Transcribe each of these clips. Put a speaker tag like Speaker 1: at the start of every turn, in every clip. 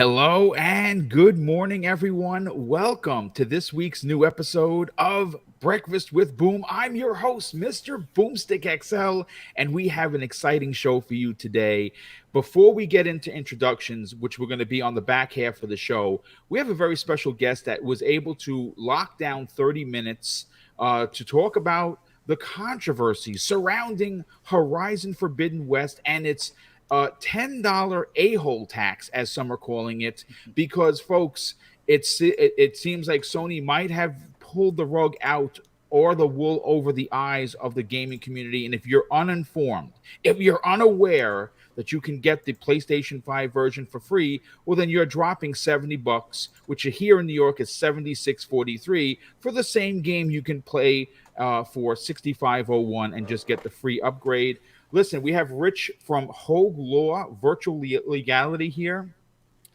Speaker 1: Hello and good morning, everyone. Welcome to this week's new episode of Breakfast with Boom. I'm your host, Mr. BoomStick XL, and we have an exciting show for you today. Before we get into introductions, which we're going to be on the back half of the show, we have a very special guest that was able to lock down 30 minutes to talk about the controversy surrounding Horizon Forbidden West and its $10 a-hole tax, as some are calling it, because, folks, it seems like Sony might have pulled the rug out or the wool over the eyes of the gaming community. And if you're uninformed, if you're unaware that you can get the PlayStation 5 version for free, well, then you're dropping $70, which here in New York is $76.43 for the same game you can play for $65.01 and just get the free upgrade. Listen, we have Rich from Hogue Law Virtual Legality here,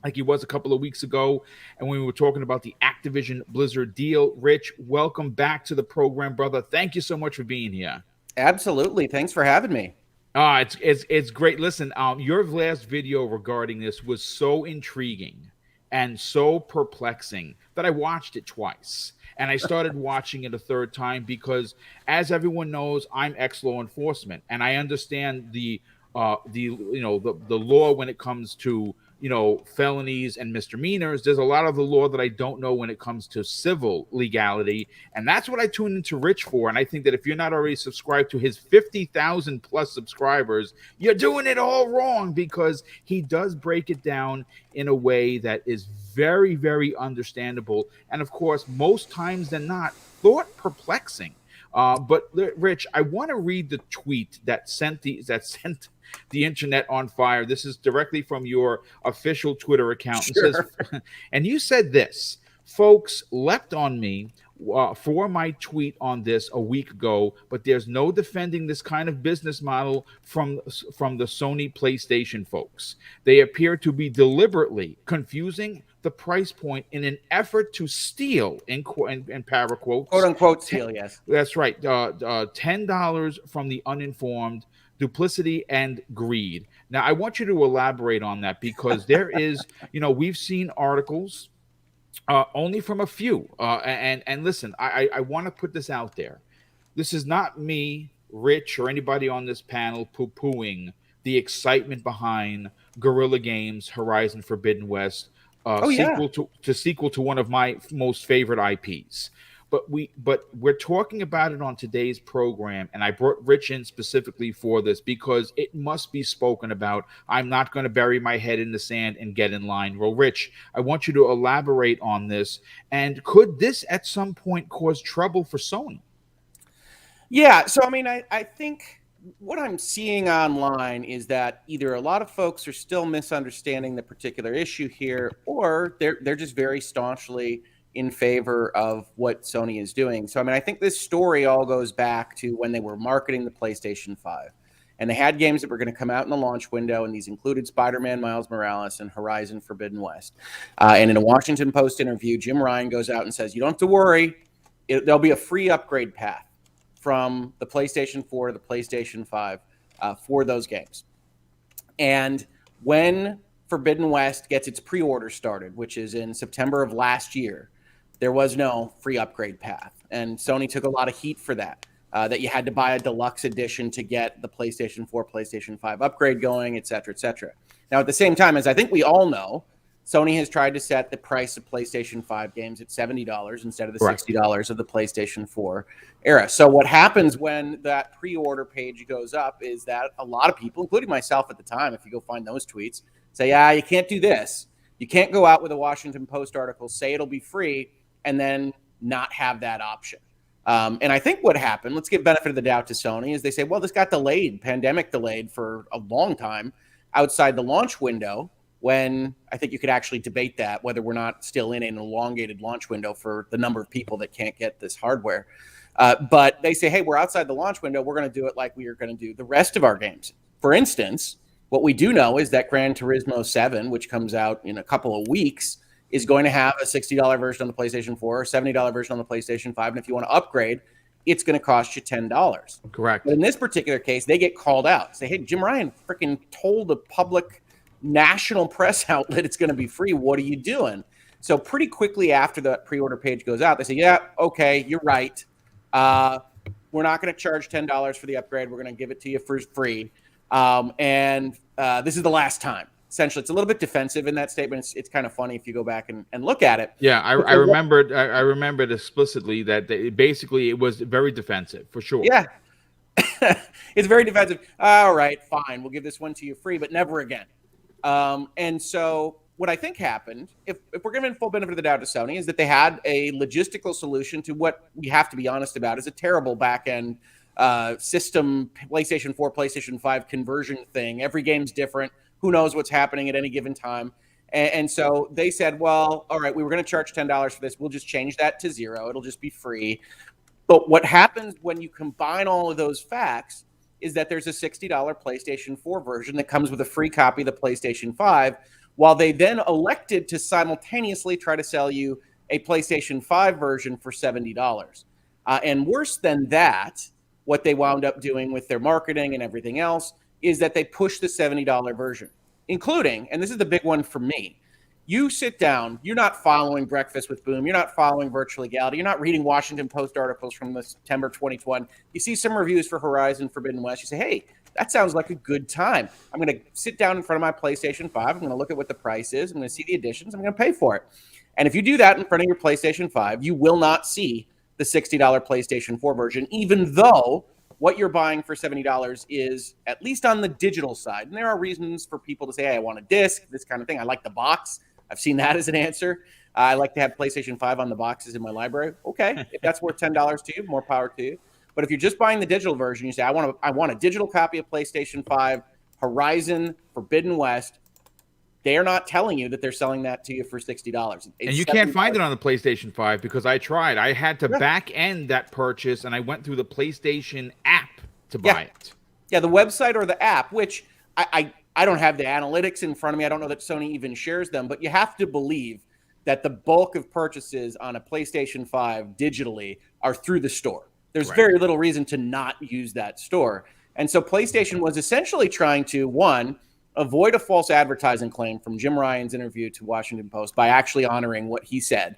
Speaker 1: like he was a couple of weeks ago, and when we were talking about the Activision Blizzard deal. Rich, welcome back to the program, brother. Thank you so much for being here.
Speaker 2: Absolutely. Thanks for having me.
Speaker 1: It's great. Listen, your last video regarding this was so intriguing and so perplexing that I watched it twice. And I started watching it a third time because, as everyone knows, I'm ex-law enforcement, and I understand the law when it comes to felonies and misdemeanors. There's a lot of the law that I don't know when it comes to civil legality, and that's what I tuned into Rich for. And I think that if you're not already subscribed to his 50,000 plus subscribers, you're doing it all wrong, because he does break it down in a way that is very, very understandable, and of course, most times than not, thought perplexing. But Rich, I want to read the tweet that sent the internet on fire. This is directly from your official Twitter account.
Speaker 2: Sure.
Speaker 1: It says, and you said this: folks leapt on me for my tweet on this a week ago, but there's no defending this kind of business model from the Sony PlayStation folks. They appear to be deliberately confusing the price point in an effort to steal, in para quotes,
Speaker 2: quote unquote steal. Yes,
Speaker 1: that's right. $10 from the uninformed. Duplicity and greed. Now, I want you to elaborate on that, because there is, we've seen articles only from a few. And listen, I want to put this out there. This is not me, Rich, or anybody on this panel poo-pooing the excitement behind Guerrilla Games' Horizon Forbidden West, sequel to one of my most favorite IPs. But we're talking about it on today's program, and I brought Rich in specifically for this because it must be spoken about. I'm not going to bury my head in the sand and get in line. Well, Rich, I want you to elaborate on this. And could this at some point cause trouble for Sony?
Speaker 2: Yeah. So, I mean, I think what I'm seeing online is that either a lot of folks are still misunderstanding the particular issue here, or they're just very staunchly in favor of what Sony is doing. So, I mean, I think this story all goes back to when they were marketing the PlayStation 5. And they had games that were going to come out in the launch window, and these included Spider-Man Miles Morales and Horizon Forbidden West. And in a Washington Post interview, Jim Ryan goes out and says, you don't have to worry. There'll be a free upgrade path from the PlayStation 4 to the PlayStation 5 for those games. And when Forbidden West gets its pre-order started, which is in September of last year, there was no free upgrade path. And Sony took a lot of heat for that, that you had to buy a deluxe edition to get the PlayStation 4, PlayStation 5 upgrade going, et cetera, et cetera. Now, at the same time, as I think we all know, Sony has tried to set the price of PlayStation 5 games at $70 instead of the $60 of the PlayStation 4 era. So what happens when that pre-order page goes up is that a lot of people, including myself at the time, if you go find those tweets, say, you can't do this. You can't go out with a Washington Post article, say it'll be free, and then not have that option. And I think what happened, let's give benefit of the doubt to Sony, is they say, well, this got delayed, pandemic delayed for a long time outside the launch window, when I think you could actually debate that, whether we're not still in an elongated launch window for the number of people that can't get this hardware. But they say, hey, we're outside the launch window. We're going to do it like we are going to do the rest of our games. For instance, what we do know is that Gran Turismo 7, which comes out in a couple of weeks, is going to have a $60 version on the PlayStation 4 or $70 version on the PlayStation 5. And if you want to upgrade, it's going to cost you $10.
Speaker 1: Correct.
Speaker 2: But in this particular case, they get called out. Say, hey, Jim Ryan freaking told the public national press outlet it's going to be free. What are you doing? So pretty quickly after that pre-order page goes out, they say, yeah, okay, you're right. We're not going to charge $10 for the upgrade. We're going to give it to you for free. This is the last time. Essentially, it's a little bit defensive in that statement. It's kind of funny if you go back and look at it.
Speaker 1: Yeah, I remembered explicitly that basically it was very defensive, for sure.
Speaker 2: Yeah. It's very defensive. All right, fine. We'll give this one to you free, but never again. And so what I think happened, if we're giving full benefit of the doubt to Sony, is that they had a logistical solution to what we have to be honest about is a terrible back-end system, PlayStation 4, PlayStation 5 conversion thing. Every game's different. Who knows what's happening at any given time. And so they said, well, all right, we were going to charge $10 for this. We'll just change that to $0. It'll just be free. But what happens when you combine all of those facts is that there's a $60 PlayStation 4 version that comes with a free copy of the PlayStation 5, while they then elected to simultaneously try to sell you a PlayStation 5 version for $70. And worse than that, what they wound up doing with their marketing and everything else is that they pushed the $70 version, including, and this is the big one for me, you sit down, you're not following Breakfast with Boom, you're not following Virtual Legality, you're not reading Washington Post articles from the September 2021. You see some reviews for Horizon Forbidden West, you say, hey, that sounds like a good time. I'm going to sit down in front of my PlayStation 5, I'm going to look at what the price is, I'm going to see the additions, I'm going to pay for it. And if you do that in front of your PlayStation 5, you will not see the $60 PlayStation 4 version, even though what you're buying for $70 is at least on the digital side. And there are reasons for people to say, hey, I want a disc, this kind of thing. I like the box. I've seen that as an answer. I like to have PlayStation 5 on the boxes in my library. Okay, if that's worth $10 to you, more power to you. But if you're just buying the digital version, you say, I want a digital copy of PlayStation 5, Horizon, Forbidden West. They are not telling you that they're selling that to you for $60.
Speaker 1: And you can't find it on the PlayStation 5 because I tried. I had to back end that purchase, and I went through the PlayStation app to buy it.
Speaker 2: Yeah, the website or the app, which I don't have the analytics in front of me. I don't know that Sony even shares them, but you have to believe that the bulk of purchases on a PlayStation 5 digitally are through the store. There's very little reason to not use that store. And so PlayStation was essentially trying to, one, avoid a false advertising claim from Jim Ryan's interview to Washington Post by actually honoring what he said.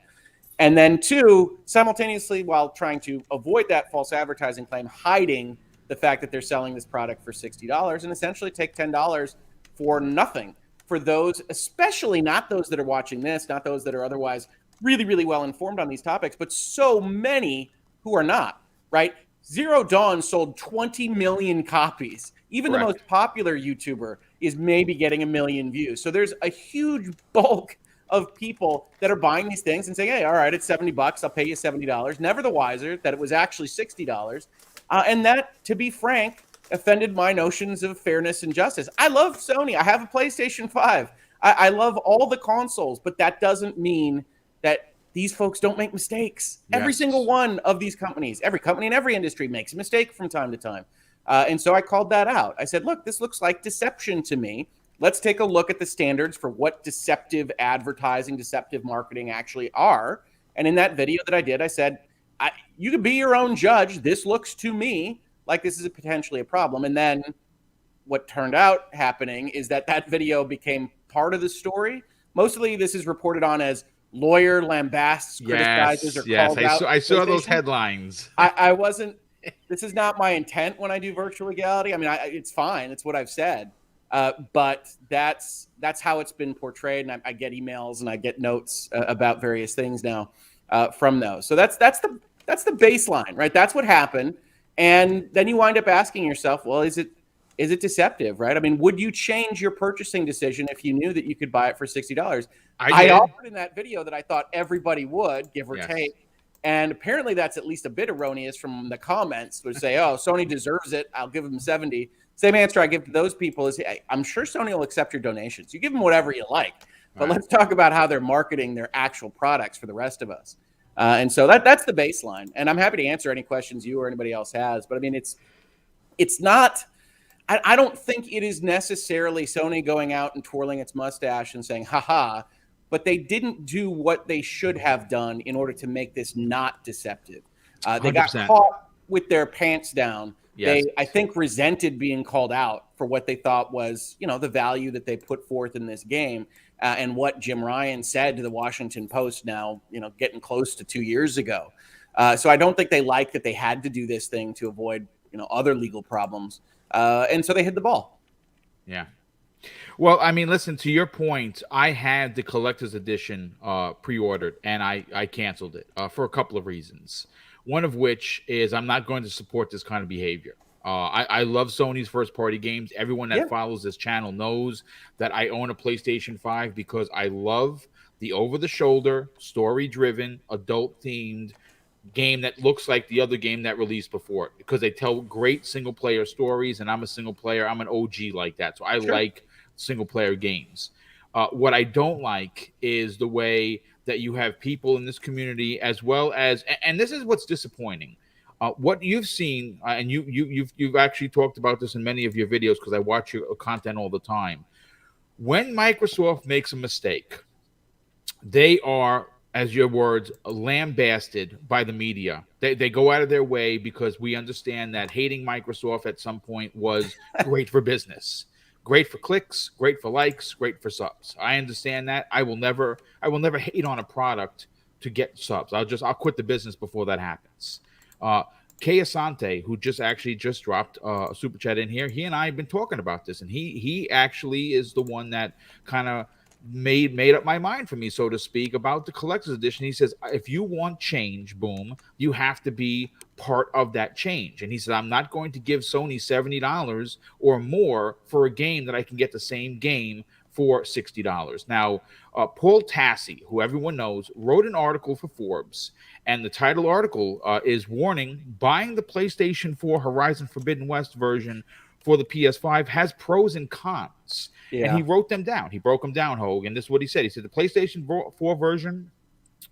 Speaker 2: And then two, simultaneously, while trying to avoid that false advertising claim, hiding the fact that they're selling this product for $60 and essentially take $10 for nothing for those, especially not those that are watching this, not those that are otherwise really, really well informed on these topics, but so many who are not, right? Zero Dawn sold 20 million copies. Even the most popular YouTuber is maybe getting 1 million views. So there's a huge bulk of people that are buying these things and saying, hey, all right, it's $70. I'll pay you $70. Never the wiser that it was actually $60. And that, to be frank, offended my notions of fairness and justice. I love Sony. I have a PlayStation 5. I love all the consoles, but that doesn't mean that these folks don't make mistakes. Yes. Every single one of these companies, every company in every industry makes a mistake from time to time. And so I called that out. I said, look, this looks like deception to me. Let's take a look at the standards for what deceptive advertising, deceptive marketing actually are. And in that video that I did, I said, you could be your own judge. This looks to me like this is potentially a problem. And then what turned out happening is that video became part of the story. Mostly this is reported on as lawyer lambasts, criticizes, or called out.
Speaker 1: I saw those headlines.
Speaker 2: I wasn't. This is not my intent when I do virtual legality. I mean, it's fine. It's what I've said. But that's how it's been portrayed. And I get emails and I get notes about various things now from those. So that's the baseline, right? That's what happened. And then you wind up asking yourself, well, is it deceptive, right? I mean, would you change your purchasing decision if you knew that you could buy it for $60? I offered in that video that I thought everybody would, give or take. And apparently that's at least a bit erroneous from the comments, which say, oh, Sony deserves it. I'll give them 70. Same answer I give to those people is, hey, I'm sure Sony will accept your donations. You give them whatever you like. But let's talk about how they're marketing their actual products for the rest of us. And so that's the baseline. And I'm happy to answer any questions you or anybody else has. But I mean, it's not – I don't think it is necessarily Sony going out and twirling its mustache and saying, ha-ha. But they didn't do what they should have done in order to make this not deceptive. They got caught with their pants down
Speaker 1: Yes.
Speaker 2: I think, resented being called out for what they thought was, the value that they put forth in this game, and what Jim Ryan said to the Washington Post now, getting close to 2 years ago. So I don't think they like that they had to do this thing to avoid, other legal problems. And so they hit the ball.
Speaker 1: Yeah. Well, I mean, listen, to your point, I had the collector's edition pre-ordered, and I canceled it for a couple of reasons. One of which is I'm not going to support this kind of behavior. I love Sony's first-party games. Everyone that follows this channel knows that I own a PlayStation 5 because I love the over-the-shoulder, story-driven, adult-themed game that looks like the other game that released before it, because they tell great single-player stories, and I'm a single player. I'm an OG like that, so I like single-player games. What I don't like is the way that you have people in this community, as well as, and this is what's disappointing. What you've seen, and you've actually talked about this in many of your videos, because I watch your content all the time. When Microsoft makes a mistake, they are, as your words, lambasted by the media. They go out of their way, because we understand that hating Microsoft at some point was great for business. Great for clicks, great for likes, great for subs. I understand that. I will never hate on a product to get subs. I'll quit the business before that happens. Kay Asante, who just dropped a super chat in here, he and I have been talking about this, and he actually is the one that kind of made up my mind for me, so to speak, about the collector's edition. He says, if you want change, Boom, you have to be part of that change. And he said, I'm not going to give Sony $70 or more for a game that I can get the same game for $60. Now, Paul Tassi, who everyone knows, wrote an article for Forbes, and the title article is warning buying the PlayStation 4 Horizon Forbidden West version for the PS5 has pros and cons. Yeah. And he wrote them down. He broke them down, Hogue. And this is what he said. He said the PlayStation 4 version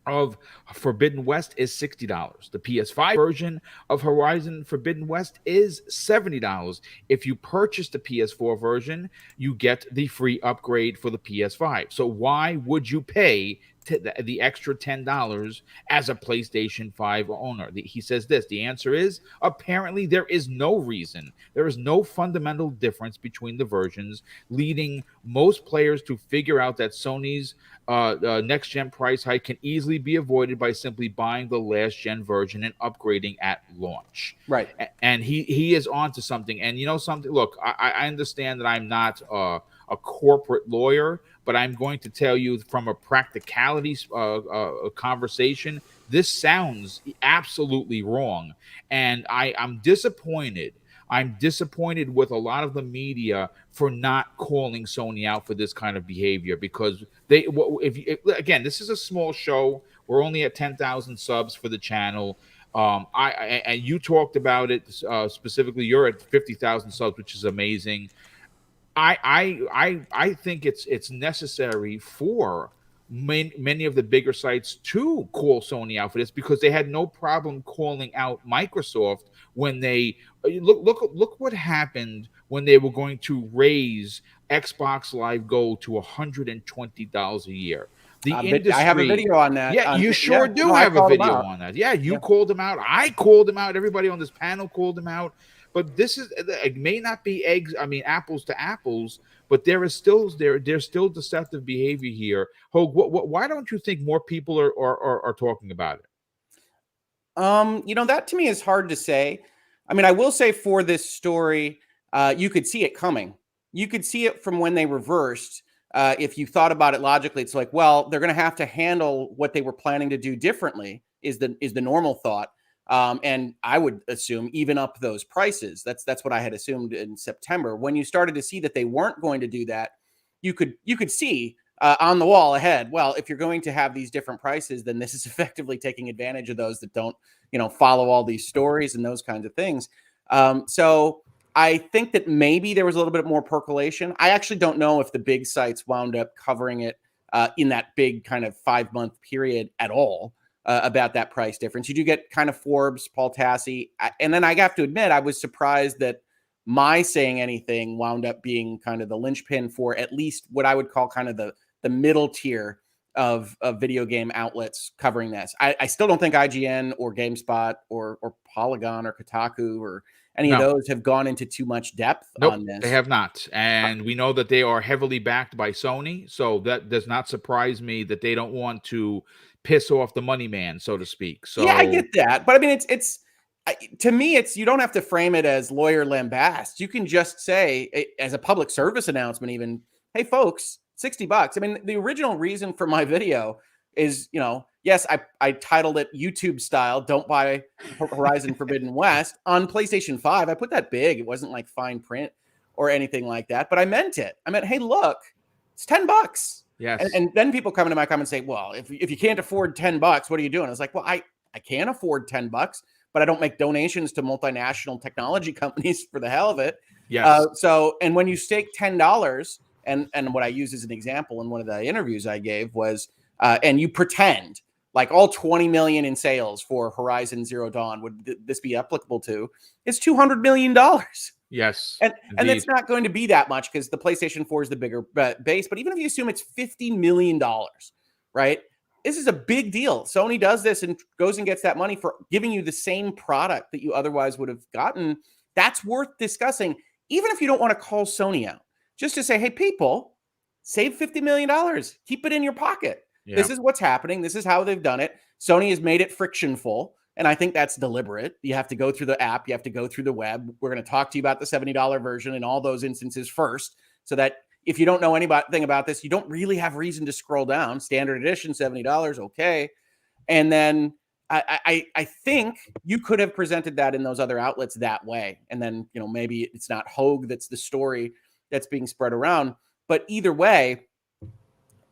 Speaker 1: of Forbidden West is $60. The PS5 version of Horizon Forbidden West is $70. If you purchase the PS4 version, you get the free upgrade for the PS5. So why would you pay the extra $10 as a PlayStation 5 owner? He says this. The answer is, apparently there is no reason. There is no fundamental difference between the versions, leading most players to figure out that Sony's next-gen price hike can easily be avoided by simply buying the last-gen version and upgrading at launch.
Speaker 2: Right.
Speaker 1: And he is on to something. And you know something? Look, I understand that I'm not a corporate lawyer, but I'm going to tell you from a practicality conversation, this sounds absolutely wrong. And I'm disappointed. I'm disappointed with a lot of the media for not calling Sony out for this kind of behavior, because again, this is a small show. We're only at 10,000 subs for the channel. And you talked about it specifically. You're at 50,000 subs, which is amazing. I think it's necessary for many of the bigger sites to call Sony out for this, because they had no problem calling out Microsoft when they look what happened when they were going to raise Xbox Live Gold to $120 a year. The industry,
Speaker 2: I have a video on that.
Speaker 1: Yeah, you sure do have a video on that. Yeah, you called them out. I called them out. Everybody on this panel called them out. But this is, it may not be apples to apples, but there's still deceptive behavior here. Hogue, why don't you think more people are talking about it?
Speaker 2: That to me is hard to say. I mean, I will say for this story, you could see it coming. You could see it from when they reversed. If you thought about it logically, it's like, well, they're going to have to handle what they were planning to do differently, is the normal thought. And I would assume even up those prices. That's what I had assumed in September. When you started to see that they weren't going to do that, you could see on the wall ahead, well, if you're going to have these different prices, then this is effectively taking advantage of those that don't, follow all these stories and those kinds of things. So I think that maybe there was a little bit more percolation. I actually don't know if the big sites wound up covering it in that big kind of 5-month period at all. About that price difference. You do get kind of Forbes, Paul Tassi. And then I have to admit, I was surprised that my saying anything wound up being kind of the linchpin for at least what I would call kind of the middle tier of video game outlets covering this. I still don't think IGN or GameSpot or Polygon or Kotaku or any of those have gone into too much depth on this.
Speaker 1: They have not. And we know that they are heavily backed by Sony. So that does not surprise me that they don't want to piss off the money man, so to speak. So
Speaker 2: yeah, I get that. But I mean, to me, you don't have to frame it as lawyer lambast. You can just say, as a public service announcement, even, hey, folks, $60. I mean, the original reason for my video is, yes, I titled it YouTube style, don't buy Horizon Forbidden West on PlayStation 5. I put that big. It wasn't like fine print or anything like that, but I meant it. I meant, hey, look, it's $10.
Speaker 1: Yes.
Speaker 2: And then people come into my comments and say, well, if you can't afford $10, what are you doing? I was like, well, I can't afford $10, but I don't make donations to multinational technology companies for the hell of it.
Speaker 1: Yes.
Speaker 2: And when you stake $10, and what I used as an example in one of the interviews I gave was, and you pretend like all 20 million in sales for Horizon Zero Dawn would this be applicable to? It's $200 million.
Speaker 1: Yes.
Speaker 2: And it's not going to be that much because the PlayStation 4 is the bigger base. But even if you assume it's $50 million, right? This is a big deal. Sony does this and goes and gets that money for giving you the same product that you otherwise would have gotten. That's worth discussing, even if you don't want to call Sony out. Just to say, hey, people, save $50 million. Keep it in your pocket. Yeah. This is what's happening. This is how they've done it. Sony has made it frictionful. And I think that's deliberate. You have to go through the app. You have to go through the web. We're going to talk to you about the $70 version in all those instances first, so that if you don't know anything about this, you don't really have reason to scroll down. Standard edition, $70, okay. And then I think you could have presented that in those other outlets that way. And then, maybe it's not Hogue that's the story that's being spread around. But either way,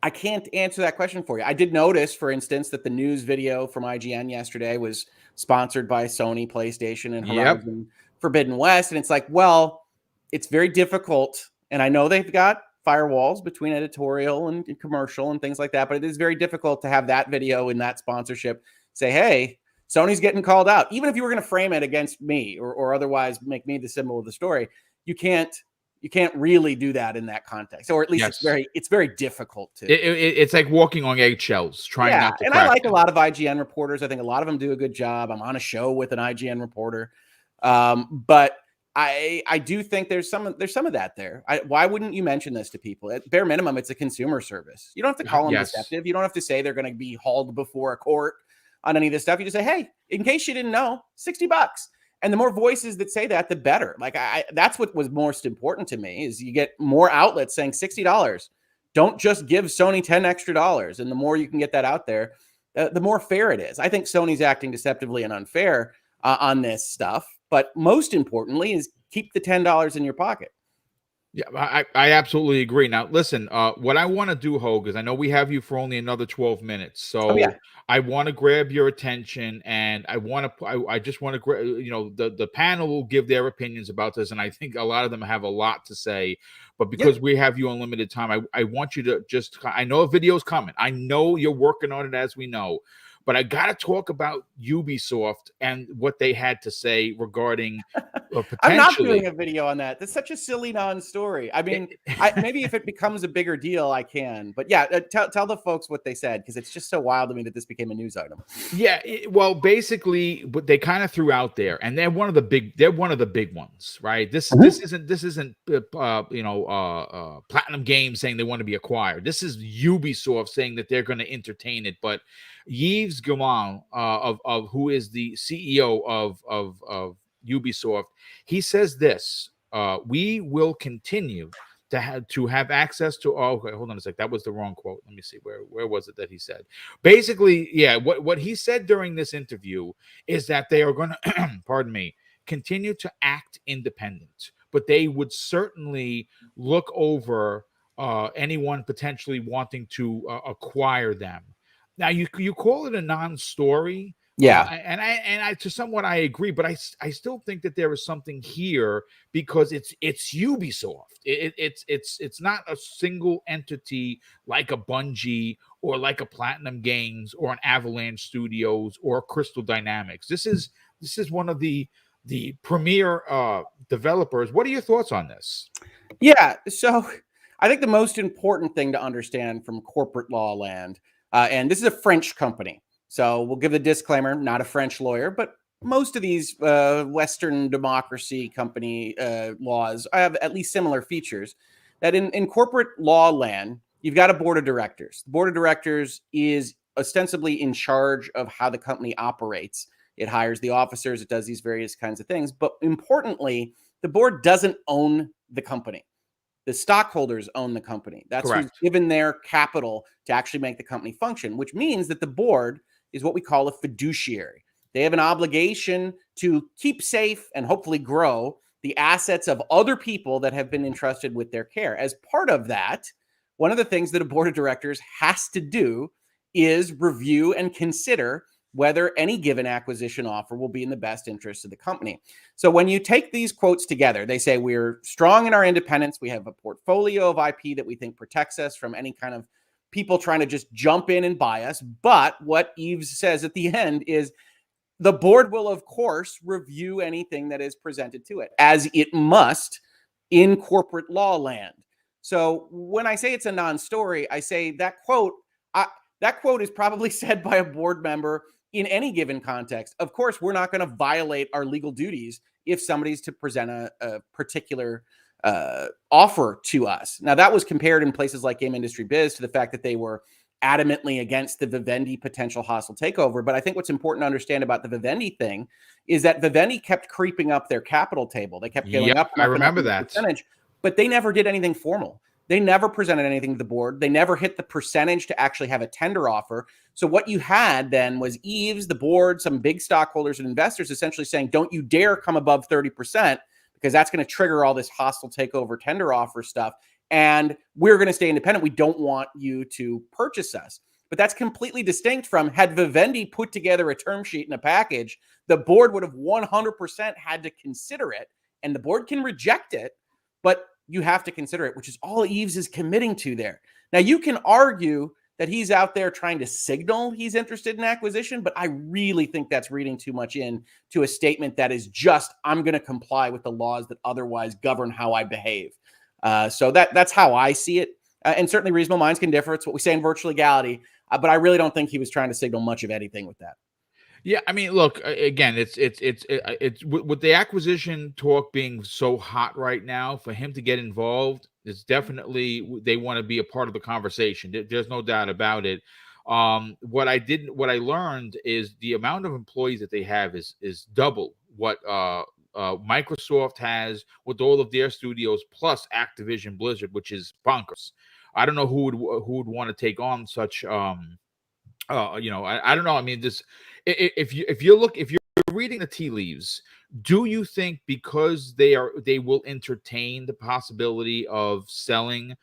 Speaker 2: I can't answer that question for you. I did notice, for instance, that the news video from IGN yesterday was sponsored by Sony, PlayStation, and Horizon Forbidden West. And it's like, well, it's very difficult. And I know they've got firewalls between editorial and commercial and things like that, but it is very difficult to have that video in that sponsorship say, hey, Sony's getting called out. Even if you were going to frame it against me or otherwise make me the symbol of the story, you can't really do that in that context, or at least it's very difficult to.
Speaker 1: It's like walking on eggshells, trying not to.
Speaker 2: And I like a lot of IGN reporters. I think a lot of them do a good job. I'm on a show with an IGN reporter, but I do think there's some of that there. Why wouldn't you mention this to people? At bare minimum, it's a consumer service. You don't have to call them deceptive. You don't have to say they're going to be hauled before a court on any of this stuff. You just say, hey, in case you didn't know, $60. And the more voices that say that, the better. Like that's what was most important to me is you get more outlets saying $60. Don't just give Sony $10 extra. And the more you can get that out there, the more fair it is. I think Sony's acting deceptively and unfair on this stuff. But most importantly is keep the $10 in your pocket.
Speaker 1: Yeah, I absolutely agree. Now, listen, what I want to do, Hogue, is I know we have you for only another 12 minutes. So I want to grab your attention, and I just want to, the panel will give their opinions about this, and I think a lot of them have a lot to say. But because we have you on limited time, I want you to I know a video's coming. I know you're working on it, as we know. But I got to talk about Ubisoft and what they had to say regarding potentially.
Speaker 2: I'm not doing a video on that. That's such a silly non-story. I mean, maybe if it becomes a bigger deal, I can. But yeah, tell the folks what they said, because it's just so wild to me that this became a news item.
Speaker 1: Yeah, well, basically, what they kind of threw out there, and they're one of the big ones, right? This isn't Platinum Games saying they want to be acquired. This is Ubisoft saying that they're going to entertain it, but Yves Guillemot, of who is the CEO of Ubisoft, he says this: we will continue to have access to. Oh, okay, hold on a sec. That was the wrong quote. Let me see where was it that he said. Basically, yeah, what he said during this interview is that they are going to, pardon me, continue to act independent, but they would certainly look over anyone potentially wanting to acquire them. Now you call it a non-story, and I to somewhat I agree, but I still think that there is something here because it's Ubisoft. It's not a single entity like a Bungie or like a Platinum Games or an Avalanche Studios or Crystal Dynamics. This is one of the premier developers. What are your thoughts on this?
Speaker 2: Yeah, so I think the most important thing to understand from corporate law land. And this is a French company. So we'll give the disclaimer, not a French lawyer, but most of these Western democracy company laws have at least similar features. That in corporate law land, you've got a board of directors. The board of directors is ostensibly in charge of how the company operates. It hires the officers, it does these various kinds of things. But importantly, the board doesn't own the company. The stockholders own the company. That's who's given their capital to actually make the company function, which means that the board is what we call a fiduciary. They have an obligation to keep safe and hopefully grow the assets of other people that have been entrusted with their care. As part of that, one of the things that a board of directors has to do is review and consider whether any given acquisition offer will be in the best interest of the company. So when you take these quotes together, they say we're strong in our independence. We have a portfolio of IP that we think protects us from any kind of people trying to just jump in and buy us. But what Eves says at the end is the board will, of course, review anything that is presented to it, as it must in corporate law land. So when I say it's a non-story, I say that quote is probably said by a board member in any given context. Of course, we're not going to violate our legal duties if somebody's to present a particular offer to us. Now, that was compared in places like Game Industry Biz to the fact that they were adamantly against the Vivendi potential hostile takeover. But I think what's important to understand about the Vivendi thing is that Vivendi kept creeping up their capital table. They kept going up.
Speaker 1: I remember that
Speaker 2: percentage, but they never did anything formal. They never presented anything to the board. They never hit the percentage to actually have a tender offer. So what you had then was Eves, the board, some big stockholders and investors essentially saying, don't you dare come above 30% because that's going to trigger all this hostile takeover tender offer stuff. And we're going to stay independent. We don't want you to purchase us. But that's completely distinct from had Vivendi put together a term sheet and a package, the board would have 100% had to consider it. And the board can reject it, but you have to consider it, which is all Eves is committing to there. Now, you can argue that he's out there trying to signal he's interested in acquisition, but I really think that's reading too much into a statement that is just, I'm going to comply with the laws that otherwise govern how I behave. So that's how I see it. And certainly reasonable minds can differ. It's what we say in virtual legality. But I really don't think he was trying to signal much of anything with that.
Speaker 1: Yeah, I mean, look, again, it's with the acquisition talk being so hot right now, for him to get involved, it's definitely they want to be a part of the conversation. There's no doubt about it. What I learned is the amount of employees that they have is double what Microsoft has with all of their studios plus Activision Blizzard, which is bonkers. I don't know who would want to take on such I don't know. I mean, this if you're reading the tea leaves, do you think because they will entertain the possibility of selling?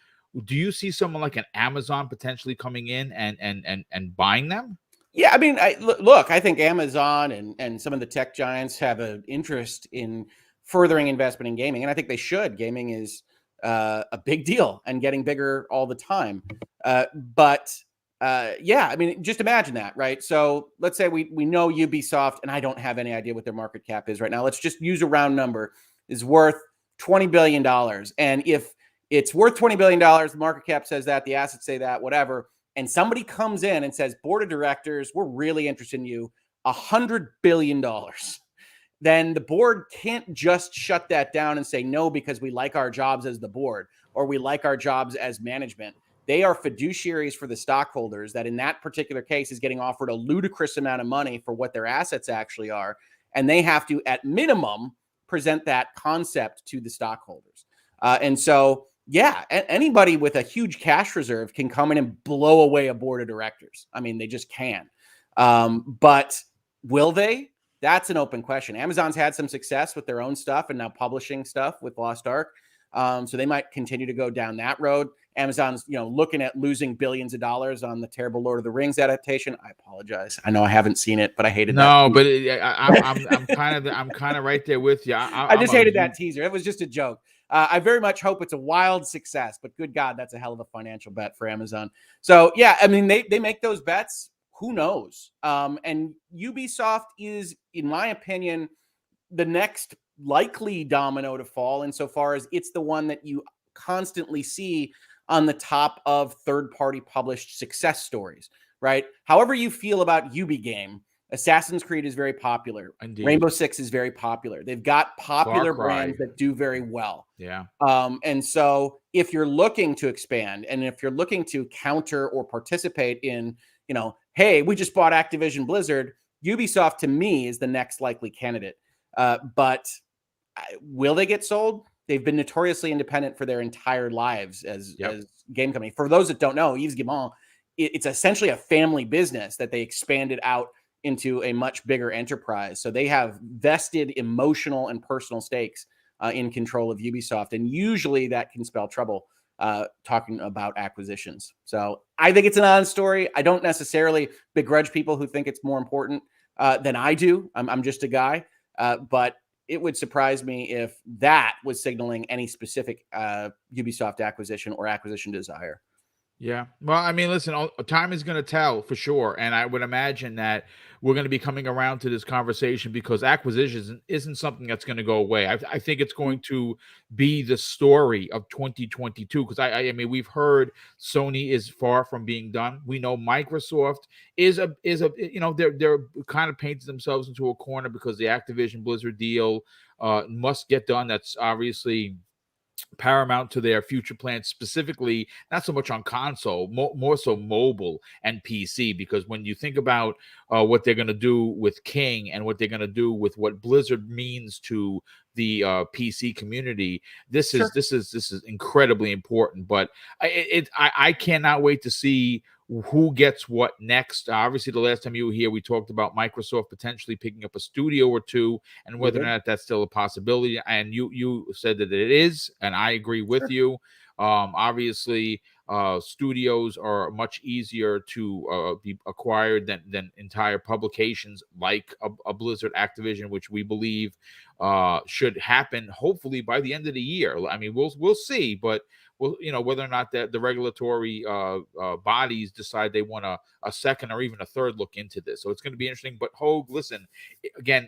Speaker 1: Do you see someone like an Amazon potentially coming in and buying them?
Speaker 2: Yeah, I mean, look, I think Amazon and some of the tech giants have an interest in furthering investment in gaming, and I think they should. Gaming is a big deal and getting bigger all the time. Yeah, I mean, just imagine that, right? So let's say we know Ubisoft, and I don't have any idea what their market cap is right now. Let's just use a round number, is worth $20 billion. And if it's worth $20 billion, the market cap says that, the assets say that, whatever, and somebody comes in and says, board of directors, we're really interested in you, $100 billion. Then the board can't just shut that down and say no because we like our jobs as the board or we like our jobs as management. They are fiduciaries for the stockholders that in that particular case is getting offered a ludicrous amount of money for what their assets actually are. And they have to, at minimum, present that concept to the stockholders. And so, yeah, anybody with a huge cash reserve can come in and blow away a board of directors. I mean, they just can. But will they? That's an open question. Amazon's had some success with their own stuff and now publishing stuff with Lost Ark. So they might continue to go down that road. Amazon's, looking at losing billions of dollars on the terrible Lord of the Rings adaptation. I apologize. I know I haven't seen it, but I hated that.
Speaker 1: No, but I'm kind of right there with you.
Speaker 2: I just hated that teaser. It was just a joke. I very much hope it's a wild success, but good God, that's a hell of a financial bet for Amazon. So yeah, I mean, they make those bets. Who knows? And Ubisoft is, in my opinion, the next likely domino to fall insofar as it's the one that you constantly see on the top of third-party published success stories, right? However you feel about UbiGame, Assassin's Creed is very popular.
Speaker 1: Indeed.
Speaker 2: Rainbow Six is very popular. They've got popular brands that do very well.
Speaker 1: Yeah.
Speaker 2: And so if you're looking to expand and if you're looking to counter or participate in, hey, we just bought Activision Blizzard, Ubisoft to me is the next likely candidate. But will they get sold? They've been notoriously independent for their entire lives as game company. For those that don't know, Yves Guillemot, it's essentially a family business that they expanded out into a much bigger enterprise. So they have vested emotional and personal stakes in control of Ubisoft. And usually that can spell trouble talking about acquisitions. So I think it's an honest story. I don't necessarily begrudge people who think it's more important than I do. I'm just a guy. But it would surprise me if that was signaling any specific Ubisoft acquisition or acquisition desire.
Speaker 1: Yeah. Well, I mean, listen, time is going to tell for sure. And I would imagine that we're going to be coming around to this conversation because acquisitions isn't something that's going to go away. I think it's going to be the story of 2022 because I mean, we've heard Sony is far from being done. We know Microsoft is a they're kind of painted themselves into a corner because the Activision Blizzard deal must get done. That's obviously paramount to their future plans, specifically not so much on console, more so mobile and PC, because when you think about what they're going to do with King and what they're going to do with what Blizzard means to the PC community, this is incredibly important. But I cannot wait to see who gets what next. Obviously, the last time you were here, we talked about Microsoft potentially picking up a studio or two, and whether or not that's still a possibility. And you said that it is, and I agree with you. Obviously, studios are much easier to be acquired than entire publications like a Blizzard Activision, which we believe should happen hopefully by the end of the year. I mean, we'll see, but whether or not the regulatory bodies decide they want a second or even a third look into this. So it's going to be interesting. But Hogue, listen, again,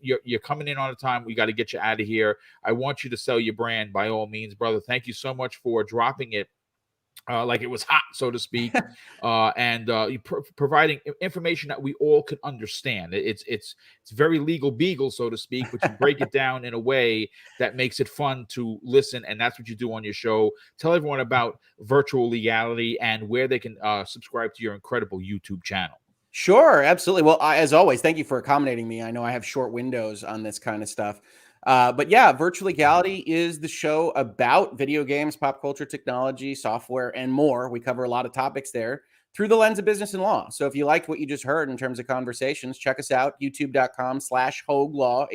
Speaker 1: you're coming in on a time. We got to get you out of here. I want you to sell your brand by all means, brother. Thank you so much for dropping it like it was hot, so to speak, and providing information that we all can understand. It's very legal beagle, so to speak, but you break it down in a way that makes it fun to listen, and that's what you do on your show. Tell everyone about virtual legality and where they can subscribe to your incredible YouTube channel.
Speaker 2: Sure, absolutely. Well, as always, thank you for accommodating me. I know I have short windows on this kind of stuff. But yeah, Virtual Legality is the show about video games, pop culture, technology, software, and more. We cover a lot of topics there through the lens of business and law. So if you liked what you just heard in terms of conversations, check us out, youtube.com/HoegLaw,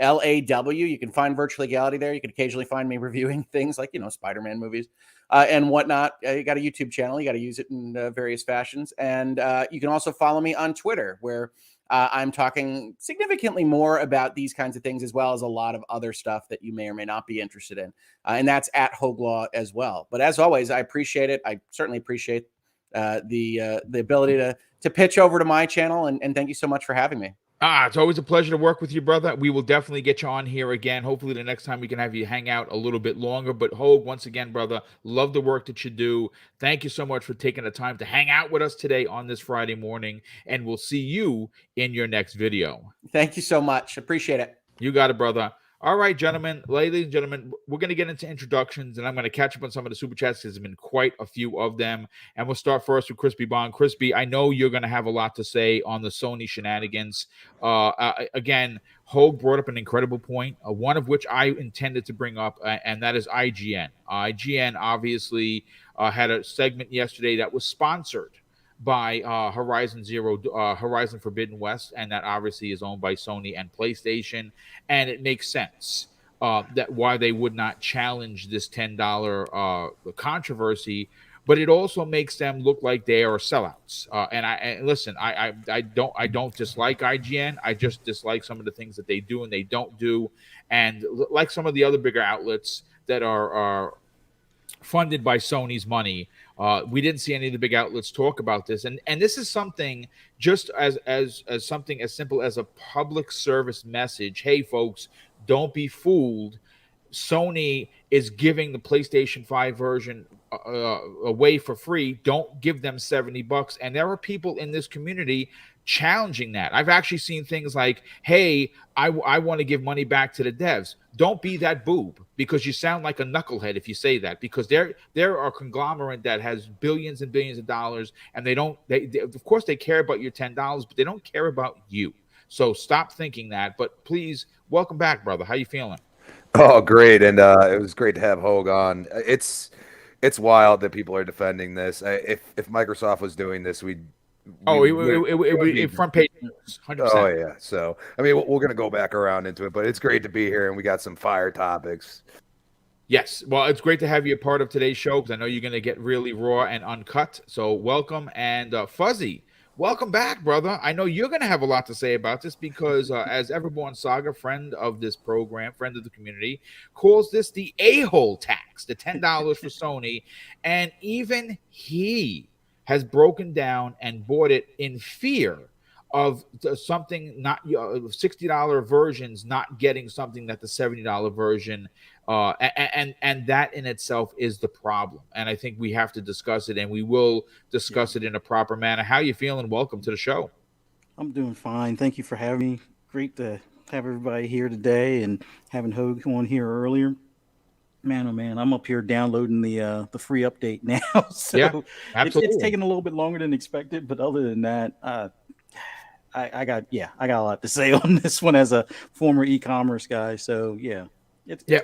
Speaker 2: HoegLaw. You can find Virtual Legality there. You can occasionally find me reviewing things like, Spider-Man movies and whatnot. You got a YouTube channel. You got to use it in various fashions. And you can also follow me on Twitter, where I'm talking significantly more about these kinds of things, as well as a lot of other stuff that you may or may not be interested in. And that's at HoegLaw as well. But as always, I appreciate it. I certainly appreciate the ability to pitch over to my channel. And thank you so much for having me.
Speaker 1: It's always a pleasure to work with you, brother. We will definitely get you on here again. Hopefully the next time we can have you hang out a little bit longer. But Hogue, once again, brother, love the work that you do. Thank you so much for taking the time to hang out with us today on this Friday morning. And we'll see you in your next video.
Speaker 2: Thank you so much. Appreciate it.
Speaker 1: You got it, brother. All right, gentlemen, ladies and gentlemen, we're going to get into introductions, and I'm going to catch up on some of the super chats. There's been quite a few of them. And we'll start first with Crispy Bond. Crispy, I know you're going to have a lot to say on the Sony shenanigans. Again, Hogue brought up an incredible point, one of which I intended to bring up, and that is IGN. IGN obviously had a segment yesterday that was sponsored by Horizon Forbidden West, and that obviously is owned by Sony and PlayStation, and it makes sense that why they would not challenge this $10 controversy, but it also makes them look like they are sellouts. And listen, I don't dislike IGN. I just dislike some of the things that they do and they don't do, and like some of the other bigger outlets that are funded by Sony's money. We didn't see any of the big outlets talk about this, and this is something just as something as simple as a public service message. Hey, folks, don't be fooled. Sony is giving the PlayStation 5 version away for free. Don't give them $70. And there are people in this community challenging that. I've actually seen things like, hey, I want to give money back to the devs. Don't be that boob, because you sound like a knucklehead if you say that, because they're a conglomerate that has billions and billions of dollars, and they of course they care about your $10, but they don't care about you. So stop thinking that. But please, welcome back, brother. How you feeling?
Speaker 3: Oh, great. And it was great to have Hogue on. It's wild that people are defending this. If Microsoft was doing this,
Speaker 1: Oh,
Speaker 3: we would
Speaker 1: it front page news, 100%.
Speaker 3: Oh yeah. So I mean, we're gonna go back around into it, but it's great to be here, and we got some fire topics.
Speaker 1: Yes. Well, it's great to have you a part of today's show, because I know you're going to get really raw and uncut. So welcome. And Fuzzy, welcome back, brother. I know you're going to have a lot to say about this, because as Everborn Saga, friend of this program, friend of the community, calls this the a-hole tax, the $10 for Sony. And even he has broken down and bought it in fear of something not $60 versions not getting something that the $70 version and that in itself is the problem. And I think we have to discuss it, and we will discuss it in a proper manner. How you feeling? Welcome to the show.
Speaker 4: I'm doing fine. Thank you for having me. Great to have everybody here today, and having Hogue on here earlier. Man, oh man, I'm up here downloading the free update now. So
Speaker 1: yeah, absolutely.
Speaker 4: It's taking a little bit longer than expected, but other than that, I got a lot to say on this one as a former e-commerce guy. So yeah.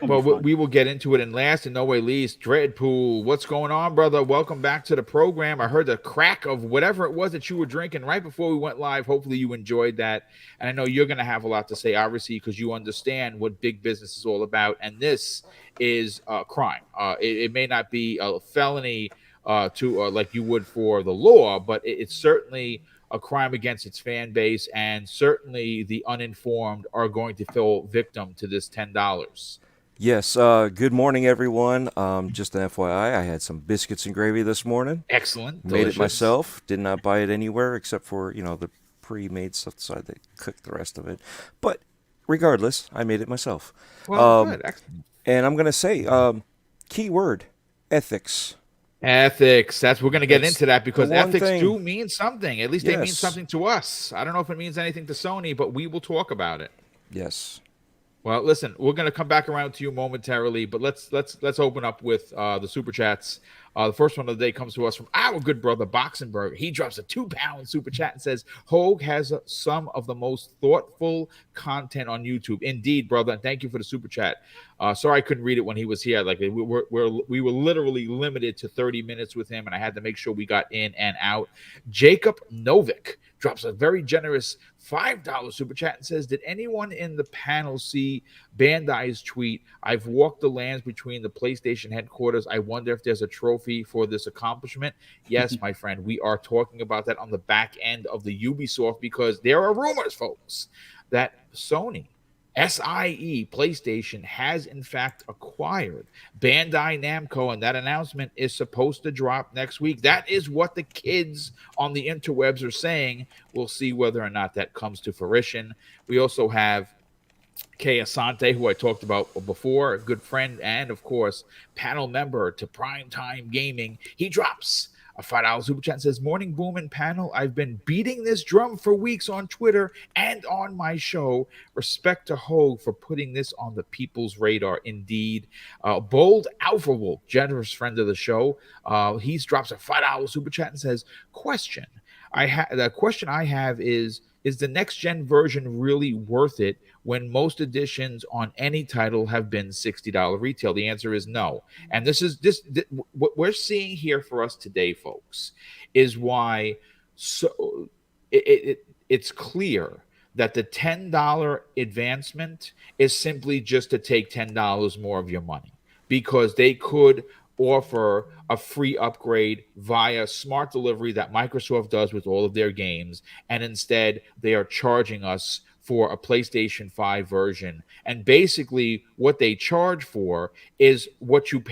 Speaker 1: Well, we will get into it. And last and no way least, Dreadpool, what's going on, brother? Welcome back to the program. I heard the crack of whatever it was that you were drinking right before we went live. Hopefully you enjoyed that. And I know you're going to have a lot to say, obviously, because you understand what big business is all about. And this is crime. It may not be a felony like you would for the law, but it's certainly a crime against its fan base, and certainly the uninformed are going to fall victim to this $10.
Speaker 5: Yes. Good morning, everyone. Just an FYI, I had some biscuits and gravy this morning.
Speaker 1: Excellent.
Speaker 5: Made
Speaker 1: Delicious.
Speaker 5: it myself. Did not buy it anywhere except for, the pre-made stuff, so I cooked the rest of it. But regardless, I made it myself.
Speaker 1: Well, good. Excellent.
Speaker 5: And I'm going to say, key word, ethics.
Speaker 1: Ethics. We're going to get into that, because ethics do mean something. At least they mean something to us. I don't know if it means anything to Sony, but we will talk about it.
Speaker 5: Yes.
Speaker 1: Well, listen, we're going to come back around to you momentarily, but let's open up with the super chats. The first one of the day comes to us from our good brother Boxenberg. He drops a £2 super chat and says, Hogue has some of the most thoughtful content on YouTube. Indeed, brother, and thank you for the super chat. Sorry I couldn't read it when he was here. Like we were literally limited to 30 minutes with him, and I had to make sure we got in and out. Jacob Novick drops a very generous $5 super chat and says, did anyone in the panel see Bandai's tweet? I've walked the lands between the PlayStation headquarters. I wonder if there's a trophy for this accomplishment. Yes, my friend, we are talking about that on the back end of the Ubisoft, because there are rumors, folks, that Sony, SIE, PlayStation, has in fact acquired Bandai Namco, and that announcement is supposed to drop next week. That is what the kids on the interwebs are saying. We'll see whether or not that comes to fruition. We also have Kay Asante, who I talked about before, a good friend and, of course, panel member to Primetime Gaming. He drops a $5 super chat and says, morning, Boom and panel. I've been beating this drum for weeks on Twitter and on my show. Respect to Hogue for putting this on the people's radar. Indeed. Bold Alpha Wolf, generous friend of the show. He drops a $5 super chat and says, the question I have is the next gen version really worth it when most editions on any title have been $60 retail? The answer is no. And this what we're seeing here for us today, folks, is why it's clear that the $10 advancement is simply just to take $10 more of your money, because they could offer a free upgrade via smart delivery that Microsoft does with all of their games, and instead they are charging us for a PlayStation 5 version. And basically what they charge for is what you've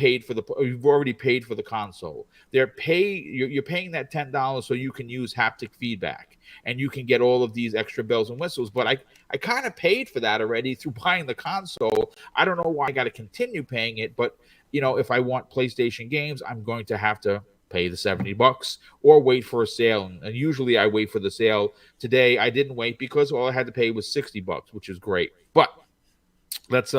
Speaker 1: already paid for the console. You're paying that $10 so you can use haptic feedback, and you can get all of these extra bells and whistles. But I kind of paid for that already through buying the console. I don't know why I got to continue paying it, but if I want PlayStation games, I'm going to have to pay the $70 or wait for a sale. And usually I wait for the sale. Today I didn't wait because all I had to pay was $60, which is great. But let's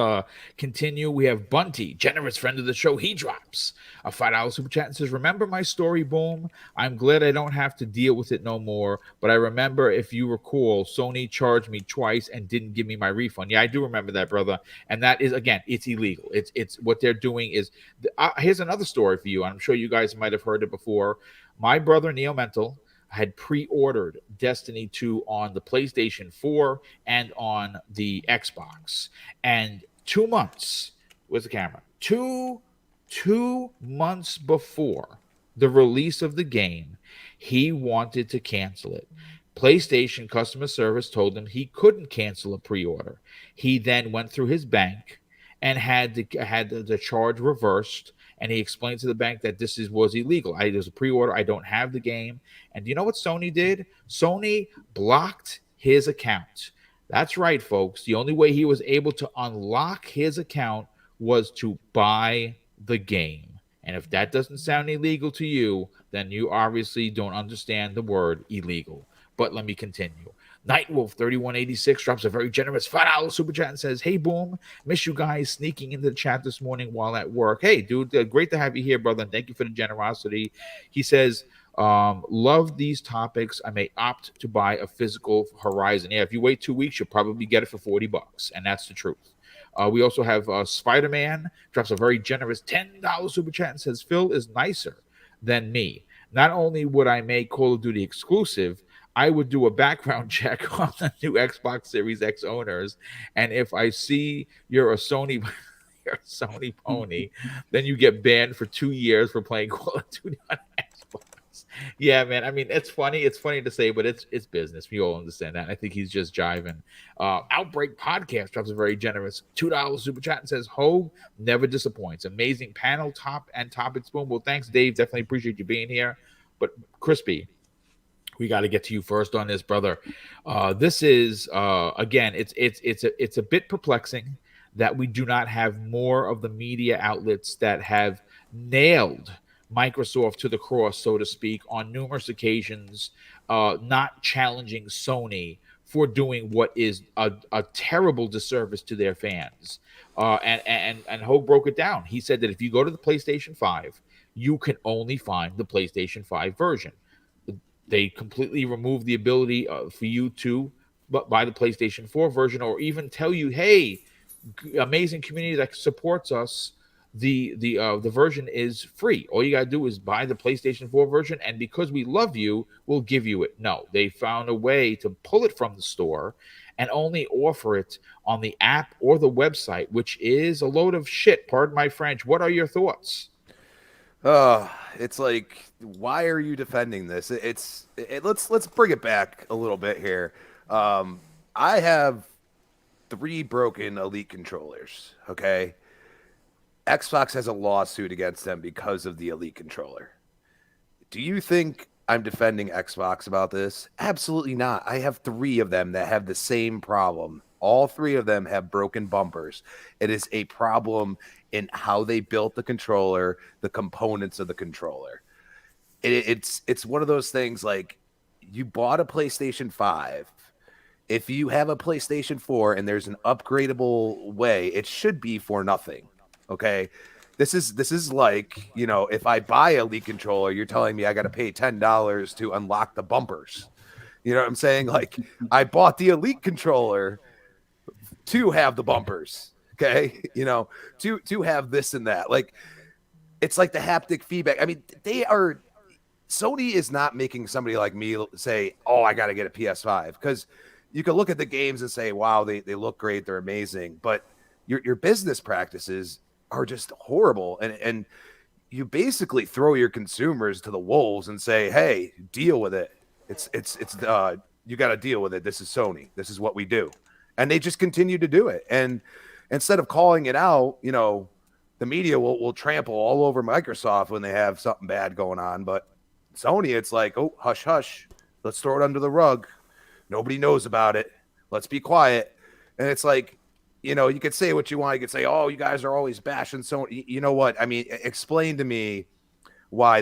Speaker 1: continue. We have Bunty, generous friend of the show. He drops a $5 super chat and says, remember my story, Boom? I'm glad I don't have to deal with it no more. But I remember, if you recall, Sony charged me twice and didn't give me my refund. Yeah, I do remember that, brother. And that is, again, it's illegal. It's what they're doing is here's another story for you. I'm sure you guys might have heard it before. My brother, Neo Mental, had pre-ordered Destiny 2 on the PlayStation 4 and on the Xbox. And 2 months, where's the camera? Two months before the release of the game, he wanted to cancel it. PlayStation customer service told him he couldn't cancel a pre-order. He then went through his bank and had the charge reversed. And he explained to the bank that this was illegal. There's a pre-order. I don't have the game. And you know what Sony did? Sony blocked his account. That's right, folks. The only way he was able to unlock his account was to buy the game. And if that doesn't sound illegal to you, then you obviously don't understand the word illegal. But let me continue. Nightwolf3186 drops a very generous $5 super chat and says, hey, Boom, miss you guys sneaking into the chat this morning while at work. Hey, dude, great to have you here, brother, and thank you for the generosity. He says, love these topics. I may opt to buy a physical Horizon. Yeah, if you wait 2 weeks, you'll probably get it for $40, and that's the truth. We also have Spider-Man drops a very generous $10 super chat and says, Phil is nicer than me. Not only would I make Call of Duty exclusive, I would do a background check on the new Xbox Series X owners, and if I see you're a Sony pony, then you get banned for 2 years for playing Call of Duty on Xbox. Yeah, man. I mean, it's funny. It's funny to say, but it's business. We all understand that. I think he's just jiving. Outbreak Podcast drops a very generous $2 super chat and says, Hogue never disappoints. Amazing panel, top and topics. Boom. Well, thanks, Dave. Definitely appreciate you being here. But Crispy, we got to get to you first on this, brother. This is again, it's a bit perplexing that we do not have more of the media outlets that have nailed Microsoft to the cross, so to speak, on numerous occasions, not challenging Sony for doing what is a terrible disservice to their fans. And Hogue broke it down. He said that if you go to the PlayStation 5, you can only find the PlayStation 5 version. They completely remove the ability for you to buy the PlayStation 4 version, or even tell you, hey, amazing community that supports us, the version is free. All you got to do is buy the PlayStation 4 version, and because we love you, we'll give you it. No, they found a way to pull it from the store and only offer it on the app or the website, which is a load of shit. Pardon my French. What are your thoughts?
Speaker 3: It's like, why are you defending this? Let's bring it back a little bit here. I have 3 broken Elite controllers. Okay, Xbox has a lawsuit against them because of the Elite controller. Do you think I'm defending Xbox about this? Absolutely not. I have 3 of them that have the same problem. All 3 of them have broken bumpers. It is a problem in how they built the controller, the components of the controller. It's one of those things like, you bought a PlayStation 5. If you have a PlayStation 4 and there's an upgradable way, it should be for nothing. Okay? This is like, you know, if I buy a Elite controller, you're telling me I got to pay $10 to unlock the bumpers. You know what I'm saying? Like, I bought the Elite controller to have the bumpers. Okay, you know, to have this and that. Like, it's like the haptic feedback. I mean, Sony is not making somebody like me say, oh, I got to get a PS5, because you can look at the games and say, wow, they look great, they're amazing, but your business practices are just horrible, and you basically throw your consumers to the wolves and say, hey, deal with it. It's you got to deal with it. This is Sony. This is what we do, and they just continue to do it. And instead of calling it out, you know, the media will trample all over Microsoft when they have something bad going on. But Sony, it's like, oh, hush, hush. Let's throw it under the rug. Nobody knows about it. Let's be quiet. And it's like, you know, you could say what you want. You could say, oh, you guys are always bashing Sony. You know what? I mean, explain to me why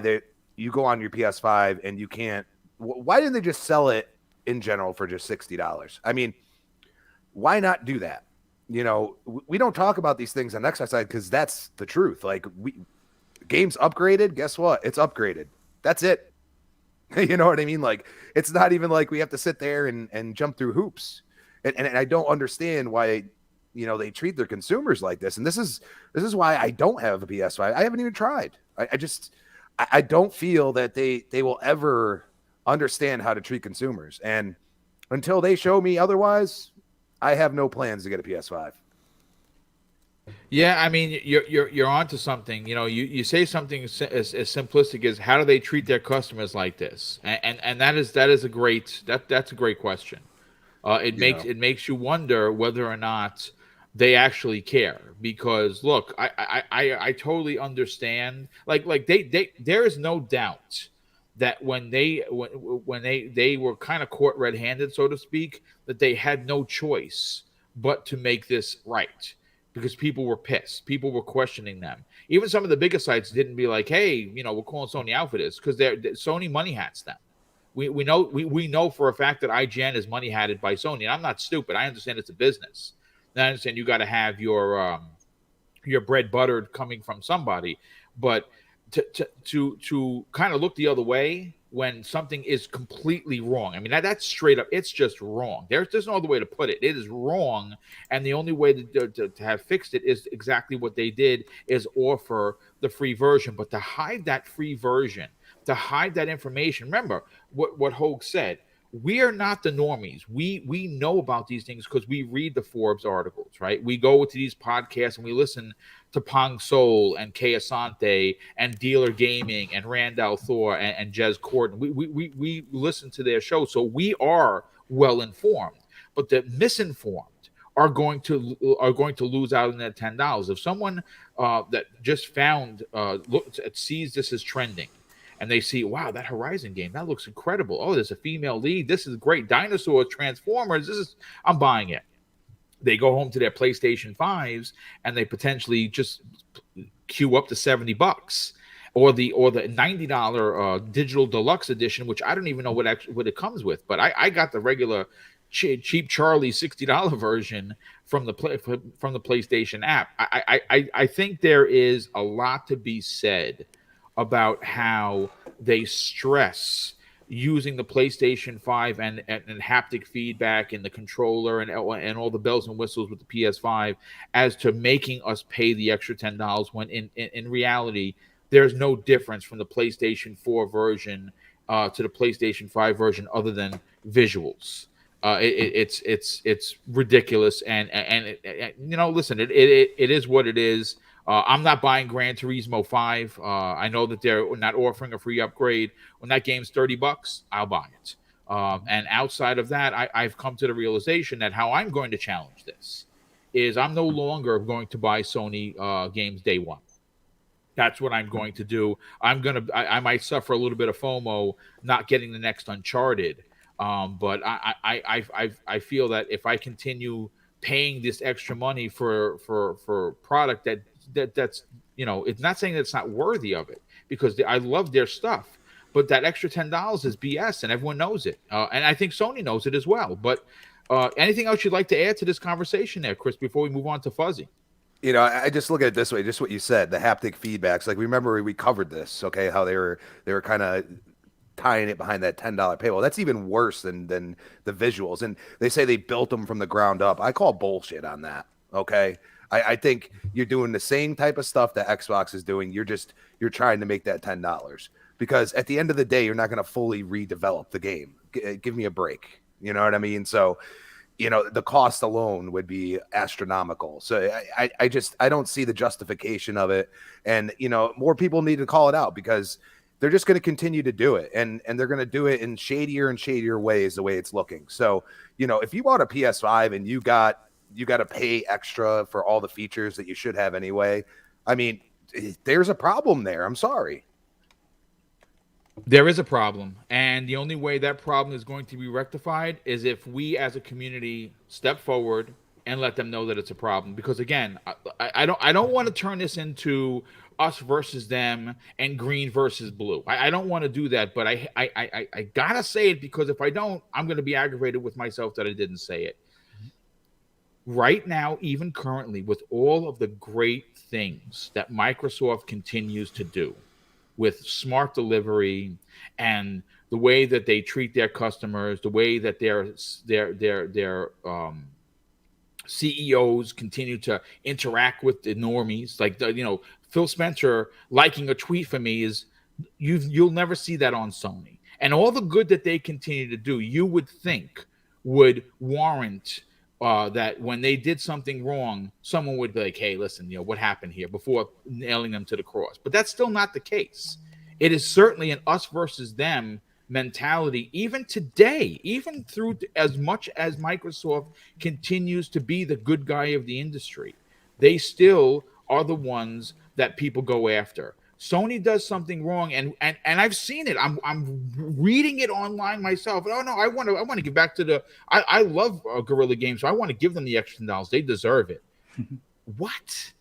Speaker 3: you go on your PS5 and you can't. Why didn't they just sell it in general for just $60? I mean, why not do that? You know, we don't talk about these things on Xbox side because that's the truth. Like, games upgraded. Guess what? It's upgraded. That's it. You know what I mean? Like, it's not even like we have to sit there and jump through hoops. And I don't understand why, you know, they treat their consumers like this. And this is why I don't have a PS5. I haven't even tried. I don't feel that they will ever understand how to treat consumers. And until they show me otherwise, I have no plans to get a PS5.
Speaker 1: Yeah, I mean, you're onto something. You know, you say something as simplistic as how do they treat their customers like this, and that's a great question. It makes you wonder whether or not they actually care. Because look, I totally understand. Like there is no doubt that when they were kind of caught red-handed, so to speak, that they had no choice but to make this right. Because people were pissed. People were questioning them. Even some of the bigger sites didn't be like, hey, you know, we're calling Sony out for this, because Sony money hats them. We know for a fact that IGN is money hatted by Sony. And I'm not stupid. I understand it's a business. And I understand you got to have your bread buttered coming from somebody. But to kind of look the other way when something is completely wrong. I mean, that's straight up. It's just wrong. There's no other way to put it. It is wrong, and the only way to have fixed it is exactly what they did: is offer the free version. But to hide that free version, to hide that information. Remember what Hogue said. We are not the normies. We know about these things because we read the Forbes articles, right? We go to these podcasts and we listen to Pong Soul and Kay Asante and Dealer Gaming and Randall Thor and Jez Corden. We listen to their show, so we are well informed. But the misinformed are going to lose out on that $10. If someone that just found sees this as trending, and they see, wow, that Horizon game, that looks incredible. Oh, there's a female lead. This is great. Dinosaurs, Transformers. I'm buying it. They go home to their PlayStation 5s and they potentially just queue up to $70, or the $90 digital deluxe edition, which I don't even know what it comes with. But I got the regular cheap Charlie $60 version from the PlayStation app. I think there is a lot to be said about how they stress using the PlayStation 5 and haptic feedback and the controller and all the bells and whistles with the PS5 as to making us pay the extra $10, when in reality there's no difference from the PlayStation 4 version to the PlayStation 5 version other than visuals. It's ridiculous, and you know, listen, it is what it is. I'm not buying Gran Turismo 5. I know that they're not offering a free upgrade. When that game's $30, I'll buy it. And outside of that, I've come to the realization that how I'm going to challenge this is I'm no longer going to buy Sony games day one. That's what I'm going to do. I might suffer a little bit of FOMO not getting the next Uncharted. But I feel that if I continue paying this extra money for product that's, you know, it's not saying that it's not worthy of it, because I love their stuff, but that extra $10 is BS, and everyone knows it, and I think Sony knows it as well. But anything else you'd like to add to this conversation there, Chris, before we move on to Fuzzy?
Speaker 3: You know, I just look at it this way, just what you said, the haptic feedbacks. Like, remember we covered this, okay? How they were kind of tying it behind that $10 paywall. That's even worse than the visuals. And they say they built them from the ground up. I call bullshit on that. Okay. I think you're doing the same type of stuff that Xbox is doing. You're trying to make that $10, because at the end of the day, you're not going to fully redevelop the game. Give me a break. You know what I mean? So, you know, the cost alone would be astronomical. So I don't see the justification of it. And, you know, more people need to call it out, because they're just going to continue to do it, and they're going to do it in shadier and shadier ways, the way it's looking. So, you know, if you bought a PS5 and you got to pay extra for all the features that you should have anyway, I mean, there's a problem there. I'm sorry.
Speaker 1: There is a problem, and the only way that problem is going to be rectified is if we as a community step forward, and let them know that it's a problem. Because again, I don't want to turn this into us versus them and green versus blue. I don't want to do that, but I gotta say it, because if I don't, I'm going to be aggravated with myself that I didn't say it. Right now, even currently, with all of the great things that Microsoft continues to do with smart delivery and the way that they treat their customers, the way that their CEOs continue to interact with the normies, like Phil Spencer liking a tweet for me is you'll never see that on Sony. And all the good that they continue to do, you would think would warrant that when they did something wrong, someone would be like, hey, listen, what happened here, before nailing them to the cross. But that's still not the case. It is certainly an us versus them mentality, even today, even through as much as Microsoft continues to be the good guy of the industry, they still are the ones that people go after. Sony does something wrong, and I've seen it. I'm reading it online myself. Oh no, I want to give back to the. I love Guerrilla Games, so I want to give them the extra $10. They deserve it. What?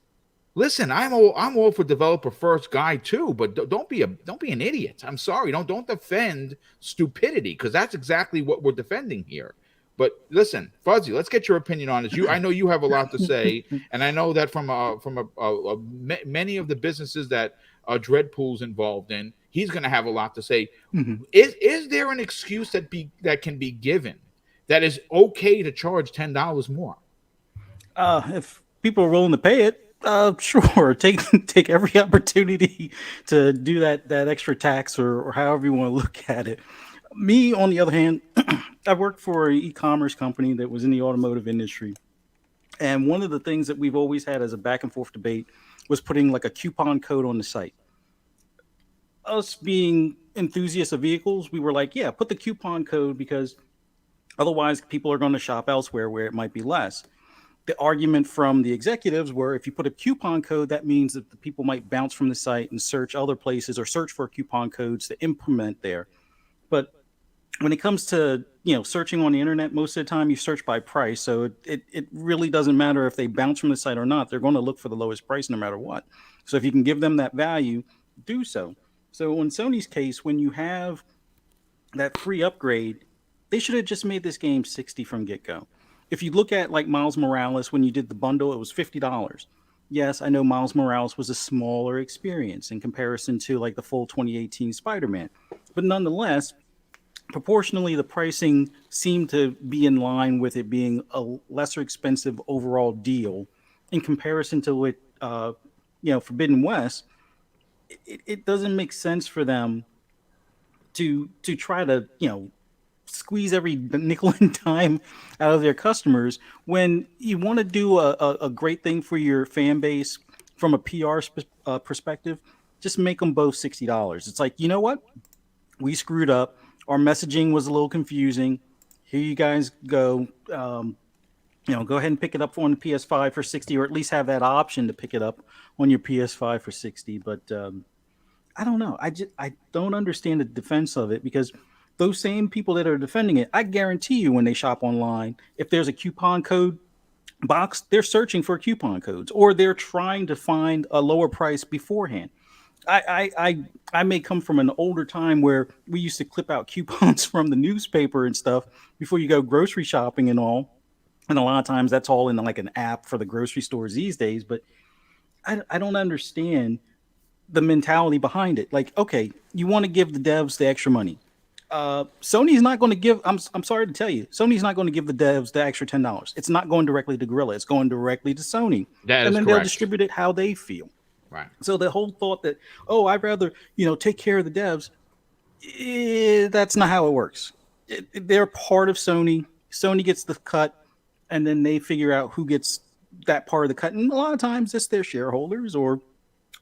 Speaker 1: Listen, I'm all for developer first guy too, but don't be an idiot. I'm sorry, don't defend stupidity, because that's exactly what we're defending here. But listen, Fuzzy, let's get your opinion on this. I know you have a lot to say, and I know that from many of the businesses that Dreadpool's involved in, he's going to have a lot to say. Mm-hmm. Is there an excuse that can be given that is okay to charge $10 more?
Speaker 4: If people are willing to pay it, sure. Take every opportunity to do that extra tax or however you want to look at it. Me, on the other hand, I worked for an e-commerce company that was in the automotive industry. And one of the things that we've always had as a back and forth debate was putting like a coupon code on the site. Us being enthusiasts of vehicles, we were like, yeah, put the coupon code, because otherwise people are going to shop elsewhere where it might be less. The argument from the executives were, if you put a coupon code, that means that the people might bounce from the site and search other places or search for coupon codes to implement there. But when it comes to searching on the internet, most of the time you search by price, so it really doesn't matter if they bounce from the site or not. They're going to look for the lowest price no matter what. So if you can give them that value, do so. So in Sony's case, when you have that free upgrade, they should have just made this game $60 from get-go. If you look at like Miles Morales, when you did the bundle, it was $50. Yes, I know Miles Morales was a smaller experience in comparison to like the full 2018 Spider-Man, but nonetheless, proportionally, the pricing seemed to be in line with it being a lesser expensive overall deal in comparison to it, Forbidden West. It doesn't make sense for them to try to, squeeze every nickel and dime out of their customers when you want to do a great thing for your fan base from a PR perspective. Just make them both $60. It's like, you know what? We screwed up. Our messaging was a little confusing. Here you guys go. Go ahead and pick it up on the PS5 for $60, or at least have that option to pick it up on your PS5 for $60. But I don't know. I don't understand the defense of it, because those same people that are defending it, I guarantee you, when they shop online, if there's a coupon code box, they're searching for coupon codes, or they're trying to find a lower price beforehand. I may come from an older time where we used to clip out coupons from the newspaper and stuff before you go grocery shopping and all. And a lot of times that's all in like an app for the grocery stores these days. But I don't understand the mentality behind it. Like, okay, you want to give the devs the extra money. Sony's not going to give, I'm sorry to tell you, Sony's not going to give the devs the extra $10. It's not going directly to Guerrilla. It's going directly to Sony. And then they'll distribute it how they feel.
Speaker 1: Right.
Speaker 4: So the whole thought that, I'd rather, take care of the devs, that's not how it works. They're part of Sony. Sony gets the cut, and then they figure out who gets that part of the cut. And a lot of times it's their shareholders or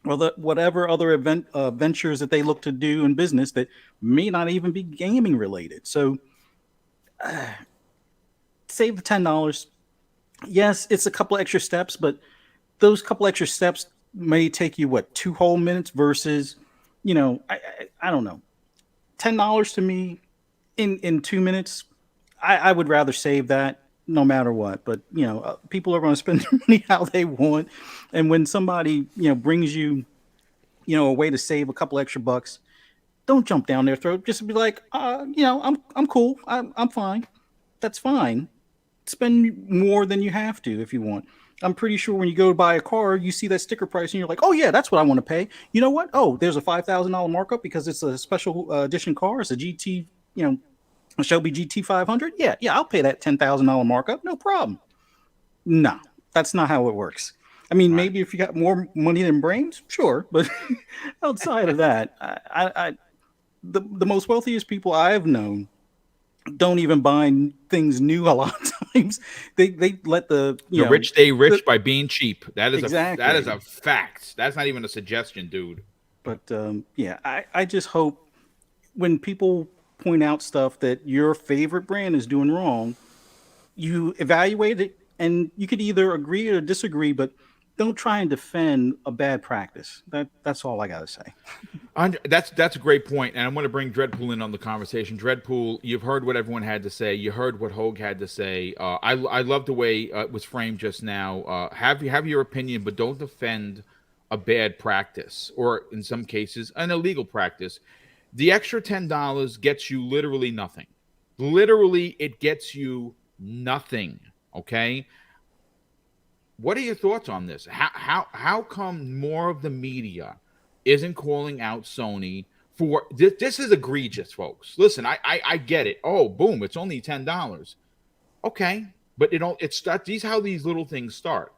Speaker 4: whatever other ventures that they look to do in business that may not even be gaming related. So save the $10. Yes, it's a couple extra steps, but those couple extra steps may take you 2 whole minutes versus, I don't know, $10 to me in 2 minutes. I would rather save that no matter what. But people are going to spend their money how they want, and when somebody brings you a way to save a couple extra bucks, don't jump down their throat. Just be like, I'm cool. I'm fine. That's fine. Spend more than you have to if you want. I'm pretty sure when you go to buy a car, you see that sticker price and you're like, oh yeah, that's what I want to pay. You know what? Oh, there's a $5,000 markup because it's a special edition car. It's a GT, a Shelby GT 500. Yeah, I'll pay that $10,000 markup. No problem. No, that's not how it works. I mean, maybe if you got more money than brains, sure. But outside of that, the most wealthiest people I've known don't even buy things new a lot of times. They let the
Speaker 1: rich stay rich by being cheap. That is
Speaker 4: exactly.
Speaker 1: That is a fact. That's not even a suggestion, dude.
Speaker 4: But I just hope when people point out stuff that your favorite brand is doing wrong, you evaluate it, and you could either agree or disagree, but don't try and defend a bad practice. That's all I gotta say.
Speaker 1: That's a great point, and I'm going to bring Dreadpool in on the conversation. Dreadpool, you've heard what everyone had to say. You heard what Hogue had to say. I love the way it was framed just now. Have your opinion, but don't defend a bad practice, or in some cases, an illegal practice. The extra $10 gets you literally nothing. Literally, it gets you nothing. Okay. What are your thoughts on this? How come more of the media isn't calling out Sony for this? This is egregious, folks. Listen, I get it. Oh, boom, it's only $10. Okay, but these how these little things start.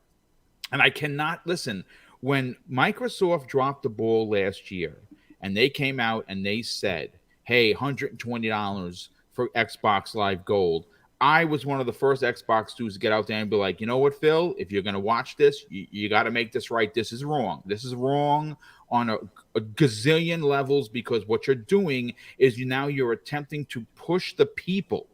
Speaker 1: And I cannot listen when Microsoft dropped the ball last year and they came out and they said, "Hey, $120 for Xbox Live Gold." I was one of the first Xbox dudes to get out there and be like, you know what, Phil? If you're going to watch this, you got to make this right. This is wrong. This is wrong on a gazillion levels, because what you're doing is you're attempting to push the people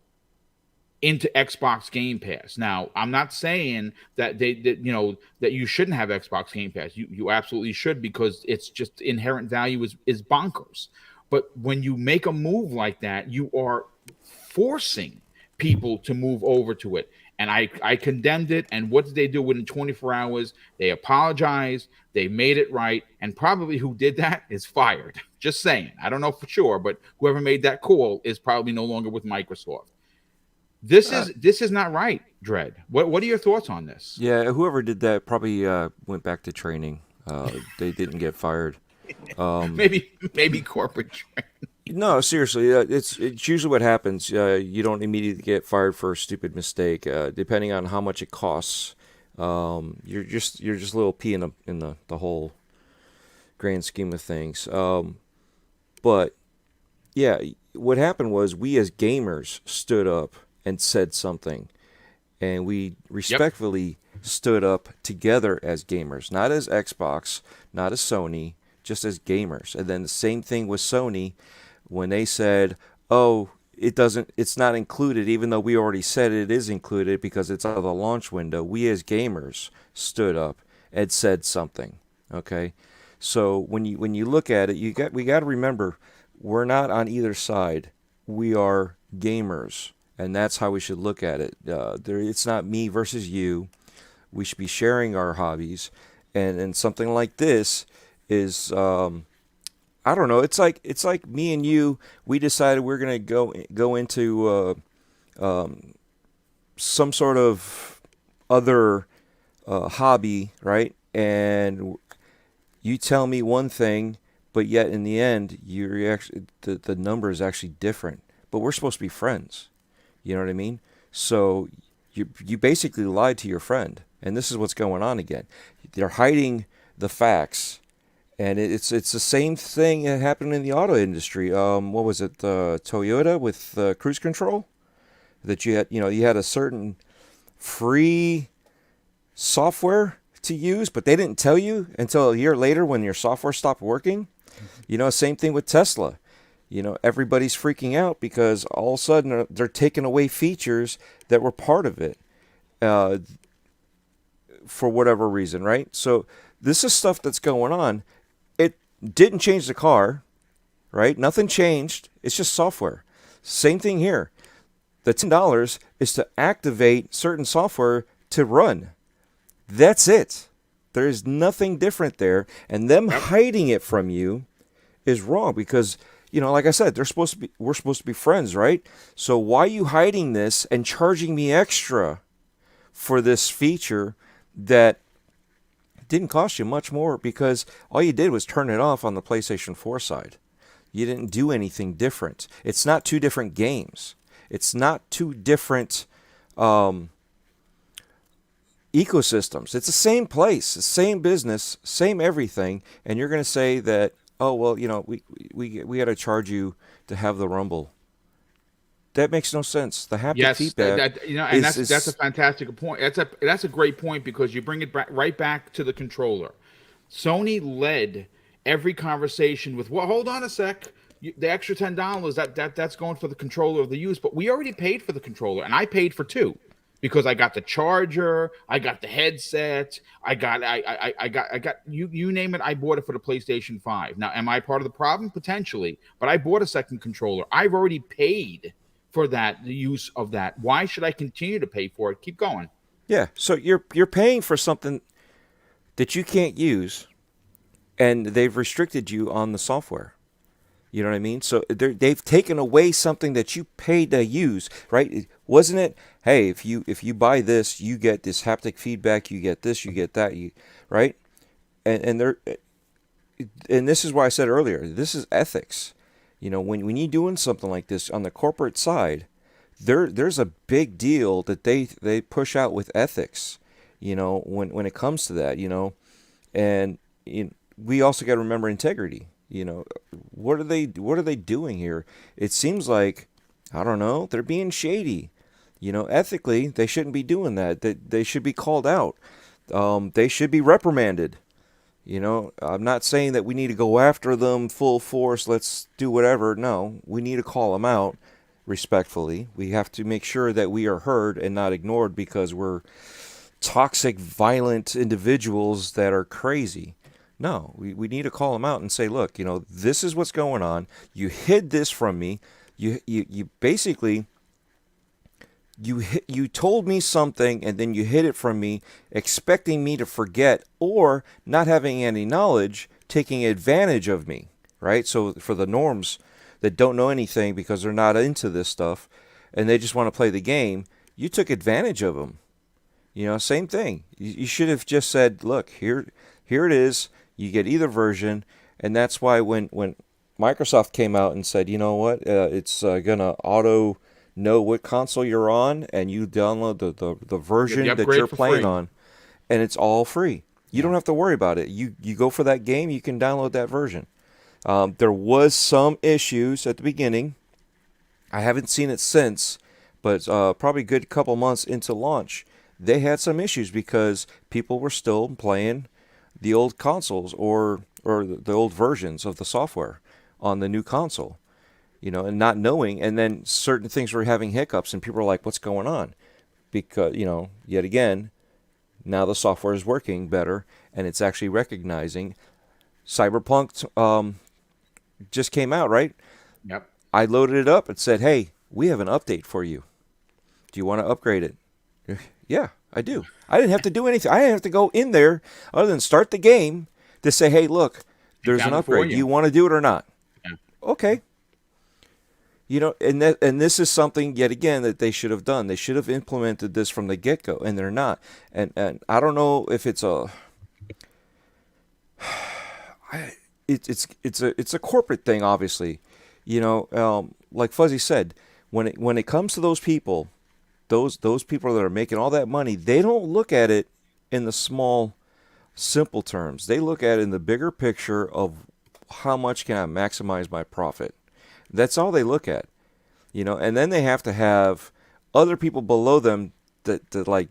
Speaker 1: into Xbox Game Pass. Now, I'm not saying that that you shouldn't have Xbox Game Pass. You absolutely should, because it's just inherent value is bonkers. But when you make a move like that, you are forcing people to move over to it. And I condemned it. And what did they do within 24 hours? They apologized. They made it right. And probably who did that is fired. Just saying. I don't know for sure, but whoever made that call is probably no longer with Microsoft. This is not right, Dredd. What are your thoughts on this?
Speaker 5: Yeah, whoever did that probably went back to training. They didn't get fired.
Speaker 1: Maybe corporate training.
Speaker 5: No, seriously, it's usually what happens. You don't immediately get fired for a stupid mistake. Depending on how much it costs, you're just a little pea in the whole grand scheme of things. But yeah, what happened was we as gamers stood up and said something, and we respectfully stood up together as gamers, not as Xbox, not as Sony, just as gamers. And then the same thing with Sony. When they said, "Oh, it's not included," even though we already said it is included because it's out of the launch window, we as gamers stood up and said something. Okay, so when you look at it, we got to remember we're not on either side. We are gamers, and that's how we should look at it. It's not me versus you. We should be sharing our hobbies, and something like this is. I don't know. It's like me and you. We decided we're gonna go into some sort of other hobby, right? And you tell me one thing, but yet in the end, the number is actually different. But we're supposed to be friends. You know what I mean? So you basically lied to your friend, and this is what's going on again. They're hiding the facts. And it's the same thing that happened in the auto industry. What was it? Toyota with cruise control, that you had a certain free software to use, but they didn't tell you until a year later when your software stopped working. Same thing with Tesla. Everybody's freaking out because all of a sudden they're taking away features that were part of it for whatever reason, right? So this is stuff that's going on. Didn't change the car, right? Nothing changed. It's just software. Same thing here. The $10 is to activate certain software to run. That's it. There is nothing different there, and them hiding it from you is wrong because, like I said, we're supposed to be friends, right? So why are you hiding this and charging me extra for this feature that didn't cost you much more, because all you did was turn it off on the PlayStation 4 side. You didn't do anything different. It's not two different games. It's not two different ecosystems. It's the same place, the same business, same everything, and you're going to say that, oh, well, we got to charge you to have the Rumble. That makes no sense. The haptic feedback.
Speaker 1: That's a fantastic point. That's a great point, because you bring it right back to the controller. Sony led every conversation with, well, hold on a sec. The extra $10 that's going for the controller of the use, but we already paid for the controller, and I paid for two, because I got the charger, I got the headset, I got you name it. I bought it for the PlayStation 5. Now, am I part of the problem? Potentially, but I bought a second controller. I've already paid for the use of that. Why should I continue to pay for it? Keep going.
Speaker 5: Yeah, so you're paying for something that you can't use, and they've restricted you on the software. You know what I mean? So they've taken away something that you paid to use, right? Wasn't it, hey, if you buy this, you get this haptic feedback, you get this, you get that, right? And this is why I said earlier, this is ethics. When you're doing something like this on the corporate side, there's a big deal that they push out with ethics. When it comes to that, and we also got to remember integrity. What are they doing here? It seems like, I don't know, they're being shady. Ethically, they shouldn't be doing that. They should be called out. They should be reprimanded. I'm not saying that we need to go after them full force. Let's do whatever. No, we need to call them out respectfully. We have to make sure that we are heard and not ignored because we're toxic, violent individuals that are crazy. No, we need to call them out and say, look, this is what's going on. You hid this from me. You basically, you told me something and then you hid it from me, expecting me to forget or not having any knowledge, taking advantage of me, right? So for the norms that don't know anything because they're not into this stuff and they just want to play the game, you took advantage of them. Same thing. You should have just said, look, here it is. You get either version, and that's why when Microsoft came out and said, you know what, it's going to auto know what console you're on, and you download the version that you're playing on, and it's all free. You don't have to worry about it. You go for that game, you can download that version. There was some issues at the beginning. I haven't seen it since, but probably a good couple months into launch, they had some issues because people were still playing the old consoles or the old versions of the software on the new console, and not knowing, and then certain things were having hiccups and people were like, what's going on? Because, yet again, now the software is working better and it's actually recognizing. Cyberpunk just came out, right?
Speaker 1: Yep.
Speaker 5: I loaded it up and said, hey, we have an update for you. Do you want to upgrade it? Yeah, I do. I didn't have to do anything. I didn't have to go in there other than start the game to say, hey, look, there's an upgrade. Do you want to do it or not?
Speaker 1: Yeah.
Speaker 5: Okay. And this is something, yet again, that they should have done. They should have implemented this from the get-go, and they're not. And I don't know if it's it's a corporate thing, obviously. Like Fuzzy said, when it comes to those people, those people that are making all that money, they don't look at it in the small, simple terms. They look at it in the bigger picture of how much can I maximize my profit. That's all they look at, and then they have to have other people below them that like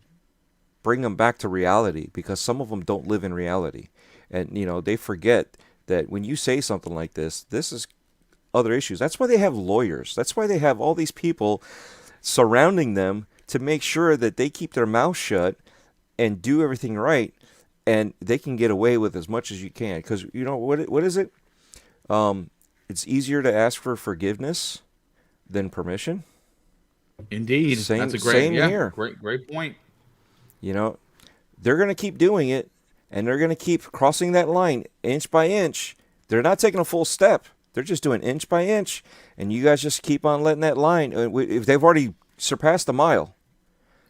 Speaker 5: bring them back to reality, because some of them don't live in reality. And, they forget that when you say something like this is other issues. That's why they have lawyers. That's why they have all these people surrounding them to make sure that they keep their mouth shut and do everything right, and they can get away with as much as you can. Because, what is it? It's easier to ask for forgiveness than permission.
Speaker 1: Indeed, that's a great,
Speaker 5: Same here.
Speaker 1: great point.
Speaker 5: You know, they're going to keep doing it, and they're going to keep crossing that line inch by inch. They're not taking a full step. They're just doing inch by inch, and you guys just keep on letting that line. If they've already surpassed a mile,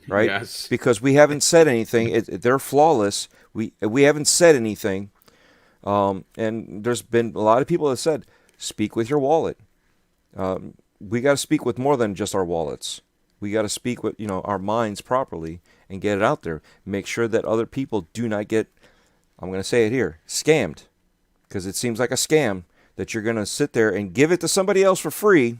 Speaker 5: right?
Speaker 1: Yes.
Speaker 5: Because we haven't said anything. They're flawless. We haven't said anything, and there's been a lot of people that said, "Speak with your wallet." We got to speak with more than just our wallets. We got to speak with our minds properly and get it out there. Make sure that other people do not get, I'm going to say it here, scammed, because it seems like a scam that you're going to sit there and give it to somebody else for free,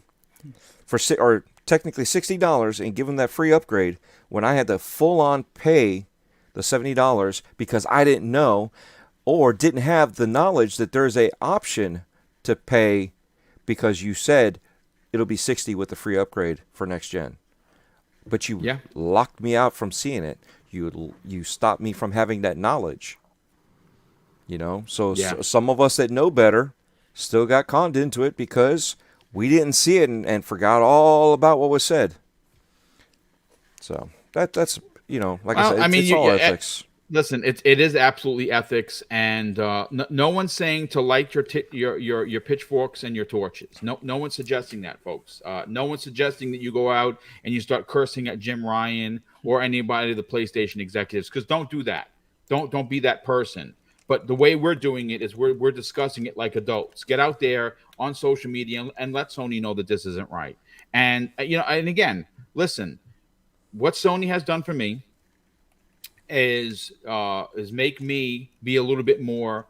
Speaker 5: or technically $60, and give them that free upgrade when I had to full on pay the $70 because I didn't know or didn't have the knowledge that there's a option to pay because you said it'll be 60 with the free upgrade for next gen. But you locked me out from seeing it. You stopped me from having that knowledge. So some of us that know better still got conned into it because we didn't see it and forgot all about what was said. So that's like I said, it's all ethics.
Speaker 1: Listen, it is absolutely ethics, and no one's saying to light your pitchforks and your torches. No one's suggesting that, folks. No one's suggesting that you go out and you start cursing at Jim Ryan or anybody of the PlayStation executives, because don't do that. Don't be that person. But the way we're doing it is we're discussing it like adults. Get out there on social media and let Sony know that this isn't right. And and again, listen, what Sony has done for me is make me be a little bit more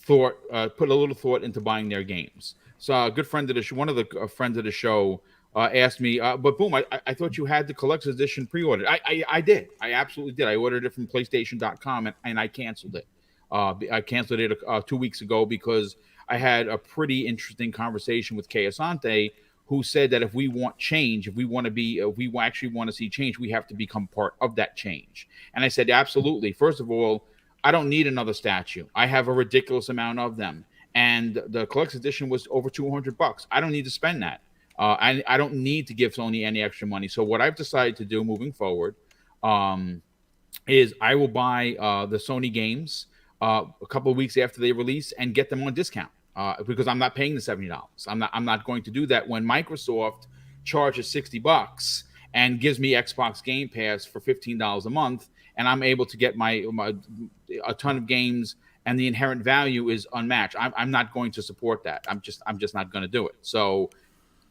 Speaker 1: put a little thought into buying their games. So a good friend of the show, one of the friends of the show, asked me, but Boom, I thought you had the collector's edition pre-ordered. I did. I absolutely did. I ordered it from PlayStation.com and I canceled it. I canceled it 2 weeks ago because I had a pretty interesting conversation with Kay Asante, who said that if we want change, if we actually want to see change, we have to become part of that change. And I said, absolutely. First of all, I don't need another statue. I have a ridiculous amount of them. And the collector's edition was over $200. I don't need to spend that. I don't need to give Sony any extra money. So what I've decided to do moving forward is I will buy the Sony games a couple of weeks after they release and get them on discount. Because I'm not paying the $70. I'm not going to do that when Microsoft charges $60 and gives me Xbox Game Pass for $15 a month, and I'm able to get a ton of games, and the inherent value is unmatched. I'm not going to support that. I'm just not going to do it. So,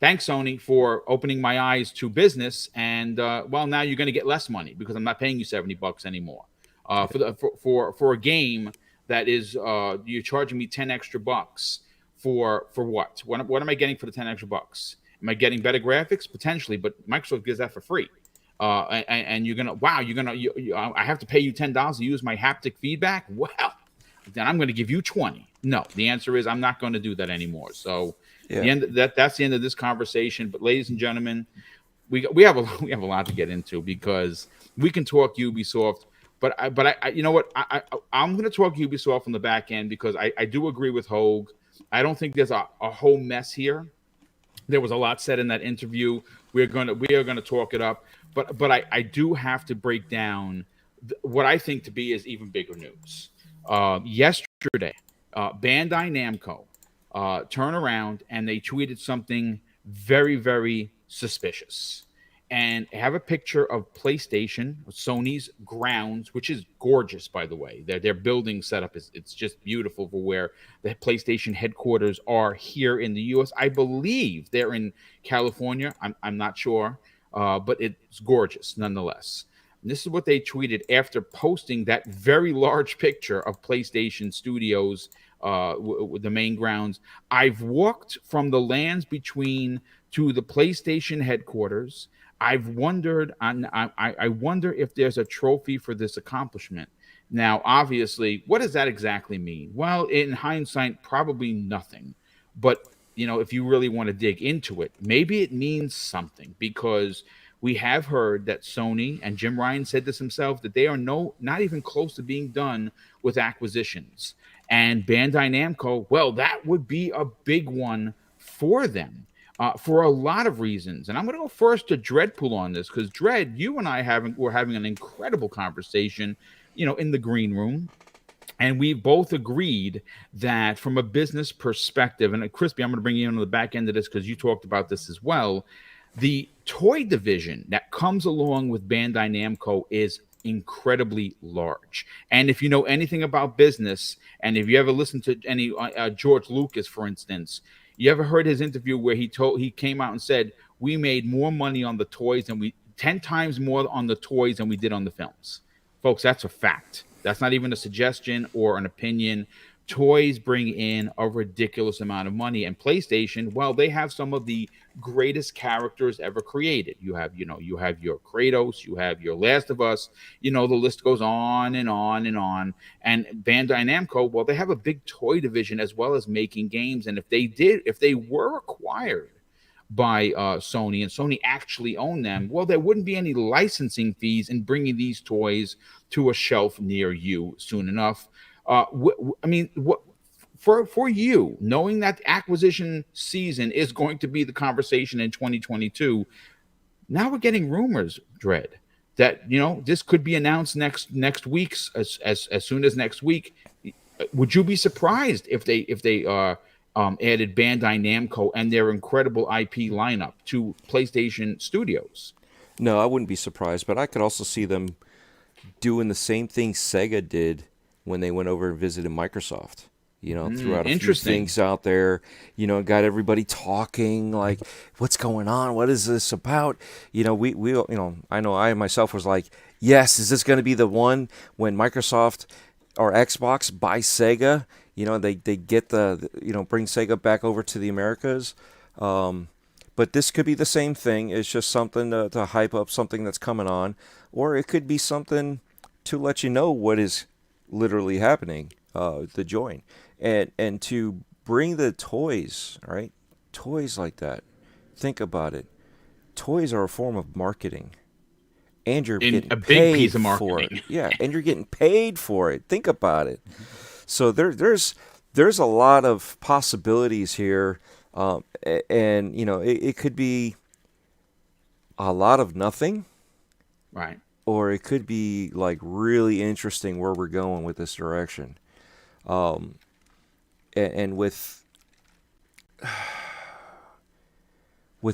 Speaker 1: thanks Sony for opening my eyes to business, and now you're going to get less money because I'm not paying you $70 anymore for a game. That is, you're charging me 10 extra bucks for what? What am I getting for the 10 extra bucks? Am I getting better graphics? Potentially, but Microsoft gives that for free. And I have to pay you $10 to use my haptic feedback? Well, then I'm going to give you 20. No, the answer is I'm not going to do that anymore. So that's the end of this conversation. But ladies and gentlemen, we have a lot to get into because we can talk Ubisoft. But I you know what? I'm going to talk Ubisoft from the back end because I do agree with Hogue. I don't think there's a whole mess here. There was a lot said in that interview. We are going to talk it up. But I do have to break down what I think to be is even bigger news. Yesterday, Bandai Namco turned around and they tweeted something very, very suspicious. And have a picture of PlayStation, Sony's grounds, which is gorgeous, by the way. Their building setup it's just beautiful for where the PlayStation headquarters are here in the U.S. I believe they're in California. I'm not sure, but it's gorgeous nonetheless. And this is what they tweeted after posting that very large picture of PlayStation Studios, with the main grounds. I've walked from the lands between to the PlayStation headquarters. I've wondered, I wonder if there's a trophy for this accomplishment. Now, obviously, what does that exactly mean? Well, in hindsight, probably nothing. But, if you really want to dig into it, maybe it means something because we have heard that Sony, and Jim Ryan said this himself, that they are not even close to being done with acquisitions. And Bandai Namco, well, that would be a big one for them. for a lot of reasons. And I'm going to go first to Dreadpool on this because Dread, you and I were having an incredible conversation, in the green room. And we both agreed that from a business perspective, and Crispy, I'm going to bring you into the back end of this because you talked about this as well. The toy division that comes along with Bandai Namco is incredibly large. And if you know anything about business, and if you ever listened to any George Lucas, for instance, you ever heard his interview where he came out and said, we made more money on the toys than 10 times more on the toys than we did on the films. Folks, that's a fact. That's not even a suggestion or an opinion. Toys bring in a ridiculous amount of money, and PlayStation, well, they have some of the greatest characters ever created. You have your Kratos, you have your Last of Us, the list goes on and on and on. And Bandai Namco, well, they have a big toy division as well as making games. And if they were acquired by Sony, and Sony actually owned them, well, there wouldn't be any licensing fees in bringing these toys to a shelf near you soon enough. What for you, knowing that the acquisition season is going to be the conversation in 2022, now we're getting rumors, Dread, that this could be announced next week, as soon as next week. Would you be surprised if they added Bandai Namco and their incredible IP lineup to PlayStation Studios?
Speaker 5: No, I wouldn't be surprised, but I could also see them doing the same thing Sega did when they went over and visited Microsoft. Threw out a few things out there, got everybody talking, like, what's going on? What is this about? I know I myself was like, yes, is this going to be the one when Microsoft or Xbox buy Sega? They get bring Sega back over to the Americas. But this could be the same thing. It's just something to hype up something that's coming on. Or it could be something to let you know what is literally happening, the join. And to bring the toys, right? Toys like that. Think about it. Toys are a form of marketing. And you're getting
Speaker 1: a big
Speaker 5: paid
Speaker 1: piece of
Speaker 5: for
Speaker 1: marketing.
Speaker 5: it. Yeah, and you're getting paid for it. Think about it. So there's a lot of possibilities here, and it could be a lot of nothing,
Speaker 1: right?
Speaker 5: Or it could be like really interesting where we're going with this direction, and with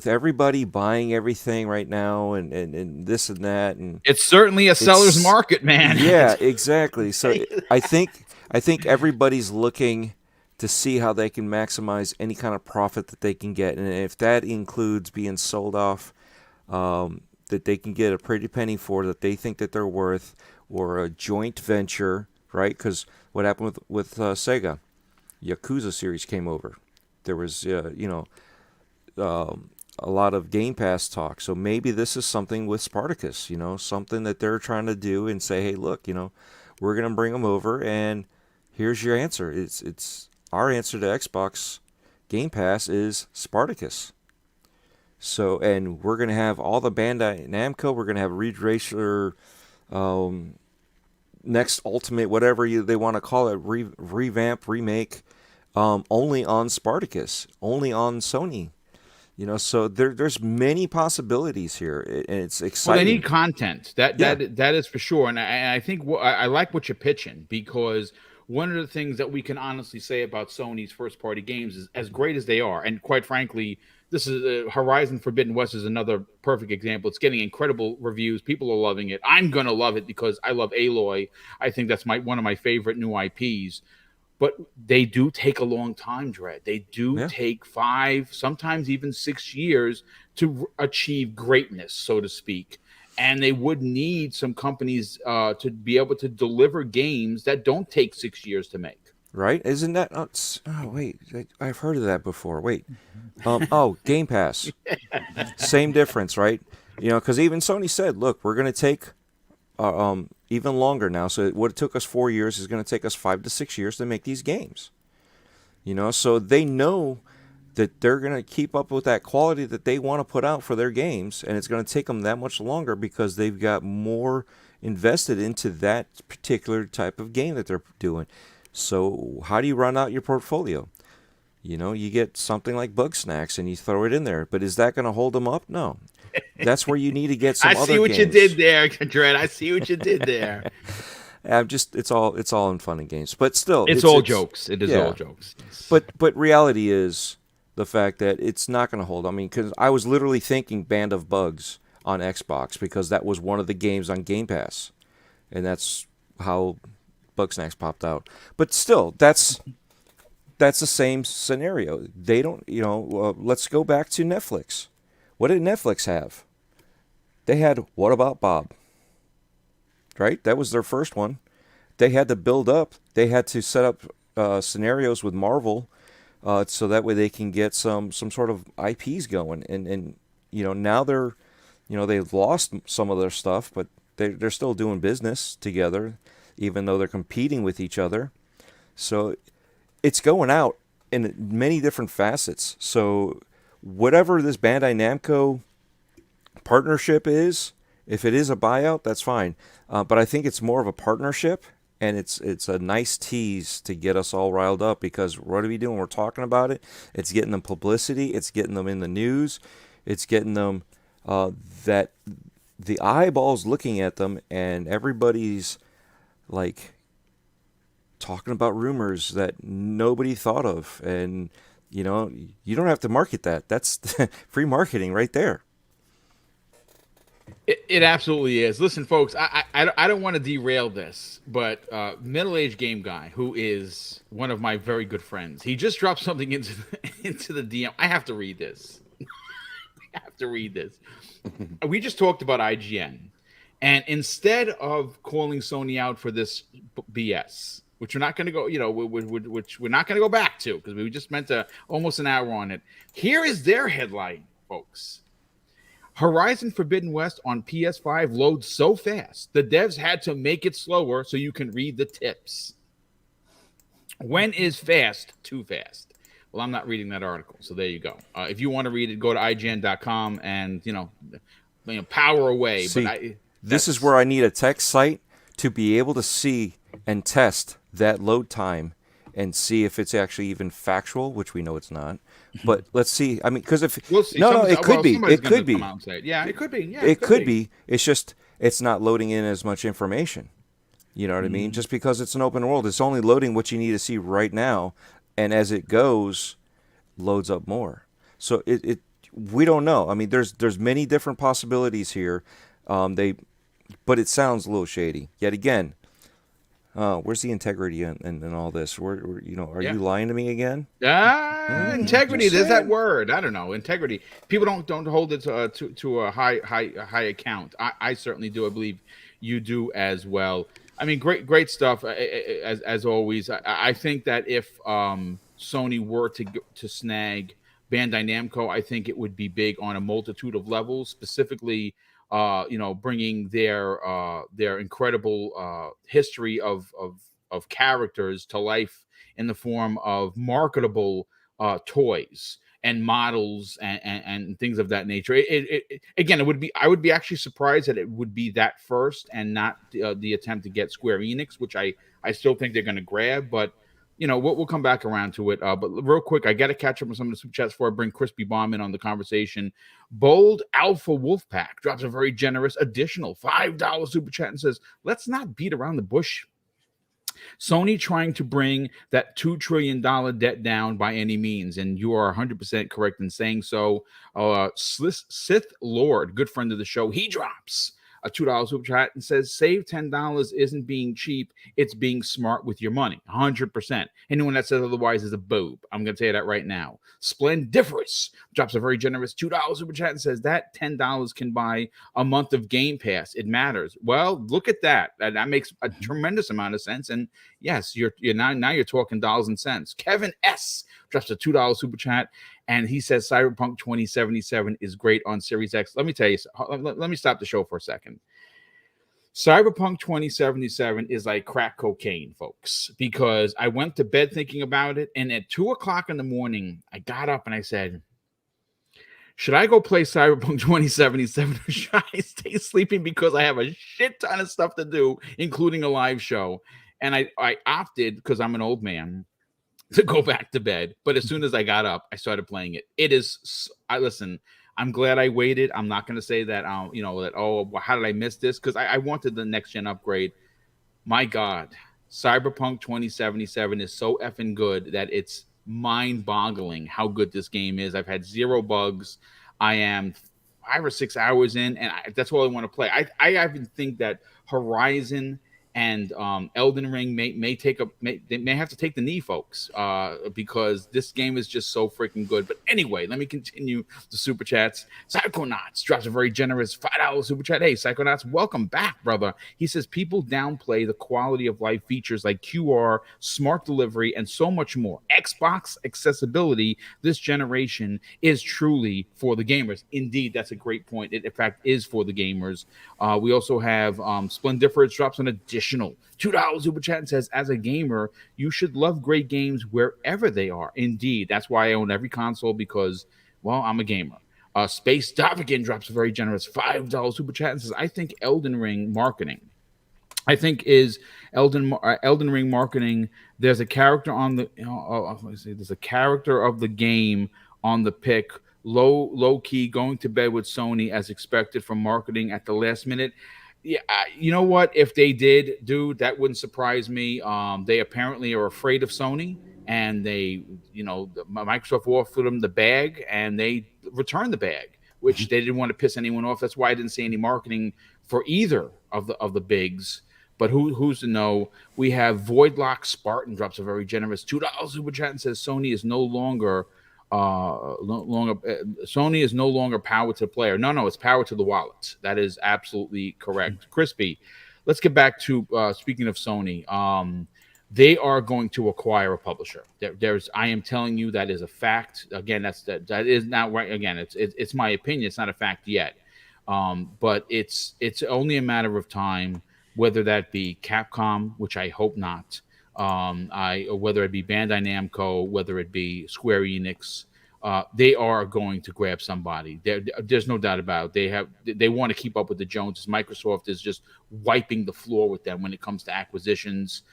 Speaker 5: everybody buying everything right now and this and that, and
Speaker 1: it's certainly a seller's market, man.
Speaker 5: Yeah, exactly. So I think everybody's looking to see how they can maximize any kind of profit that they can get. And if that includes being sold off, that they can get a pretty penny for, that they think that they're worth, or a joint venture, right? Because what happened with Sega? Yakuza series came over. There was, a lot of Game Pass talk. So maybe this is something with Spartacus, something that they're trying to do and say, hey, look, we're going to bring them over, and here's your answer. It's our answer to Xbox Game Pass is Spartacus. So, and we're going to have all the Bandai Namco. We're going to have Ridge Racer, Next Ultimate, whatever they want to call it, revamp, remake, only on Spartacus, only on Sony. So there's many possibilities here, and it's exciting.
Speaker 1: Well, they need content. That is for sure. And I think I like what you're pitching, because one of the things that we can honestly say about Sony's first-party games is, as great as they are, and quite frankly, this is Horizon Forbidden West is another perfect example. It's getting incredible reviews. People are loving it. I'm gonna love it because I love Aloy. I think that's one of my favorite new IPs. But they do take a long time, Dread. They do take 5, sometimes even 6 years to achieve greatness, so to speak. And they would need some companies to be able to deliver games that don't take 6 years to make.
Speaker 5: Right? Isn't that? Oh, wait. I've heard of that before. Wait. Game Pass. Same difference, right? Because even Sony said, look, we're going to take even longer now. So what it took us 4 years is going to take us 5 to 6 years to make these games. So they know that they're going to keep up with that quality that they want to put out for their games, and it's going to take them that much longer because they've got more invested into that particular type of game that they're doing. So how do you run out your portfolio? You know, you get something like Bug Snacks and you throw it in there. But is that going to hold them up? No. That's where you need to get some
Speaker 1: I
Speaker 5: other
Speaker 1: see what
Speaker 5: games.
Speaker 1: you did there, Dred. I see what you did there.
Speaker 5: It's all in fun and games. But still,
Speaker 1: It's all jokes. It is all jokes.
Speaker 5: But reality is the fact that it's not going to hold. I mean, because I was literally thinking Band of Bugs on Xbox because that was one of the games on Game Pass, and that's how Bug Snacks popped out. But still, that's the same scenario. They don't, let's go back to Netflix. What did Netflix have? They had What About Bob? Right? That was their first one. They had to build up. They had to set up scenarios with Marvel so that way they can get some sort of IPs going. And now they're, they've lost some of their stuff, but they're still doing business together, even though they're competing with each other. So it's going out in many different facets. So whatever this Bandai Namco partnership is, if it is a buyout, that's fine. But I think it's more of a partnership, and it's a nice tease to get us all riled up, because what are we doing? We're talking about it. It's getting them publicity. It's getting them in the news. It's getting them that the eyeballs looking at them, and everybody's like talking about rumors that nobody thought of. And, you don't have to market that. That's free marketing right there.
Speaker 1: It absolutely is. Listen, folks, I don't want to derail this, but middle-aged game guy, who is one of my very good friends, he just dropped something into the DM. I have to read this. We just talked about IGN, and instead of calling Sony out for this BS, which we're not going to go, which we're not going to go back to, because we just spent almost an hour on it. Here is their headline, folks. Horizon Forbidden West on PS5 loads so fast, the devs had to make it slower so you can read the tips. When is fast too fast? Well, I'm not reading that article, so there you go. If you want to read it, go to IGN.com and, power away.
Speaker 5: See, this is where I need a tech site to be able to see and test that load time and see if it's actually even factual, which we know it's not. But let's see. I mean, because if
Speaker 1: we'll see.
Speaker 5: it could be. It could be.
Speaker 1: Yeah, it could be. Yeah,
Speaker 5: it could be. It's just it's not loading in as much information. You know what I mean? Just because it's an open world, it's only loading what you need to see right now, and as it goes, loads up more. So we don't know. I mean, there's many different possibilities here. But it sounds a little shady. Yet again. Where's the integrity in all this? Are you lying to me again?
Speaker 1: Integrity. There's that word. I don't know. Integrity. People don't hold it to a high account. I certainly do. I believe you do as well. I mean, great stuff as always. I think that if Sony were to snag Bandai Namco, I think it would be big on a multitude of levels, specifically. Bringing their incredible history of characters to life in the form of marketable toys and models and things of that nature. I would be actually surprised that it would be that first and not the attempt to get Square Enix, which I still think they're going to grab, but. We'll come back around to it. But real quick, I got to catch up with some of the super chats before I bring Crispy Bomb in on the conversation. Bold Alpha Wolfpack drops a very generous additional $5 super chat and says, let's not beat around the bush. Sony trying to bring that $2 trillion debt down by any means, and you are 100% correct in saying so. Sith Lord, good friend of the show, he drops a $2 super chat and says, save $10 isn't being cheap, it's being smart with your money. 100%. Anyone that says otherwise is a boob. I'm going to tell you that right now. Splendiferous drops a very generous $2 super chat and says that $10 can buy a month of Game Pass. It matters. Well, look at that. That makes a tremendous amount of sense. And yes, you're now you're talking dollars and cents. Kevin S drops a $2 super chat. And he says Cyberpunk 2077 is great on Series X. Let me tell you, let me stop the show for a second. Cyberpunk 2077 is like crack cocaine, folks, because I went to bed thinking about it. And at 2:00 in the morning, I got up and I said, should I go play Cyberpunk 2077 or should I stay sleeping because I have a shit ton of stuff to do, including a live show? And I opted, because I'm an old man, to go back to bed. But as soon as I got up, I started playing it. It is, I listen, I'm glad I waited. I'm not going to say that, oh, well, how did I miss this? Because I wanted the next gen upgrade. My God, Cyberpunk 2077 is so effing good that it's mind-boggling how good this game is. I've had 0 bugs. I am 5 or 6 hours in, and that's all I want to play. I even think that Horizon and Elden Ring may have to take the knee, folks, because this game is just so freaking good. But anyway, let me continue the super chats. Psychonauts drops a very generous $5 super chat. Hey, Psychonauts, welcome back, brother. He says people downplay the quality of life features like QR, smart delivery, and so much more. Xbox accessibility this generation is truly for the gamers. Indeed, that's a great point. It, in fact, is for the gamers. We also have Splendiferous drops an additional $2 super chat and says, as a gamer, you should love great games wherever they are. Indeed, that's why I own every console, because, well, I'm a gamer. Space Dovigan drops a very generous $5 super chat and says, I think Elden Ring marketing. I think is Elden Ring marketing. There's a character on the there's a character of the game on the pick. Low key going to bed with Sony as expected from marketing at the last minute. Yeah, you know what? If they did, dude, that wouldn't surprise me. They apparently are afraid of Sony, and they, Microsoft offered them the bag, and they returned the bag, which they didn't want to piss anyone off. That's why I didn't see any marketing for either of the bigs. But who's to know? We have Voidlock Spartan drops a very generous $2 super chat and says Sony is no longer Sony is no longer power to the player. No, it's power to the wallet. That is absolutely correct. Crispy, let's get back to speaking of Sony. They are going to acquire a publisher. I am telling you, that is a fact. Again, that is not right. Again, it's my opinion. It's not a fact yet. But it's only a matter of time, whether that be Capcom, which I hope not, or whether it be Bandai Namco, whether it be Square Enix. They are going to grab somebody. There's no doubt about it. They want to keep up with the Joneses. Microsoft is just wiping the floor with them when it comes to acquisitions.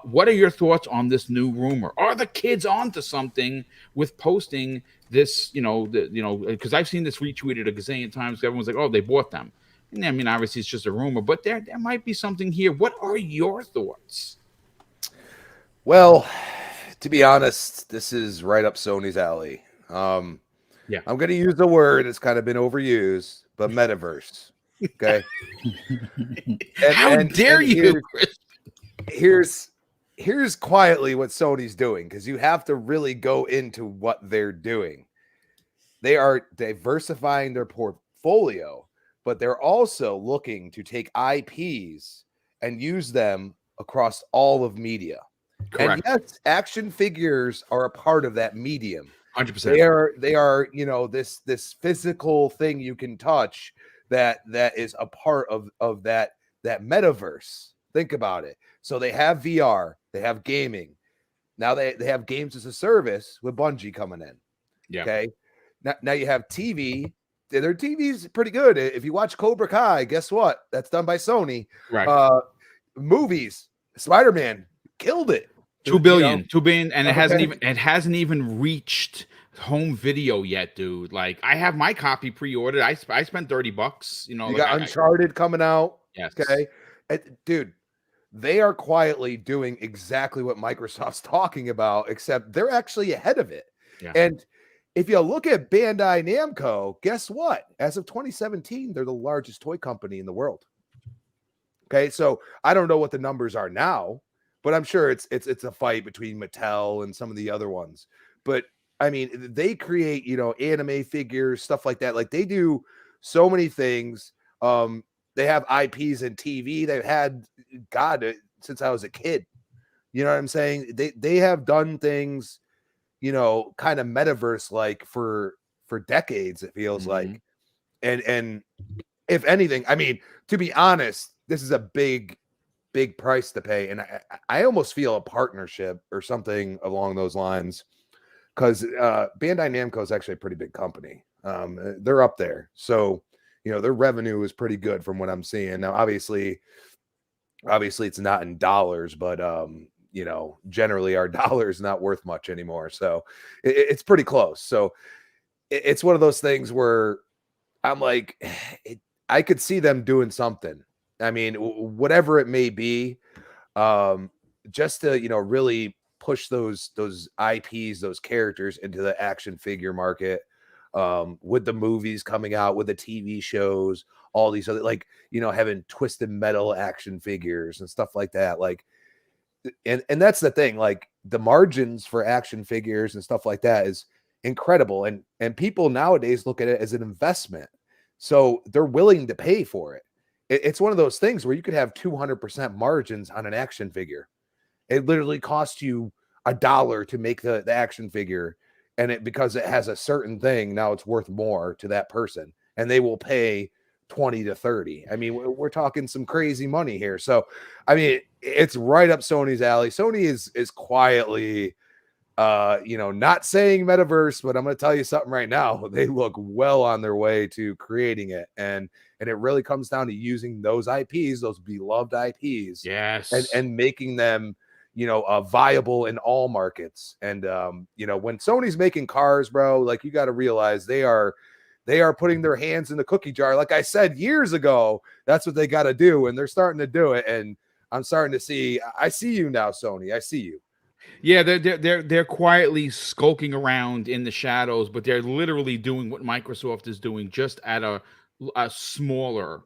Speaker 1: What are your thoughts on this new rumor? Are the kids onto something with posting this? Because I've seen this retweeted a gazillion times. Everyone's like, "Oh, they bought them." And I mean, obviously, it's just a rumor, but there might be something here. What are your thoughts?
Speaker 3: Well, to be honest, this is right up Sony's alley.
Speaker 1: Yeah,
Speaker 3: I'm going to use the word. It's kind of been overused, but metaverse. Okay.
Speaker 1: How dare you?
Speaker 3: Here's quietly what Sony's doing, because you have to really go into what they're doing. They are diversifying their portfolio, but they're also looking to take IPs and use them across all of media.
Speaker 1: Correct.
Speaker 3: And yes, action figures are a part of that medium.
Speaker 1: 100%.
Speaker 3: They are, this physical thing you can touch that is a part of that metaverse. Think about it. So they have VR, they have gaming. Now they have games as a service with Bungie coming in.
Speaker 1: Yeah.
Speaker 3: Okay. Now you have TV. Their TV's pretty good. If you watch Cobra Kai, guess what? That's done by Sony.
Speaker 1: Right.
Speaker 3: Movies, Spider-Man killed it.
Speaker 1: 2 billion, and it hasn't even reached home video yet, dude. Like, I have my copy pre-ordered. I spent $30.
Speaker 3: You got Uncharted coming out.
Speaker 1: Yes.
Speaker 3: Okay. Dude, they are quietly doing exactly what Microsoft's talking about, except they're actually ahead of it.
Speaker 1: Yeah.
Speaker 3: And if you look at Bandai Namco, guess what? As of 2017, they're the largest toy company in the world. Okay, so I don't know what the numbers are now, but I'm sure it's a fight between Mattel and some of the other ones. But I mean, they create, anime figures, stuff like that. Like, they do so many things. They have IPs and TV. They've had, since I was a kid. You know what I'm saying? They have done things, kind of metaverse like for decades, it feels like. And if anything, I mean, to be honest, this is a big price to pay. And I almost feel a partnership or something along those lines, because Bandai Namco is actually a pretty big company. They're up there. So, their revenue is pretty good from what I'm seeing. Now, obviously it's not in dollars, but generally our dollar is not worth much anymore. So it's pretty close. So it's one of those things where I'm like, I could see them doing something. I mean, whatever it may be, just to, really push those IPs, those characters into the action figure market, with the movies coming out, with the TV shows, all these other, like, having Twisted Metal action figures and stuff like that. Like, and that's the thing, like the margins for action figures and stuff like that is incredible. And people nowadays look at it as an investment. So they're willing to pay for it. It's one of those things where you could have 200% margins on an action figure. It literally costs you $1 to make the action figure. And because it has a certain thing, now it's worth more to that person. And they will pay 20 to 30. I mean, we're talking some crazy money here. So, I mean, it's right up Sony's alley. Sony is quietly, not saying metaverse, but I'm going to tell you something right now. They look well on their way to creating it. And it really comes down to using those IPs, those beloved IPs,
Speaker 1: Yes.
Speaker 3: and making them, viable in all markets. And, when Sony's making cars, bro, like, you got to realize they are putting their hands in the cookie jar. Like I said years ago, that's what they got to do. And they're starting to do it. And I'm starting to see, I see you now, Sony. I see you.
Speaker 1: Yeah, they're quietly skulking around in the shadows, but they're literally doing what Microsoft is doing, just at a smaller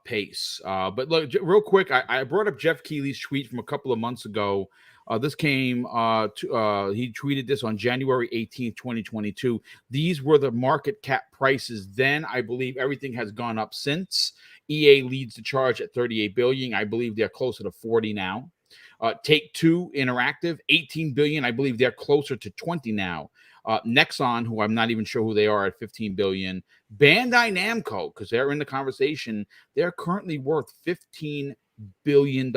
Speaker 1: pace. But look, real quick, I brought up Jeff Keighley's tweet from a couple of months ago. This came he tweeted this on January 18th, 2022. These were the market cap prices then. I believe everything has gone up since. EA leads the charge at 38 billion. I believe they're closer to 40 now. Take-Two Interactive, 18 billion. I believe they're closer to 20 now. Nexon, who I'm not even sure who they are, at 15 billion. Bandai Namco, because they're in the conversation, they're currently worth $15 billion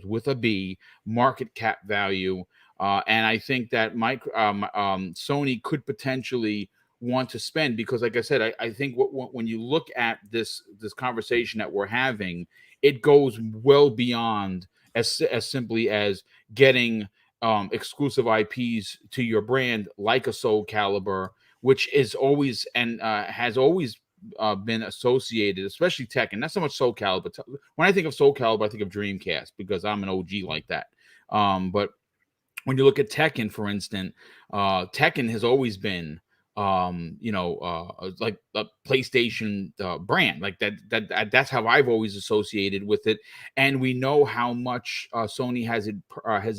Speaker 1: with a B market cap value. And I think that Sony could potentially want to spend, because, like I said, I think when you look at this conversation that we're having, it goes well beyond as simply as getting exclusive IPs to your brand, like a Soul Calibur, which is always and has always been associated, especially Tekken. Not so much Soul Calibur. When I think of Soul Calibur, I think of Dreamcast, because I'm an OG like that. But when you look at Tekken, for instance, Tekken has always been like a PlayStation brand, like that's how I've always associated with it. And we know how much Sony has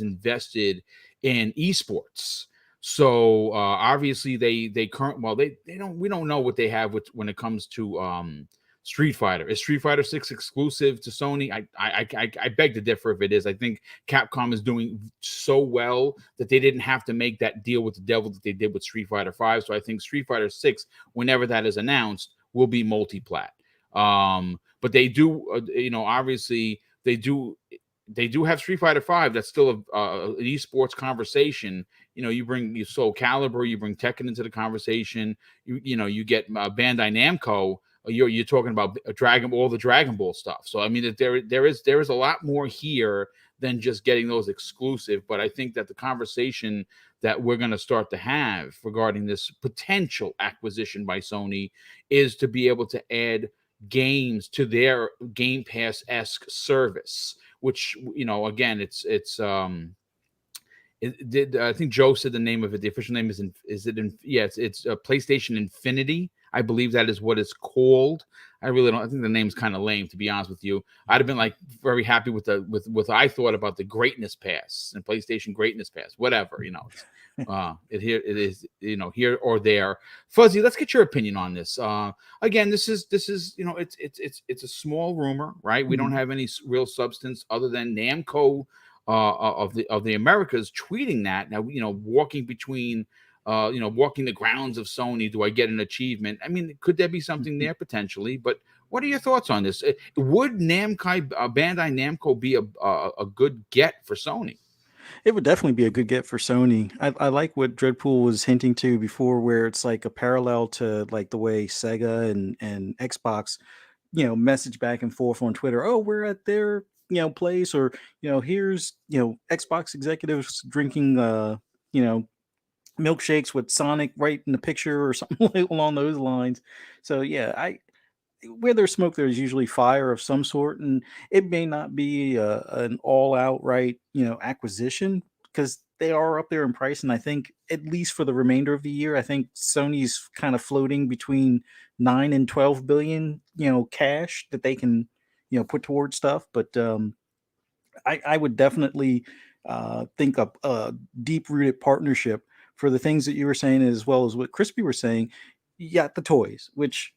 Speaker 1: invested in esports. So obviously we don't know what they have when it comes to Street Fighter. Is Street Fighter 6 exclusive to Sony? I beg to differ if it is. I think Capcom is doing so well that they didn't have to make that deal with the devil that they did with Street Fighter 5. So I think Street Fighter 6, whenever that is announced, will be multi-plat. But they do, obviously they do have Street Fighter 5. That's still an esports conversation. You bring Soul Calibur, you bring Tekken into the conversation. You get Bandai Namco. You're talking about all the Dragon Ball stuff. So I mean, there is a lot more here than just getting those exclusive. But I think that the conversation that we're going to start to have regarding this potential acquisition by Sony is to be able to add games to their Game Pass-esque service, which, again, I think Joe said the name of it. The official name it's PlayStation Infinity. I believe that is what it's called. I think the name's kind of lame, to be honest with you. I'd have been like very happy with what I thought about the Greatness Pass and PlayStation Greatness Pass, whatever, it is here or there. Fuzzy, let's get your opinion on this. Again, this is it's a small rumor, right? We don't have any real substance other than Namco of the Americas tweeting that. Now, walking between walking the grounds of Sony, do I get an achievement? I mean, could there be something there potentially? But what are your thoughts on this? Would Bandai Namco be a good get for Sony?
Speaker 4: It would definitely be a good get for Sony. I like what Dreadpool was hinting to before, where it's like a parallel to like the way Sega and Xbox, message back and forth on Twitter. Oh, we're at their place, or here's Xbox executives drinking milkshakes with Sonic right in the picture or something along those lines. So yeah, I where there's smoke, there's usually fire of some sort, and it may not be an all outright acquisition because they are up there in price. And I think at least for the remainder of the year, I think Sony's kind of floating between 9 and 12 billion, cash that they can put towards stuff. But I would definitely think a deep rooted partnership for the things that you were saying, as well as what Crispy were saying. You got the toys, which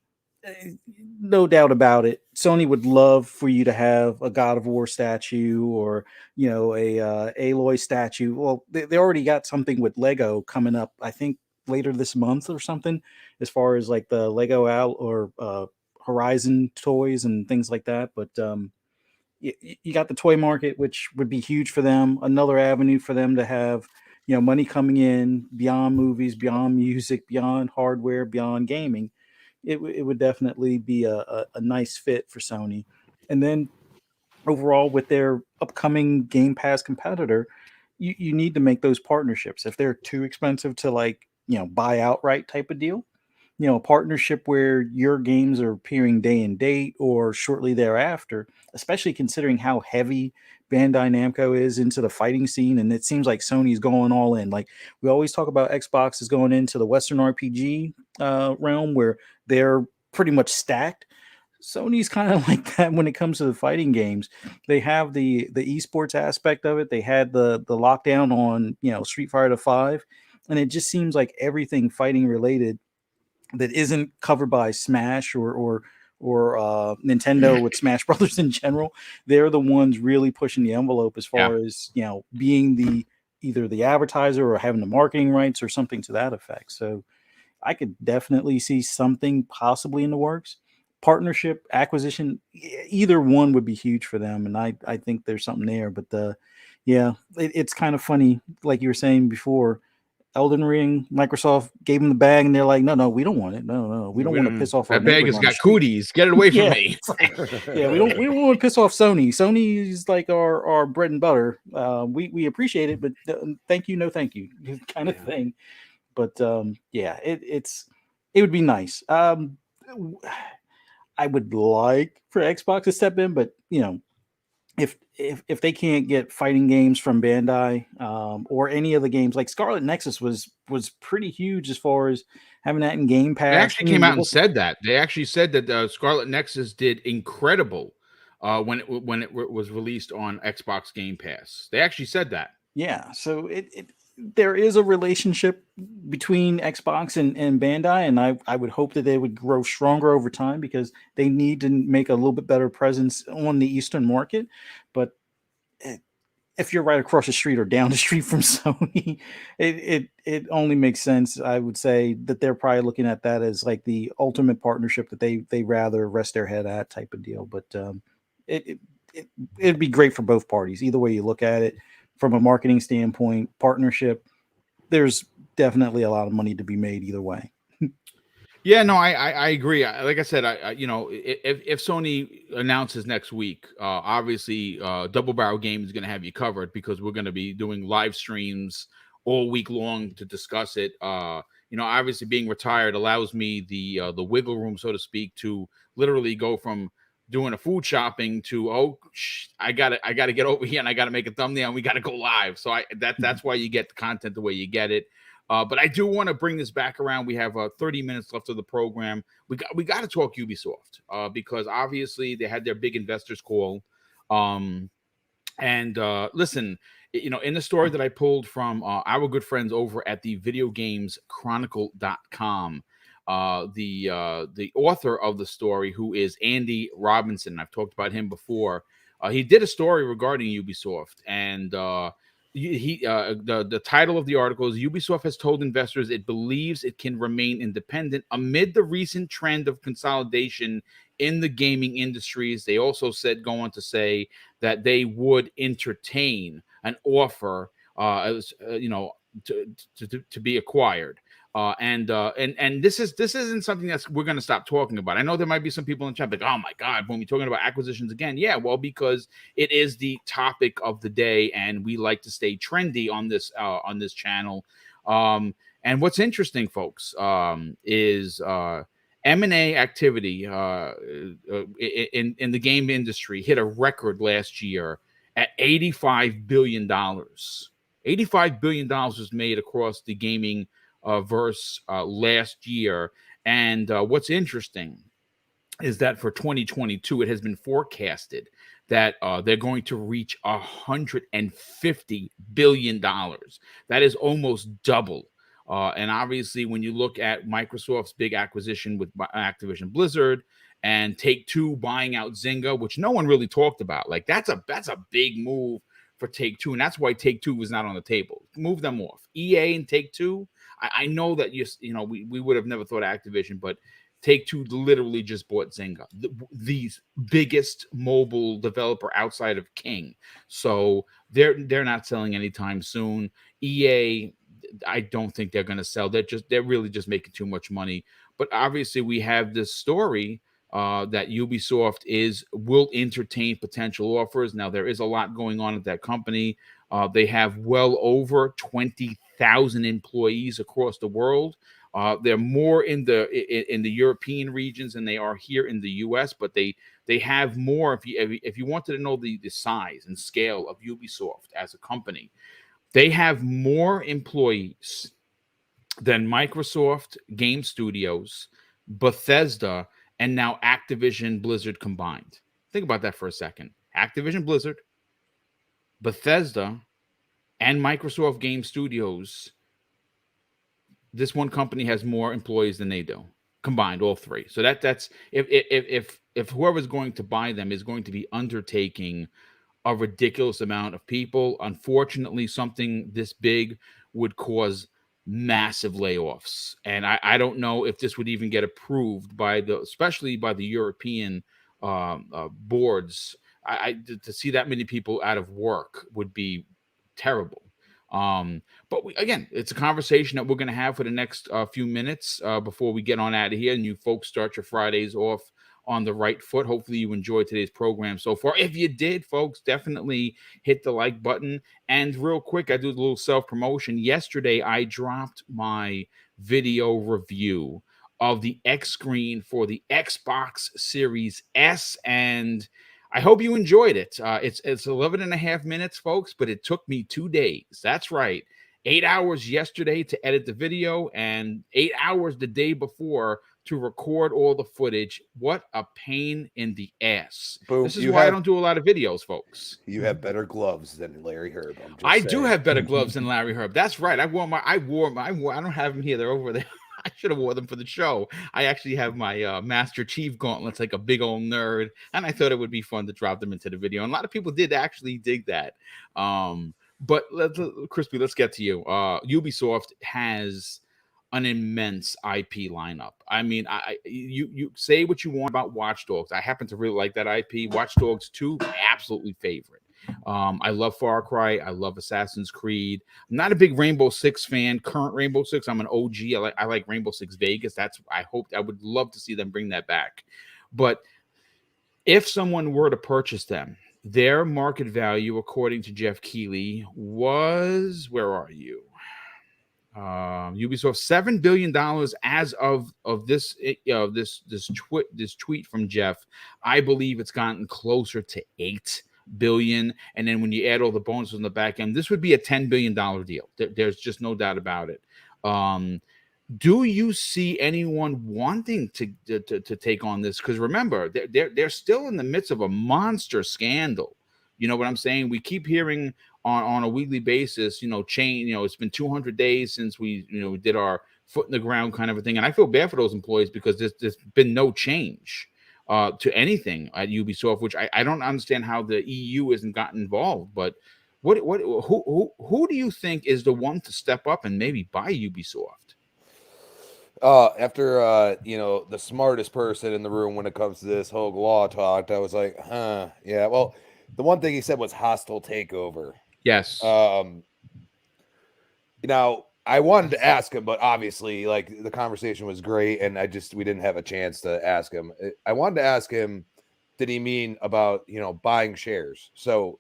Speaker 4: no doubt about it, Sony would love for you to have a God of War statue, or a Aloy statue. Well, they already got something with Lego coming up, I think later this month or something, as far as like the Lego out or Horizon toys and things like that. But you got the toy market, which would be huge for them. Another avenue for them to have, money coming in beyond movies, beyond music, beyond hardware, beyond gaming. It would definitely be a nice fit for Sony. And then overall, with their upcoming Game Pass competitor, you need to make those partnerships. If they're too expensive to buy outright type of deal, a partnership where your games are appearing day and date or shortly thereafter, especially considering how heavy Bandai Namco is into the fighting scene. And it seems like Sony's going all in. Like we always talk about, Xbox is going into the Western RPG realm where they're pretty much stacked. Sony's kind of like that when it comes to the fighting games. They have the esports aspect of it. They had the lockdown on Street Fighter 5, and it just seems like everything fighting related that isn't covered by Smash or Nintendo with Smash Brothers in general, they're the ones really pushing the envelope as far as being the either the advertiser or having the marketing rights or something to that effect. So I could definitely see something possibly in the works. Partnership, acquisition, either one would be huge for them, and I think there's something there. But it's kind of funny, like you were saying before. Elden Ring, Microsoft gave them the bag, and they're like, "No, we don't want it. No, we don't want to piss off our
Speaker 1: that bag
Speaker 4: neighbors
Speaker 1: has
Speaker 4: on the
Speaker 1: got
Speaker 4: street."
Speaker 1: cooties. Get it away from
Speaker 4: Yeah.
Speaker 1: me.
Speaker 4: Yeah, we don't want to piss off Sony. Sony's like our bread and butter. We appreciate it, but thank you, no thank you, kind of thing. But it would be nice. I would like for Xbox to step in, but if they can't get fighting games from Bandai or any of the games, like Scarlet Nexus was pretty huge as far as having that in Game Pass.
Speaker 1: They actually came out and said that. They actually said that Scarlet Nexus did incredible when it was released on Xbox Game Pass. They actually said that.
Speaker 4: Yeah, so there is a relationship between Xbox and Bandai, and I would hope that they would grow stronger over time because they need to make a little bit better presence on the Eastern market. But if you're right across the street or down the street from Sony, it only makes sense. I would say that they're probably looking at that as like the ultimate partnership that they rather rest their head at type of deal. But it'd be great for both parties. Either way you look at it, from a marketing standpoint, partnership, there's definitely a lot of money to be made either way.
Speaker 1: Yeah, no, I agree. Like I said, if Sony announces next week, obviously, Double Barrel Games is going to have you covered because we're going to be doing live streams all week long to discuss it. Obviously, being retired allows me the wiggle room, so to speak, to literally go from doing a food shopping to I gotta get over here and I gotta make a thumbnail and we gotta go live. So that's why you get the content the way you get it. But I do want to bring this back around. We have 30 minutes left of the program. We got to talk Ubisoft because obviously they had their big investors call. Listen, in the story that I pulled from our good friends over at the videogameschronicle.com, the author of the story, who is Andy Robinson, I've talked about him before. He did a story regarding Ubisoft, and the title of the article is "Ubisoft has told investors it believes it can remain independent amid the recent trend of consolidation in the gaming industries." They also go on to say that they would entertain an offer, to be acquired. And this isn't something that's we're going to stop talking about. I know there might be some people in the chat like, oh my God, when we're talking about acquisitions again. Yeah, well, because it is the topic of the day, and we like to stay trendy on this channel. And what's interesting, folks, is M&A activity in the game industry hit a record last year at $85 billion. $85 billion was made across the gaming verse last year. And what's interesting is that for 2022, it has been forecasted that they're going to reach $150 billion. That is almost double. And obviously, when you look at Microsoft's big acquisition with Activision Blizzard and Take-Two buying out Zynga, which no one really talked about, like that's a big move for Take-Two, and that's why Take-Two was not on the table. Move them off. EA and Take-Two. I know that we would have never thought of Activision, but Take-Two literally just bought Zynga, the biggest mobile developer outside of King. So they're not selling anytime soon. EA, I don't think they're going to sell. They're really just making too much money. But obviously, we have this story that Ubisoft will entertain potential offers. Now, there is a lot going on at that company. They have well over 20,000 employees across the world. They're more in the European regions than they are here in the U.S., but they have more. If you wanted to know the size and scale of Ubisoft as a company, they have more employees than Microsoft Game Studios, Bethesda, and now Activision Blizzard combined. Think about that for a second. Activision Blizzard, Bethesda, and Microsoft Game Studios. This one company has more employees than they do combined, all three. So that's if whoever's going to buy them is going to be undertaking a ridiculous amount of people. Unfortunately, something this big would cause massive layoffs, and I don't know if this would even get approved especially by the European boards. To see that many people out of work would be terrible. But again, it's a conversation that we're going to have for the next few minutes before we get on out of here, and you folks start your Fridays off on the right foot. Hopefully you enjoyed today's program so far. If you did, folks, definitely hit the like button. And real quick, I do a little self-promotion. Yesterday, I dropped my video review of the X screen for the Xbox Series S, and I hope you enjoyed it. It's 11 and a half minutes, folks, but it took me 2 days. That's right. 8 hours yesterday to edit the video and 8 hours the day before to record all the footage. What a pain in the ass.
Speaker 3: Boom,
Speaker 1: this is why I don't do a lot of videos, folks.
Speaker 3: You have better gloves than Larry Herb.
Speaker 1: I do have better gloves than Larry Herb. That's right. I don't have them here. They're over there. I should have wore them for the show. I actually have my Master Chief gauntlets like a big old nerd, and I thought it would be fun to drop them into the video. And a lot of people did actually dig that. But Crispy, let's get to you. Ubisoft has an immense IP lineup. I mean, you say what you want about Watch Dogs. I happen to really like that IP. Watch Dogs 2, absolutely favorite. I love Far Cry. I love Assassin's Creed. I'm not a big Rainbow Six fan. Current Rainbow Six, I'm an OG. I like Rainbow Six Vegas. I would love to see them bring that back. But if someone were to purchase them, their market value, according to Jeff Keighley, was, where are you? Ubisoft $7 billion as of this tweet from Jeff. I believe it's gotten closer to $8 billion, and then when you add all the bonuses on the back end, this would be a $10 billion deal. There's just no doubt about it. Do you see anyone wanting to take on this? Because remember, they're still in the midst of a monster scandal. You know what I'm saying? We keep hearing on a weekly basis, it's been 200 days since we did our foot in the ground kind of a thing. And I feel bad for those employees because there's been no change to anything at Ubisoft, which I don't understand how the EU isn't gotten involved. But who do you think is the one to step up and maybe buy Ubisoft?
Speaker 3: After the smartest person in the room when it comes to this whole law talk, I was like, yeah. Well, the one thing he said was hostile takeover.
Speaker 1: Yes.
Speaker 3: Now, I wanted to ask him, but obviously, like the conversation was great, and we didn't have a chance to ask him. I wanted to ask him, did he mean about buying shares? So,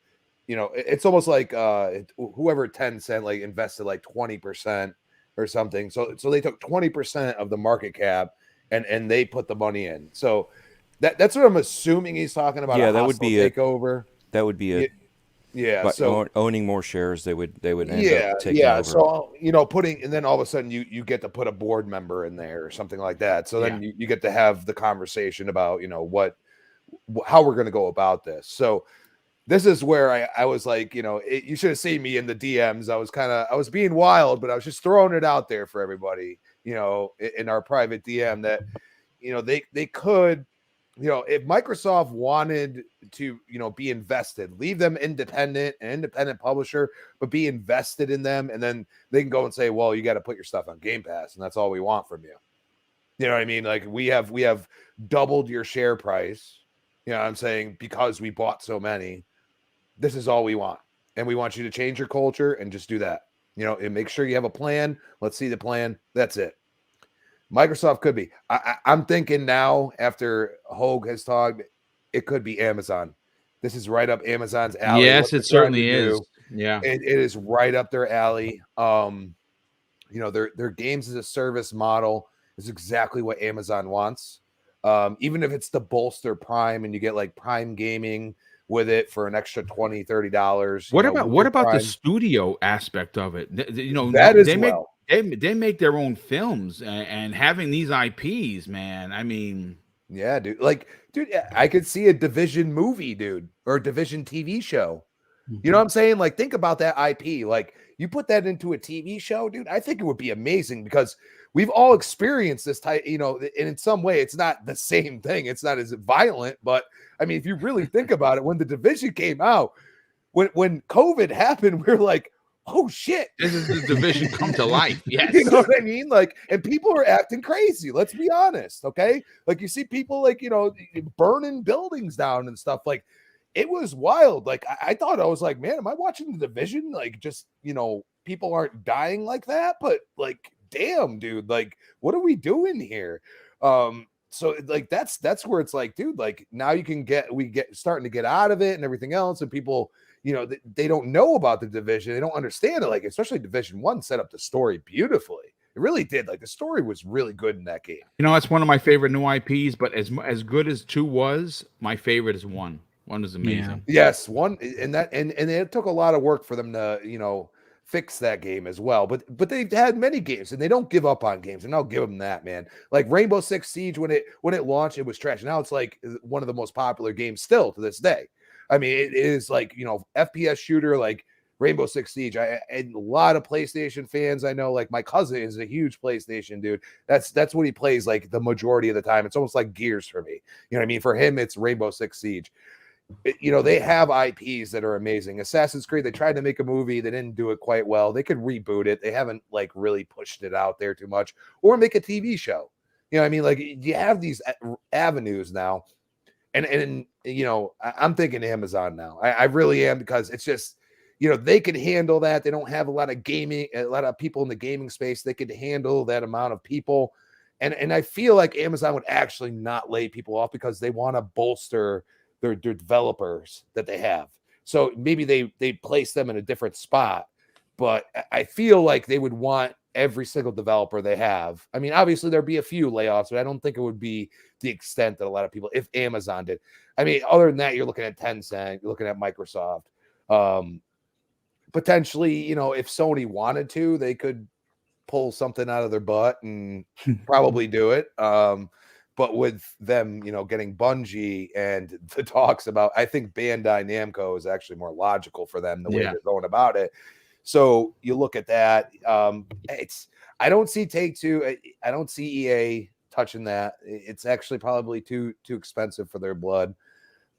Speaker 3: it's almost like whoever Tencent like invested like 20% or something. So they took 20% of the market cap and they put the money in. So that's what I'm assuming he's talking about.
Speaker 5: Yeah,
Speaker 3: a
Speaker 5: that would
Speaker 3: hostile
Speaker 5: be
Speaker 3: takeover.
Speaker 5: That would be it.
Speaker 3: Yeah.
Speaker 5: But
Speaker 3: So
Speaker 5: owning more shares, they would end up taking
Speaker 3: yeah.
Speaker 5: over.
Speaker 3: So putting, and then all of a sudden you get to put a board member in there or something like that. So then you get to have the conversation about how we're going to go about this. So this is where I was like, you should have seen me in the DMs. I was being wild, but I was just throwing it out there for everybody, in our private DM that, they could, if Microsoft wanted to, be invested, leave them independent, an independent publisher, but be invested in them. And then they can go and say, well, you got to put your stuff on Game Pass. And that's all we want from you. You know what I mean? Like we have doubled your share price. You know what I'm saying? Because we bought so many. This is all we want. And we want you to change your culture and just do that. And make sure you have a plan. Let's see the plan. That's it. Microsoft could be. I'm thinking now, after Hogue has talked, it could be Amazon. This is right up Amazon's alley.
Speaker 1: Yes, it certainly is. Yeah.
Speaker 3: It is right up their alley. Their games as a service model is exactly what Amazon wants. Even if it's to bolster Prime and you get like Prime Gaming with it for an extra $20-$30.
Speaker 1: What about the studio aspect of it?
Speaker 3: That as well.
Speaker 1: They make their own films and having these IPs, man. I mean,
Speaker 3: yeah, dude. Like, dude, I could see a Division movie, dude, or a Division TV show. You know what I'm saying? Like, think about that IP. Like, you put that into a TV show, dude. I think it would be amazing because we've all experienced this type, and in some way, it's not the same thing. It's not as violent, but I mean, if you really think about it, when the Division came out, when COVID happened, we we're like, oh shit,
Speaker 1: this is the Division come to life. Yes.
Speaker 3: You know what I mean? Like, and people are acting crazy. Let's be honest. Okay. Like you see people like, burning buildings down and stuff. Like it was wild. Like I thought, I was like, man, am I watching the Division? Like just, people aren't dying like that, but like, damn, dude, like what are we doing here? So like that's where it's like, dude, like now we get starting to get out of it and everything else, and people, they don't know about the Division, they don't understand it. Like especially Division 1 set up the story beautifully. It really did. Like the story was really good in that game.
Speaker 1: It's one of my favorite new IPs, but as good as 2 was, my favorite is 1. 1 is amazing.
Speaker 3: Yeah. Yes, 1, and it took a lot of work for them to fix that game as well, but they've had many games and they don't give up on games, and I'll give them that, man. Like Rainbow Six Siege, when it launched, it was trash. Now it's like one of the most popular games still to this day. I mean, it is like FPS shooter like Rainbow Six Siege. And a lot of PlayStation fans I know, like my cousin is a huge PlayStation dude. That's what he plays like the majority of the time. It's almost like Gears for me. You know what I mean? For him, it's Rainbow Six Siege. They have IPs that are amazing. Assassin's Creed, they tried to make a movie. They didn't do it quite well. They could reboot it. They haven't like really pushed it out there too much, or make a TV show. You know what I mean? Like you have these avenues now. And I'm thinking Amazon now. I really am, because it's just, they could handle that. They don't have a lot of people in the gaming space. They could handle that amount of people. And I feel like Amazon would actually not lay people off because they want to bolster their developers that they have. So maybe they place them in a different spot, but I feel like they would want every single developer they have. I mean, obviously there'd be a few layoffs, but I don't think it would be the extent that a lot of people, if Amazon did. I mean, other than that, you're looking at Tencent, you're looking at Microsoft. Potentially, if Sony wanted to, they could pull something out of their butt and probably do it. But with them, getting Bungie and the talks about, I think Bandai Namco is actually more logical for them the way they're going about it. So you look at that. I don't see Take-Two. I don't see EA touching that. It's actually probably too expensive for their blood.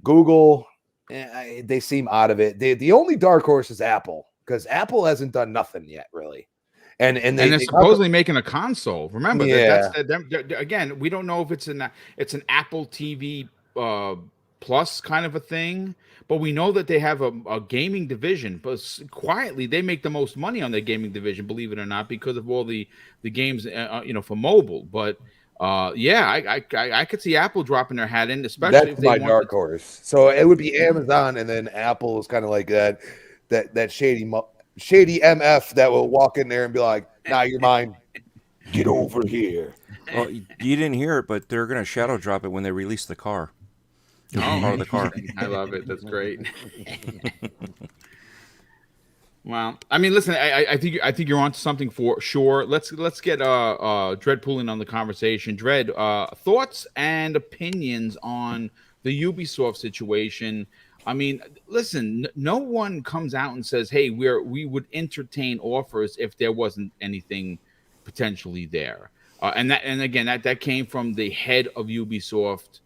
Speaker 3: Google, they seem out of it. The only dark horse is Apple, because Apple hasn't done nothing yet, really. And
Speaker 1: they're supposedly making a console. Remember, again, we don't know if it's an Apple TV Plus kind of a thing. But we know that they have a gaming division, but quietly they make the most money on their gaming division, believe it or not, because of all the games, for mobile. But I could see Apple dropping their hat in, especially if
Speaker 3: That's
Speaker 1: they
Speaker 3: my
Speaker 1: want
Speaker 3: dark horse. So it would be Amazon, and then Apple is kind of like that shady MF that will walk in there and be like, "Nah, you're mine. Get over here."
Speaker 5: Well, you didn't hear it, but they're going to shadow drop it when they release the car. Part of the car.
Speaker 1: I love it. That's great. Well, I mean, listen, I think you're onto something for sure. Let's get Dread pulling on the conversation. Dread, thoughts and opinions on the Ubisoft situation. I mean, listen, no one comes out and says, "Hey, we would entertain offers if there wasn't anything potentially there." And again, that came from the head of Ubisoft.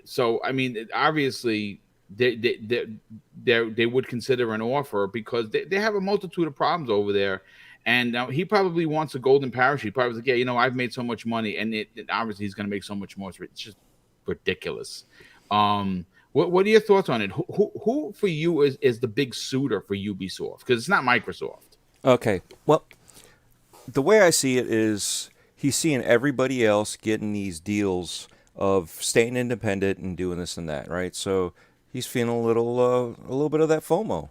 Speaker 1: So I mean, obviously they would consider an offer because they have a multitude of problems over there, and he probably wants a golden parachute. Probably like, yeah, I've made so much money, and obviously he's going to make so much more. It's just ridiculous. What are your thoughts on it? Who for you is the big suitor for Ubisoft? Because it's not Microsoft.
Speaker 5: Okay, well, the way I see it is he's seeing everybody else getting these deals of staying independent and doing this and that, right? So he's feeling a little bit of that FOMO,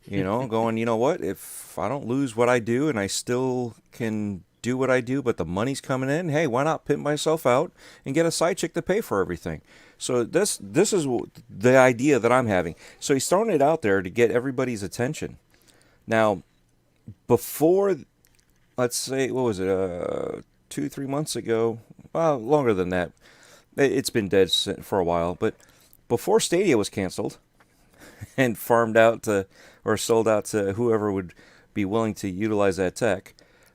Speaker 5: going, you know what? If I don't lose what I do and I still can do what I do, but the money's coming in, hey, why not pimp myself out and get a side chick to pay for everything? So this is the idea that I'm having. So he's throwing it out there to get everybody's attention. Now, before, let's say, what was it, 2-3 months ago? Well, longer than that. It's been dead for a while, but before Stadia was canceled and farmed out to, or sold out to whoever would be willing to utilize that tech,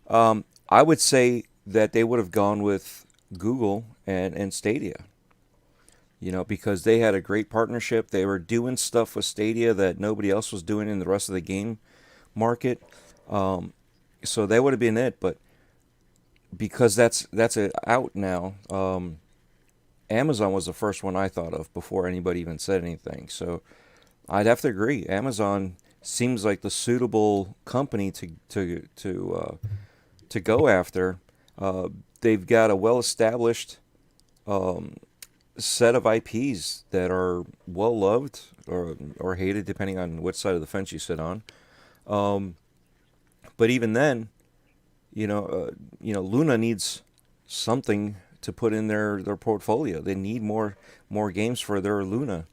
Speaker 5: I would say that they would have gone with Google and Stadia. Because they had a great partnership. They were doing stuff with Stadia that nobody else was doing in the rest of the game market. So that would have been it. But because that's out now, Amazon was the first one I thought of before anybody even said anything. So I'd have to agree. Amazon seems like the suitable company to go after. They've got a well-established set of IPs that are well loved or hated, depending on which side of the fence you sit on. But even then, Luna needs something to put in their portfolio. They need more games for their Luna.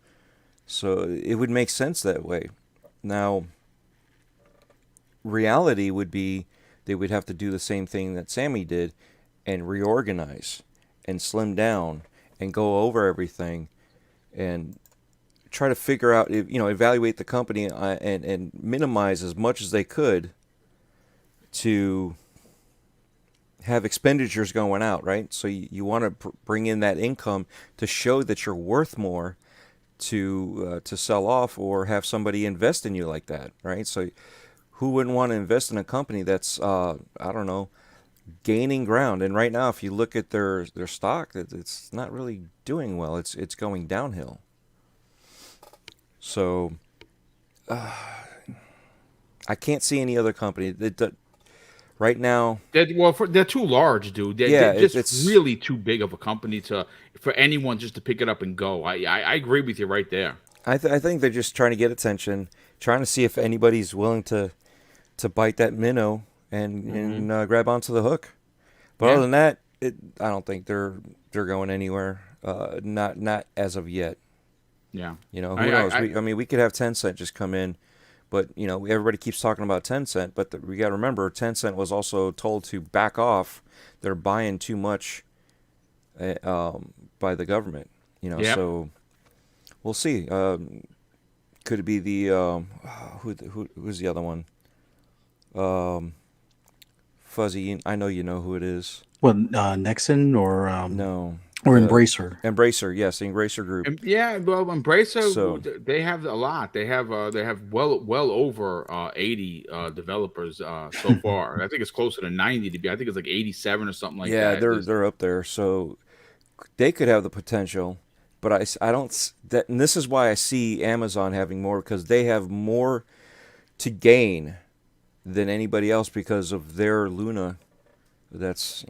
Speaker 5: So it would make sense that way. Now, reality would be they would have to do the same thing that Sammy did and reorganize and slim down and go over everything and try to figure out, evaluate the company and minimize as much as they could to have expenditures going out, right? So you want to bring in that income to show that you're worth more to sell off or have somebody invest in you like that, right? So who wouldn't want to invest in a company that's, gaining ground? And right now, if you look at their stock, it's not really doing well. It's going downhill. So I can't see any other company that right now.
Speaker 1: They're too large, dude. It's really too big of a company for anyone just to pick it up and go. I agree with you right there.
Speaker 5: I think they're just trying to get attention, trying to see if anybody's willing to bite that minnow and grab onto the hook. But other than that, I don't think they're going anywhere. Not as of yet.
Speaker 1: Yeah.
Speaker 5: Who knows? We could have Tencent just come in, but everybody keeps talking about Tencent. But we got to remember, Tencent was also told to back off. They're buying too much by the government. So we'll see. Could it be the who's the other one? Fuzzy, I know you know who it is.
Speaker 4: Well, Nexon or
Speaker 5: no,
Speaker 4: or Embracer.
Speaker 5: Embracer, yes, the Embracer Group.
Speaker 1: Embracer.
Speaker 5: So,
Speaker 1: they have a lot. They have well over 80 developers so far. I think it's closer to 90 to be. I think it's like 87 or something like that.
Speaker 5: Yeah, they're up there. So they could have the potential, but but I don't that, and this is why I see Amazon having more, because they have more to gain than anybody else because of their Luna. That's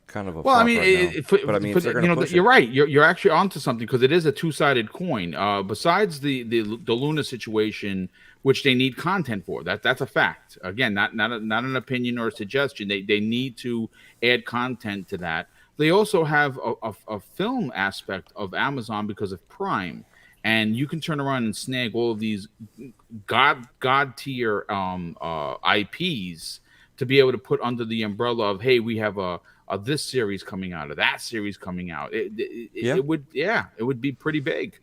Speaker 5: kind of a
Speaker 1: Well, I
Speaker 5: flop
Speaker 1: mean,
Speaker 5: right now. But I mean, if they're going to push
Speaker 1: you're
Speaker 5: it,
Speaker 1: right. You're actually onto something, because it is a two-sided coin. Besides the Luna situation, which they need content for, that's a fact. Again, not an opinion or a suggestion. They need to add content to that. They also have a film aspect of Amazon because of Prime, and you can turn around and snag all of these god tier IPs to be able to put under the umbrella of, hey, we have a this series coming out, or that series coming out. It would be pretty big.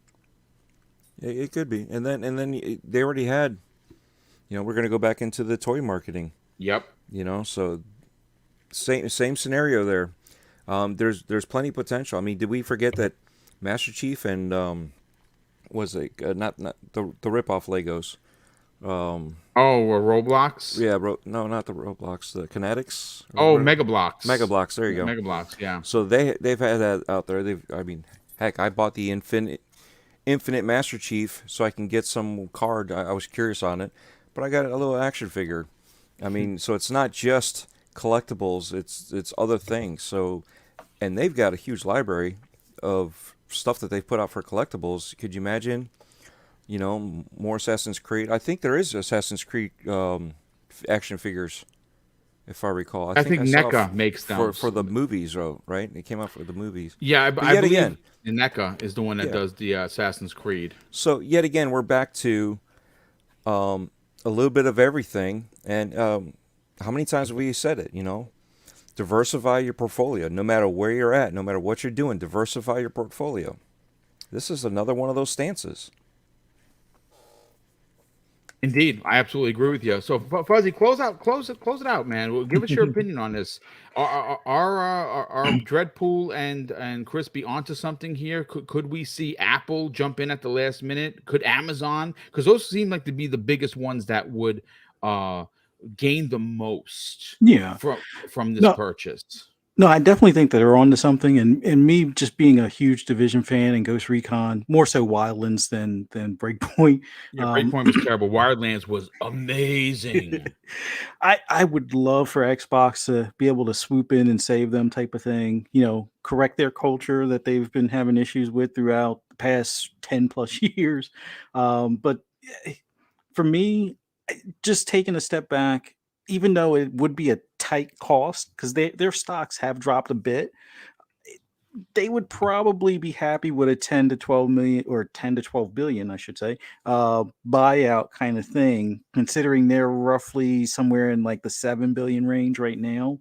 Speaker 5: it could be. And then they already had, we're going to go back into the toy marketing.
Speaker 1: Yep.
Speaker 5: So same scenario there. There's plenty of potential. I mean, did we forget that Master Chief and was it not the ripoff Legos?
Speaker 1: Roblox.
Speaker 5: Yeah, no, not the Roblox, the Kinetics.
Speaker 1: Mega Blocks.
Speaker 5: Mega Blocks. There you go.
Speaker 1: Mega Blocks. Yeah.
Speaker 5: So they've had that out there. I mean, heck, I bought the Infinite Master Chief so I can get some card. I was curious on it, but I got a little action figure. I mean, so it's not just collectibles; it's other things. So, and they've got a huge library of stuff that they've put out for collectibles. Could you imagine? More Assassin's Creed. I think there is Assassin's Creed action figures, if I recall.
Speaker 1: I think NECA makes them
Speaker 5: for the movies, right? It came out for the movies.
Speaker 1: Yeah, I believe
Speaker 5: again,
Speaker 1: NECA is the one that does the Assassin's Creed.
Speaker 5: So yet again, we're back to a little bit of everything. And how many times have we said it? Diversify your portfolio. No matter where you're at, no matter what you're doing, diversify your portfolio. This is another one of those stances.
Speaker 1: Indeed, I absolutely agree with you. So, Fuzzy, close it out, man. Well, give us your opinion on this. Are Dreadpool and Crispy onto something here? Could we see Apple jump in at the last minute? Could Amazon? Because those seem like to be the biggest ones that would gain the most.
Speaker 4: Yeah.
Speaker 1: From this purchase.
Speaker 4: No, I definitely think that they're onto something, and me just being a huge Division fan and Ghost Recon, more so Wildlands than Breakpoint.
Speaker 1: Yeah, Breakpoint was terrible. Wildlands was amazing.
Speaker 4: I would love for Xbox to be able to swoop in and save them, type of thing. Correct their culture that they've been having issues with throughout the past 10 plus years. But for me, just taking a step back, even though it would be a tight cost, because their stocks have dropped a bit, they would probably be happy with a 10 to 12 million, or 10 to 12 billion, I should say, buyout kind of thing, considering they're roughly somewhere in like the 7 billion range right now.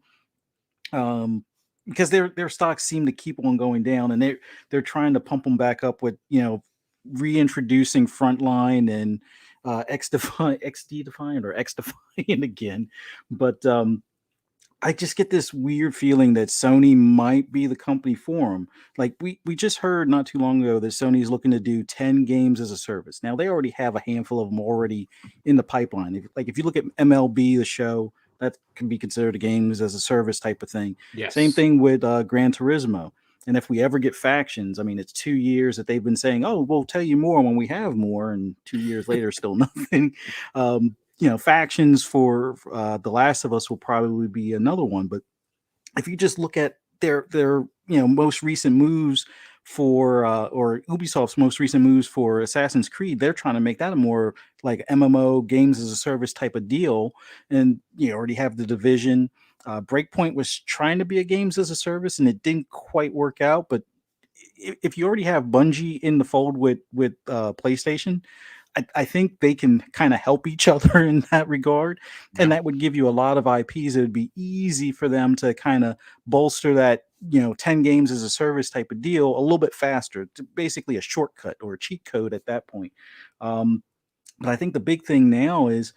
Speaker 4: Because their stocks seem to keep on going down, and they're trying to pump them back up with reintroducing Frontline and XD-Defiant or X-Defiant again. But I just get this weird feeling that Sony might be the company for them. Like we just heard not too long ago that Sony is looking to do 10 games as a service. Now they already have a handful of them already in the pipeline. If you look at MLB, the show, that can be considered a games as a service type of thing.
Speaker 1: Yes.
Speaker 4: Same thing with Gran Turismo. And if we ever get factions, I mean, it's 2 years that they've been saying, oh, we'll tell you more when we have more. And 2 years later, still nothing. Factions for The Last of Us will probably be another one. But if you just look at their most recent moves for or Ubisoft's most recent moves for Assassin's Creed, they're trying to make that a more like MMO games as a service type of deal. And you already have The Division. Breakpoint was trying to be a games as a service, and it didn't quite work out. But if you already have Bungie in the fold with PlayStation, I think they can kind of help each other in that regard. Yeah. And that would give you a lot of IPs. It would be easy for them to kind of bolster that, 10 games as a service type of deal a little bit faster. It's basically a shortcut or a cheat code at that point. But I think the big thing now is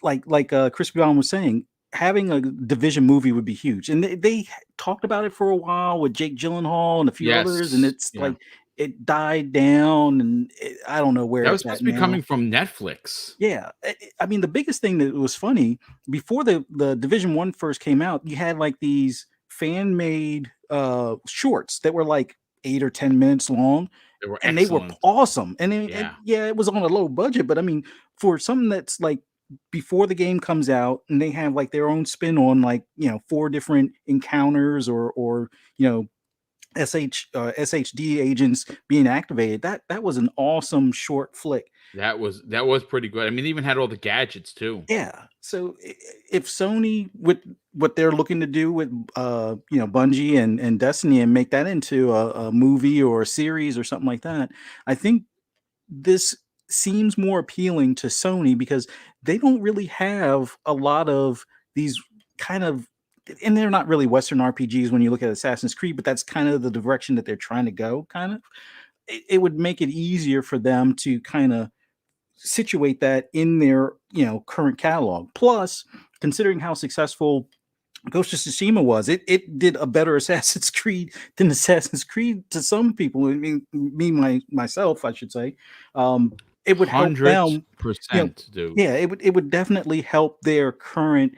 Speaker 4: like Crispy Bond was saying, having a Division movie would be huge. And they talked about it for a while with Jake Gyllenhaal and a few others. And it's like, it died down, and I don't know where
Speaker 1: that was supposed to be coming from Netflix.
Speaker 4: Yeah, I mean, the biggest thing that was funny before the Division 1 first came out, you had like these fan made shorts that were like 8 or 10 minutes long.
Speaker 1: were
Speaker 4: and they were
Speaker 1: excellent.
Speaker 4: awesome. And,
Speaker 1: Yeah.
Speaker 4: yeah, it was on a low budget, but I mean, for something that's like before the game comes out, and they have like their own spin on like 4 different encounters or SHD agents being activated. That was an awesome short flick.
Speaker 1: That was pretty good. I mean, they even had all the gadgets too.
Speaker 4: Yeah. So if Sony, with what they're looking to do with Bungie and Destiny, and make that into a movie or a series or something like that, I think this seems more appealing to Sony because they don't really have a lot of these kind of, and they're not really Western RPGs when you look at Assassin's Creed, but that's kind of the direction that they're trying to go. Kind of, it would make it easier for them to kind of situate that in their current catalog. Plus, considering how successful Ghost of Tsushima was, it did a better Assassin's Creed than Assassin's Creed to some people. I mean, myself, I should say. It would help them.
Speaker 1: 100%, dude.
Speaker 4: Yeah, it would definitely help their current,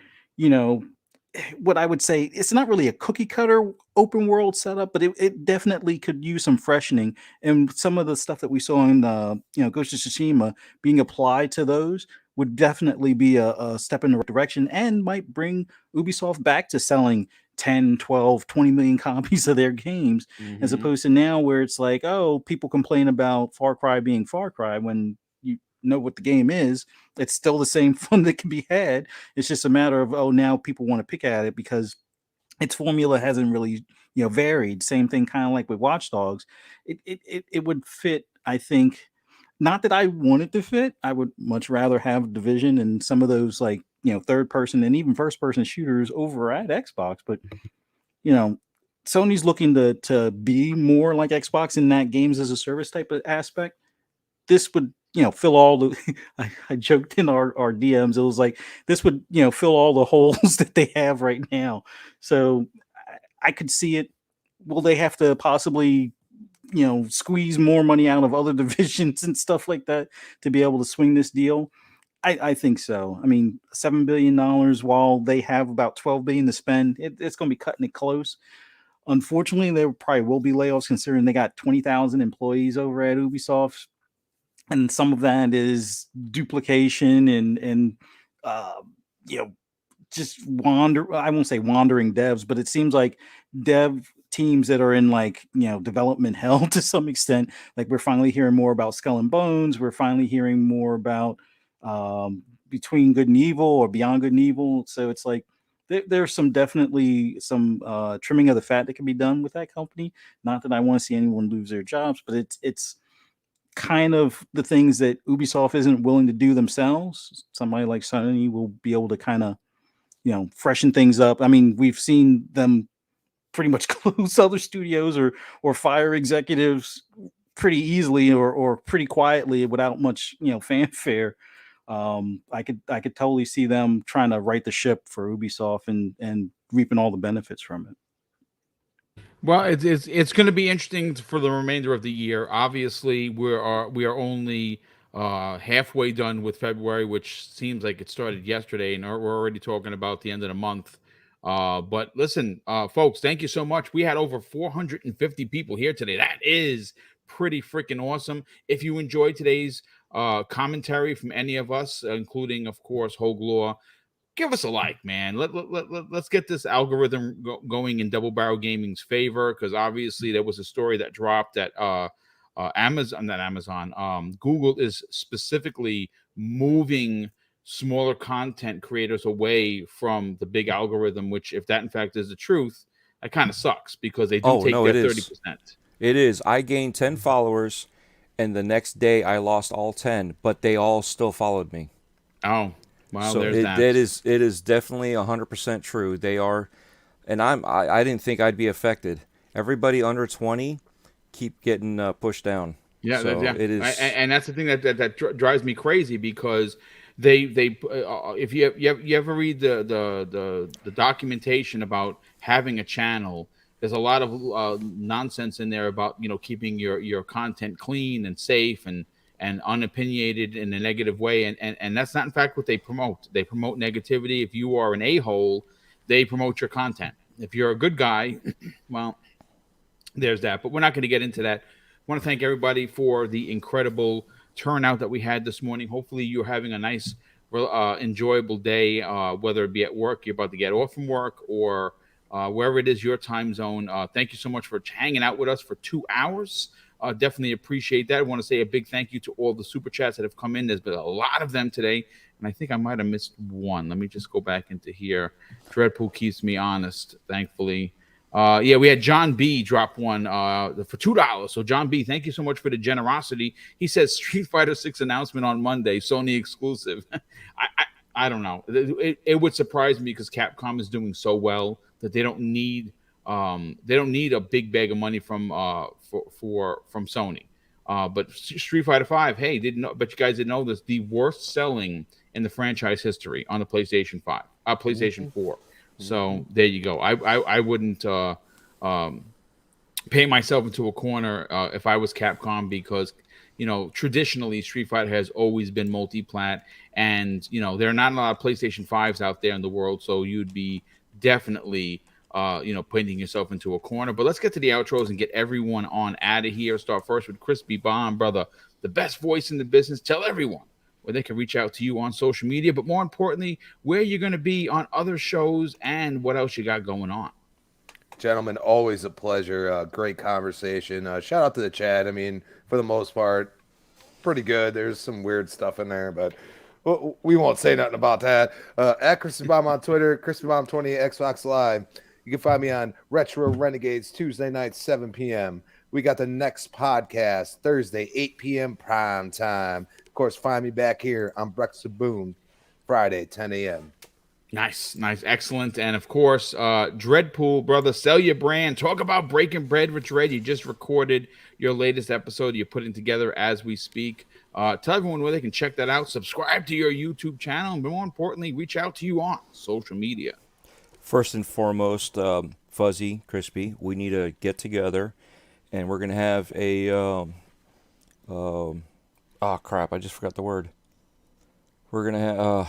Speaker 4: what I would say, it's not really a cookie cutter open world setup, but it definitely could use some freshening. And some of the stuff that we saw in Ghost of Tsushima being applied to those would definitely be a step in the right direction, and might bring Ubisoft back to selling 10, 12, 20 million copies of their games, as opposed to now where it's like, oh, people complain about Far Cry being Far Cry when you know what the game is. It's still the same fun that can be had. It's just a matter of, oh, now people want to pick at it because its formula hasn't really varied. Same thing kind of like with Watch Dogs. It would fit, I think. Not that I want it to fit. I would much rather have Division and some of those like third person and even first person shooters over at Xbox, but Sony's looking to be more like Xbox in that games as a service type of aspect. This would fill all the I joked in our DMs, it was like this would fill all the holes that they have right now. So I could see it. Will they have to possibly squeeze more money out of other divisions and stuff like that to be able to swing this deal? I think so. I mean, $7 billion while they have about 12 billion to spend, it's going to be cutting it close. Unfortunately, there probably will be layoffs considering they got 20,000 employees over at Ubisoft, and some of that is duplication and just I won't say wandering devs, but it seems like dev teams that are in like development hell to some extent. Like we're finally hearing more about Skull and Bones. We're finally hearing more about Between Good and Evil or Beyond Good and Evil. So it's like there's definitely some trimming of the fat that can be done with that company. Not that I want to see anyone lose their jobs, but it's kind of the things that Ubisoft isn't willing to do themselves. Somebody like Sony will be able to kind of freshen things up. I mean, we've seen them pretty much close other studios or fire executives pretty easily or pretty quietly without much fanfare. I could totally see them trying to right the ship for Ubisoft and reaping all the benefits from it.
Speaker 1: Well, it's going to be interesting for the remainder of the year. Obviously, we are only halfway done with February, which seems like it started yesterday, and we're already talking about the end of the month. But listen, folks, thank you so much. We had over 450 people here today. That is pretty freaking awesome. If you enjoyed today's commentary from any of us, including, of course, Hoglaw, give us a like, man. Let's get this algorithm going in Double Barrel Gaming's favor, because obviously there was a story that dropped that Google is specifically moving smaller content creators away from the big algorithm, which, if that in fact is the truth, that kind of sucks because they do take their 30%.
Speaker 5: It is. I gained 10 followers, and the next day I lost all 10, but they all still followed me.
Speaker 1: Oh, well,
Speaker 5: so
Speaker 1: there's that.
Speaker 5: It is definitely 100% true. They are, and I didn't think I'd be affected. Everybody under 20 keep getting pushed down.
Speaker 1: Yeah,
Speaker 5: so it is,
Speaker 1: and that's the thing that drives me crazy, because they if you ever read the documentation about having a channel, there's a lot of nonsense in there about keeping your content clean and safe and unopinionated in a negative way, and that's not in fact what they promote. They promote negativity. If you are an a-hole, they promote your content. If you're a good guy, well, there's that. But we're not going to get into that. want to thank everybody for the incredible turnout that we had this morning. Hopefully, you're having a nice, enjoyable day, whether it be at work, you're about to get off from work, or wherever it is your time zone. Thank you so much for hanging out with us for 2 hours. Definitely appreciate that. I want to say a big thank you to all the super chats that have come in. There's been a lot of them today, and I think I might have missed one. Let me just go back into here. Dreadpool keeps me honest, thankfully. We had John B drop one for $2. So John B, thank you so much for the generosity. He says Street Fighter 6 announcement on Monday, Sony exclusive. I don't know. It would surprise me because Capcom is doing so well that they don't need a big bag of money from Sony. But Street Fighter 5, hey, but you guys didn't know this, the worst selling in the franchise history on the PlayStation 5, PlayStation 4. So there you go. I wouldn't paint myself into a corner if I was Capcom, because traditionally Street Fighter has always been multi-plat, and there are not a lot of PlayStation 5s out there in the world, so you'd be definitely painting yourself into a corner. But let's get to the outros and get everyone on out of here. Start first with Crispy Bomb, brother, the best voice in the business. Tell everyone where they can reach out to you on social media, but more importantly, where you're going to be on other shows and what else you got going on.
Speaker 3: Gentlemen, always a pleasure. Great conversation. Shout out to the chat. I mean, for the most part, pretty good. There's some weird stuff in there, but we won't say nothing about that. At Crispy Bomb on Twitter, CrispyBomb20, Xbox Live. You can find me on Retro Renegades Tuesday night, 7 p.m. We got the next podcast Thursday, 8 p.m. prime time. Of course, find me back here on Breakfast with Boom Friday, 10 a.m.
Speaker 1: Nice, excellent. And of course, Dreadpool, brother, sell your brand. Talk about breaking bread with Dread. You just recorded your latest episode. You're putting together as we speak. Tell everyone where they can check that out. Subscribe to your YouTube channel, and more importantly, reach out to you on social media.
Speaker 5: First and foremost, Fuzzy, Crispy, we need to get together, and we're gonna have a crap! I just forgot the word. We're gonna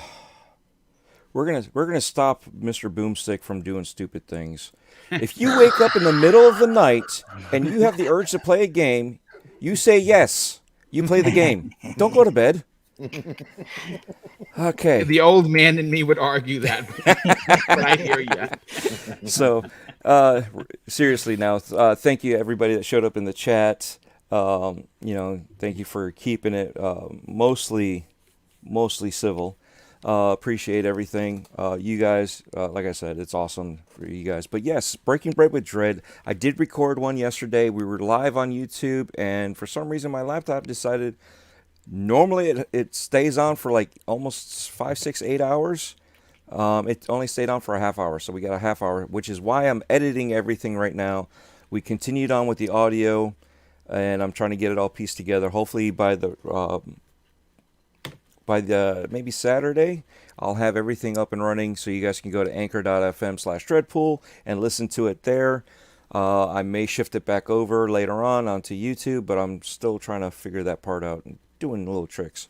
Speaker 5: stop Mr. Boomstick from doing stupid things. If you wake up in the middle of the night and you have the urge to play a game, you say yes. You play the game. Don't go to bed. Okay.
Speaker 1: The old man in me would argue that, but I hear you.
Speaker 5: So, seriously now, thank you everybody that showed up in the chat. Thank you for keeping it mostly civil. Appreciate everything. You guys, like I said, it's awesome for you guys. But yes, Breaking Bread with Dread. I did record one yesterday. We were live on YouTube, and for some reason my laptop decided, normally it stays on for like almost 5, 6, 8 hours. It only stayed on for a half hour, so we got a half hour, which is why I'm editing everything right now. We continued on with the audio, and I'm trying to get it all pieced together. Hopefully by maybe Saturday, I'll have everything up and running, so you guys can go to anchor.fm/Dreadpool and listen to it there. I may shift it back over later on onto YouTube, but I'm still trying to figure that part out and doing little tricks.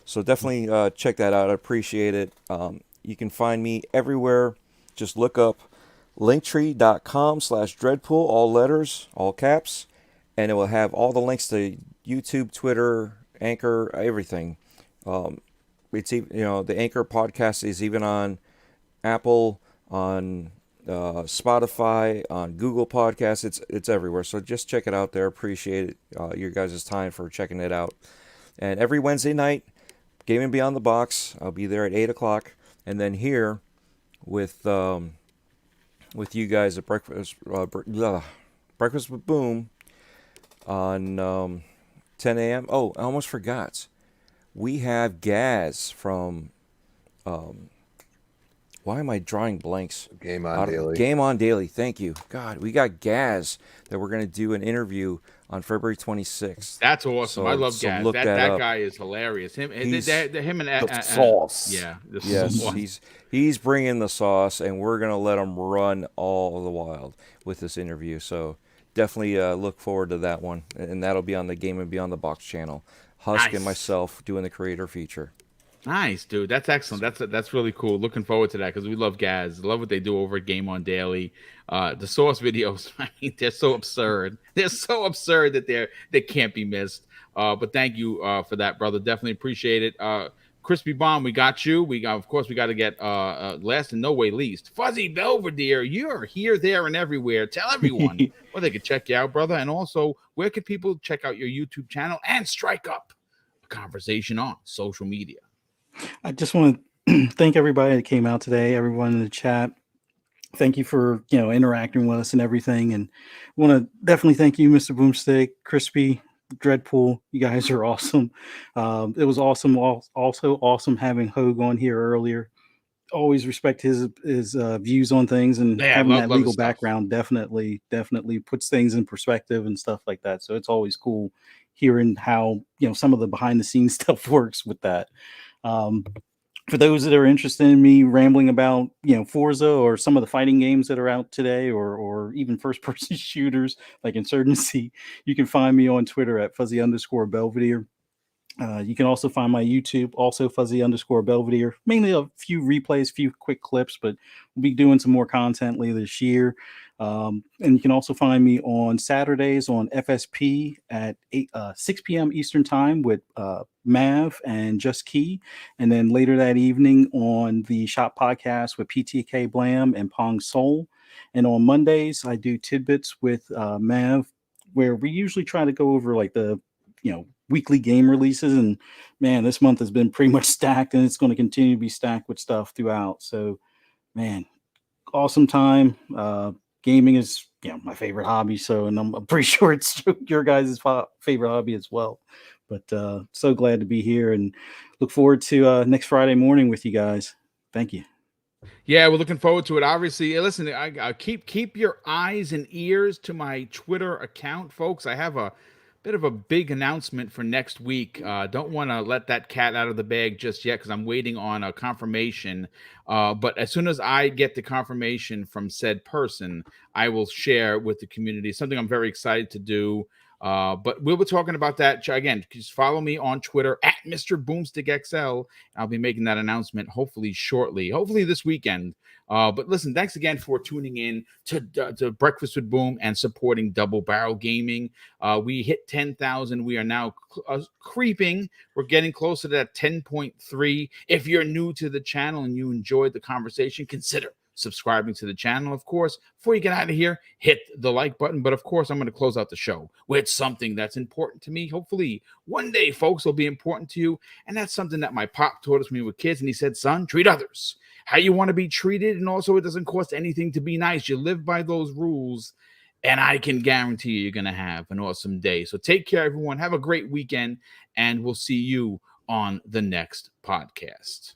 Speaker 5: So definitely check that out. I appreciate it. You can find me everywhere. Just look up linktree.com/Dreadpool, all letters, all caps, and it will have all the links to YouTube, Twitter, Anchor, everything. It's even, the Anchor podcast is even on Apple, on Spotify, on Google Podcasts. It's everywhere. So just check it out there. Appreciate it, your guys' time for checking it out. And every Wednesday night, Gaming Beyond the Box. I'll be there at 8 o'clock, and then here with you guys at Breakfast with Boom on 10 a.m. Oh, I almost forgot. We have Gaz from, why am I drawing blanks?
Speaker 3: Game On Daily.
Speaker 5: Game On Daily, thank you. God, we got Gaz that we're going to do an interview on February 26th.
Speaker 1: That's awesome.
Speaker 5: So,
Speaker 1: I love Gaz.
Speaker 5: Look
Speaker 1: that guy is hilarious. Him and
Speaker 3: the sauce.
Speaker 1: Yeah.
Speaker 5: Yes,
Speaker 1: Sauce.
Speaker 5: he's bringing the sauce, and we're going to let him run all the wild with this interview. So definitely look forward to that one, and that'll be on the Game and Beyond the Box channel. Husk and myself doing the creator feature.
Speaker 1: Nice, dude. That's excellent. That's really cool. Looking forward to that because we love Gaz. Love what they do over at Game On Daily. The source videos, I mean, they're so absurd. They're so absurd that they can't be missed. But thank you for that, brother. Definitely appreciate it. Crispy Bomb, we got you. We got to get last and no way least, Fuzzy Belvedere. You're here, there, and everywhere. Tell everyone where they could check you out, brother, and also where could people check out your YouTube channel and strike up a conversation on social media.
Speaker 4: I just want to thank everybody that came out today, everyone in the chat. Thank you for, interacting with us and everything. And I want to definitely thank you, Mr. Boomstick, Crispy, Dreadpool. You guys are awesome. It was awesome. Also awesome having Hogue on here earlier. Always respect his views on things, and having that legal background definitely puts things in perspective and stuff like that. So it's always cool hearing how, some of the behind the scenes stuff works with that. For those that are interested in me rambling about, Forza or some of the fighting games that are out today, or even first person shooters like Insurgency, you can find me on Twitter at @fuzzy_Belvedere. You can also find my YouTube, also @fuzzy_Belvedere. Mainly a few replays, few quick clips, but we'll be doing some more content later this year. And you can also find me on Saturdays on FSP at 6 p.m. Eastern Time with Mav and Just Key. And then later that evening on the Shop Podcast with PTK Blam and Pong Soul. And on Mondays, I do Tidbits with Mav, where we usually try to go over like the, weekly game releases. And man, this month has been pretty much stacked, and it's going to continue to be stacked with stuff throughout. So, man, awesome time. Gaming is, my favorite hobby. So, and I'm pretty sure it's your guys' favorite hobby as well. But so glad to be here, and look forward to next Friday morning with you guys. Thank you.
Speaker 1: Yeah, we're looking forward to it. Obviously, listen, I keep your eyes and ears to my Twitter account, folks. I have a bit of a big announcement for next week. Don't want to let that cat out of the bag just yet because I'm waiting on a confirmation. But as soon as I get the confirmation from said person, I will share with the community. Something I'm very excited to do. But we'll be talking about that again. Just follow me on Twitter at Mr. BoomStick XL. I'll be making that announcement hopefully shortly, hopefully this weekend. But listen, thanks again for tuning in to Breakfast with Boom and supporting Double Barrel Gaming. We hit 10,000. We are now creeping. We're getting closer to that 10.3. If you're new to the channel and you enjoyed the conversation, consider subscribing to the channel. Of course, before you get out of here, hit the like button. But of course, I'm going to close out the show with something that's important to me. Hopefully one day, folks, will be important to you. And that's something that my pop taught us when we were kids. And he said, son, treat others how you want to be treated. And also, it doesn't cost anything to be nice. You live by those rules, and I can guarantee you're going to have an awesome day. So take care, everyone. Have a great weekend, and we'll see you on the next podcast.